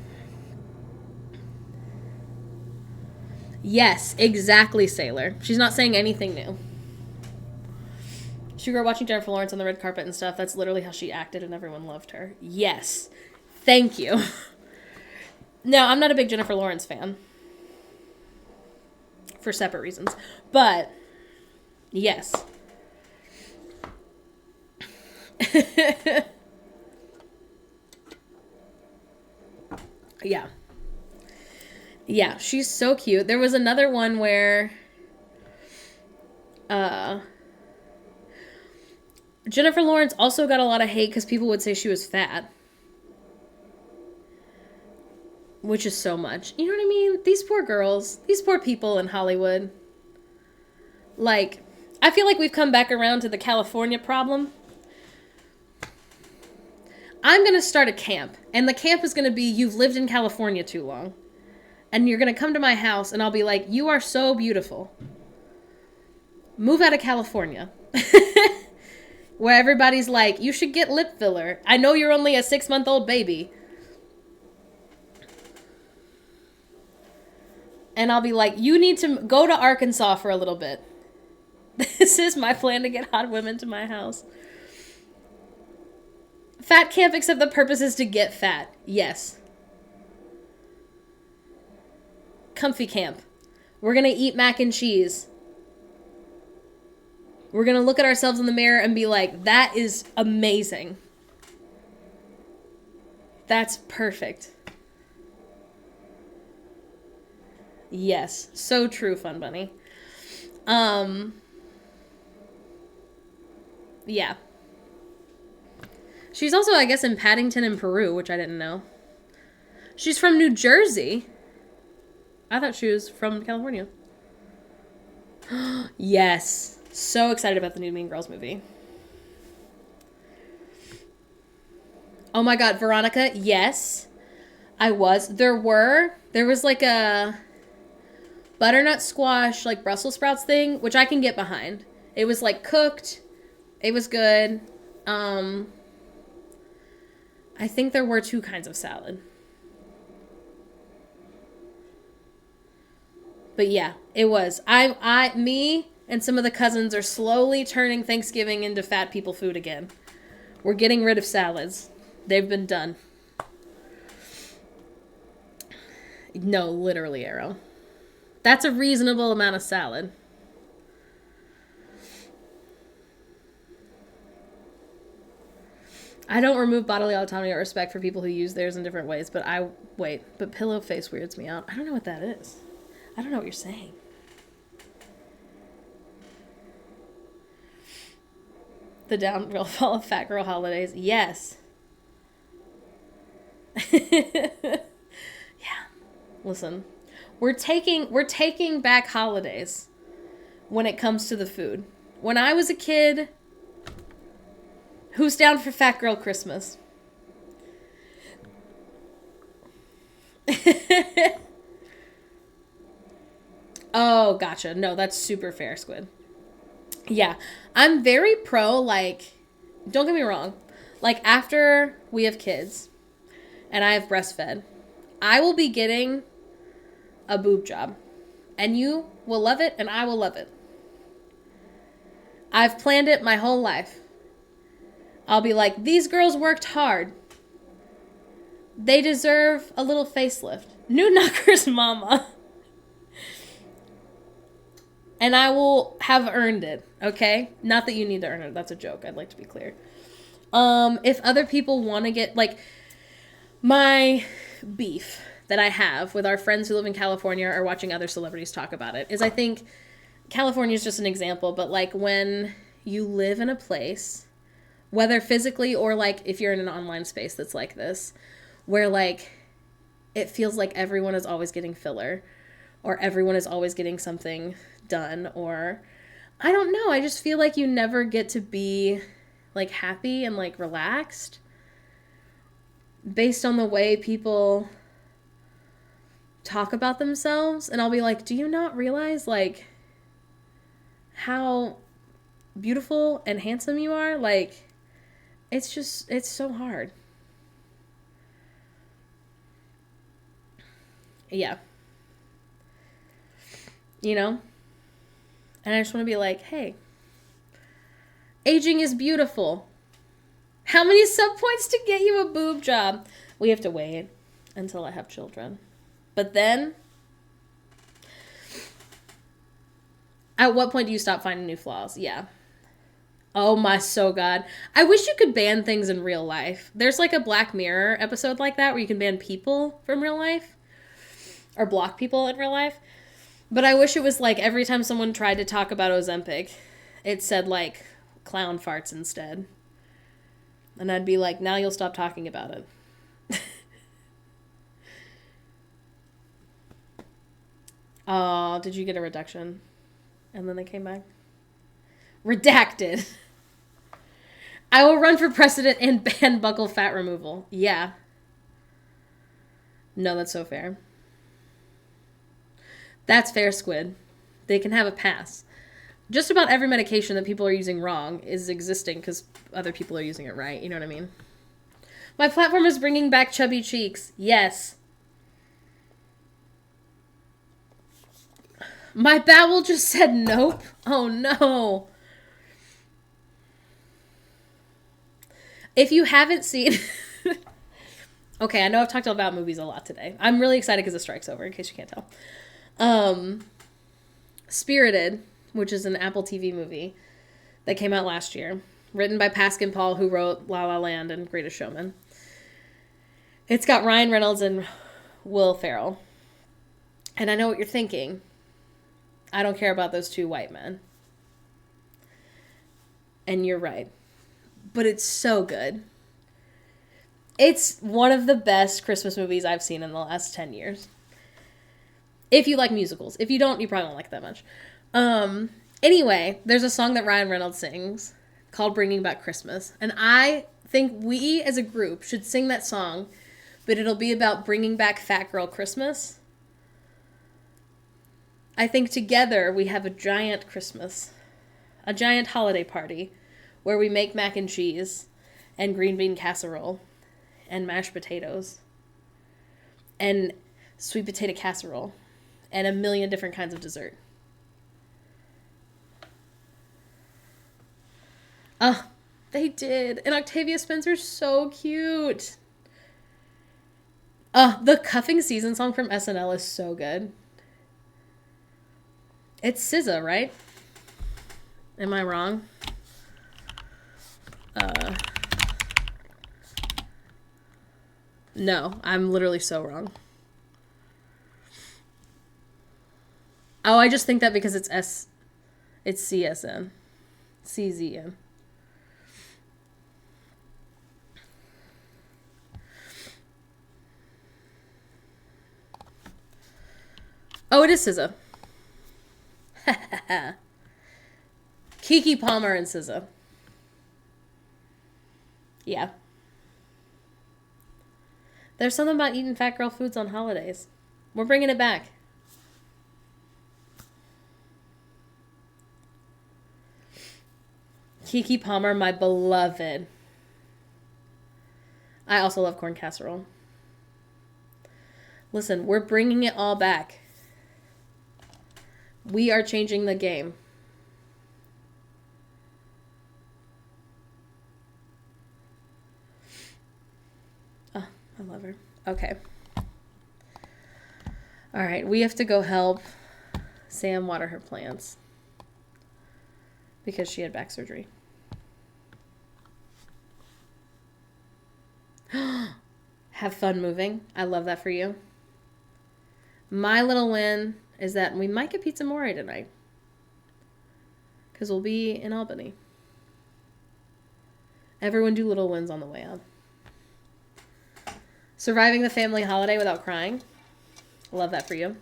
Yes, exactly, Sailor. She's not saying anything new. She grew up watching Jennifer Lawrence on the red carpet and stuff. That's literally how she acted, and everyone loved her. Yes. Thank you. No, I'm not a big Jennifer Lawrence fan. For separate reasons. But, yes. Yeah. Yeah, she's so cute. There was another one where Jennifer Lawrence also got a lot of hate because people would say she was fat. Which is so much. You know what I mean? These poor girls. These poor people in Hollywood. Like, I feel like we've come back around to the California problem. I'm going to start a camp. And the camp is going to be, you've lived in California too long. And you're going to come to my house and I'll be like, you are so beautiful. Move out of California. Where everybody's like, you should get lip filler. I know you're only a 6-month-old baby. And I'll be like, you need to go to Arkansas for a little bit. This is my plan to get hot women to my house. Fat camp, except the purpose is to get fat. Yes. Comfy camp. We're going to eat mac and cheese. We're going to look at ourselves in the mirror and be like, that is amazing. That's perfect. Yes. So true, Fun Bunny. Yeah. She's also, I guess, in Paddington in Peru, which I didn't know. She's from New Jersey. I thought she was from California. Yes. So excited about the new Mean Girls movie. Oh my god, Veronica, yes. I was. There was like a butternut squash, like Brussels sprouts thing, which I can get behind. It was like cooked. It was good. I think there were 2 kinds of salad. But yeah, it was. Me and some of the cousins are slowly turning Thanksgiving into fat people food again. We're getting rid of salads. They've been done. No, literally, Arrow. That's a reasonable amount of salad. I don't remove bodily autonomy or respect for people who use theirs in different ways, but but pillow face weirds me out. I don't know what that is. I don't know what you're saying. The downfall of fat girl holidays. Yes. Yeah. Listen. We're taking back holidays when it comes to the food. When I was a kid, Who's down for Fat Girl Christmas? Oh, gotcha. No, that's super fair, Squid. Yeah, I'm very pro, like, don't get me wrong. Like, after we have kids and I have breastfed, I will be getting a boob job. And you will love it and I will love it. I've planned it my whole life. I'll be like, these girls worked hard. They deserve a little facelift. New Knockers mama. And I will have earned it, okay? Not that you need to earn it. That's a joke. I'd like to be clear. If other people want to get, like, my beef that I have with our friends who live in California or watching other celebrities talk about it is I think California is just an example, but, like, when you live in a place, whether physically or, like, if you're in an online space that's like this, where, like, it feels like everyone is always getting filler or everyone is always getting something done, or I don't know, I just feel like you never get to be, like, happy and, like, relaxed based on the way people talk about themselves. And I'll be like, do you not realize, like, how beautiful and handsome you are? Like, it's so hard. Yeah. You know? And I just want to be like, hey, aging is beautiful. How many sub-points to get you a boob job? We have to wait until I have children. But then, at what point do you stop finding new flaws? Yeah. Oh my so god. I wish you could ban things in real life. There's like a Black Mirror episode like that where you can ban people from real life. Or block people in real life. But I wish it was like every time someone tried to talk about Ozempic, it said like clown farts instead. And I'd be like, now you'll stop talking about it. Oh, did you get a reduction? And then they came back? Redacted. I will run for president and ban buccal fat removal. Yeah. No, that's so fair. That's fair, Squid. They can have a pass. Just about every medication that people are using wrong is existing because other people are using it right. You know what I mean? My platform is bringing back chubby cheeks. Yes. My bowel just said nope. Oh, no. If you haven't seen... Okay, I know I've talked about movies a lot today. I'm really excited because the strike's over, in case you can't tell. Spirited, which is an Apple TV movie that came out last year, written by Paskin Paul, who wrote La La Land and Greatest Showman. It's got Ryan Reynolds and Will Ferrell. And I know what you're thinking. I don't care about those two white men. And you're right. But it's so good. It's one of the best Christmas movies I've seen in the last 10 years. If you like musicals. If you don't, you probably won't like it that much. Anyway, there's a song that Ryan Reynolds sings called Bringing Back Christmas. And I think we as a group should sing that song, but it'll be about bringing back Fat Girl Christmas. I think together we have a giant Christmas, a giant holiday party where we make mac and cheese and green bean casserole and mashed potatoes and sweet potato casserole and a million different kinds of dessert. Oh, they did. And Octavia Spencer's so cute. The Cuffing Season song from SNL is so good. It's SZA, right? Am I wrong? No, I'm literally so wrong. Oh, I just think that because it's CSN. CZN. Oh, it is SZA. Keke Palmer and SZA. Yeah. There's something about eating fat girl foods on holidays. We're bringing it back. Kiki Palmer, my beloved. I also love corn casserole. Listen, we're bringing it all back. We are changing the game. Oh, I love her. Okay. All right, we have to go help Sam water her plants because she had back surgery. Have fun moving. I love that for you. My little win is that we might get pizza more tonight because we'll be in Albany. Everyone do little wins on the way out. Surviving the family holiday without crying. Love that for you.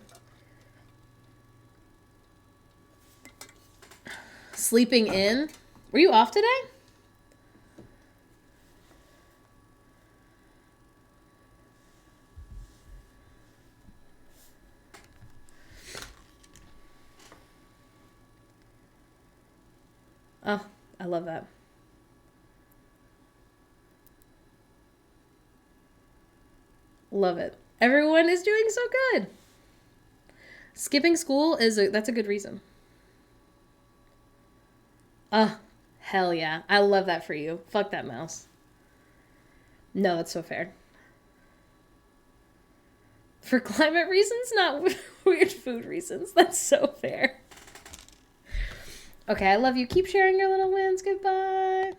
Sleeping in. Were you off today? Oh, I love that. Love it. Everyone is doing so good. Skipping school that's a good reason. Oh, hell yeah. I love that for you. Fuck that mouse. No, that's so fair. For climate reasons, not weird food reasons. That's so fair. Okay, I love you. Keep sharing your little wins. Goodbye.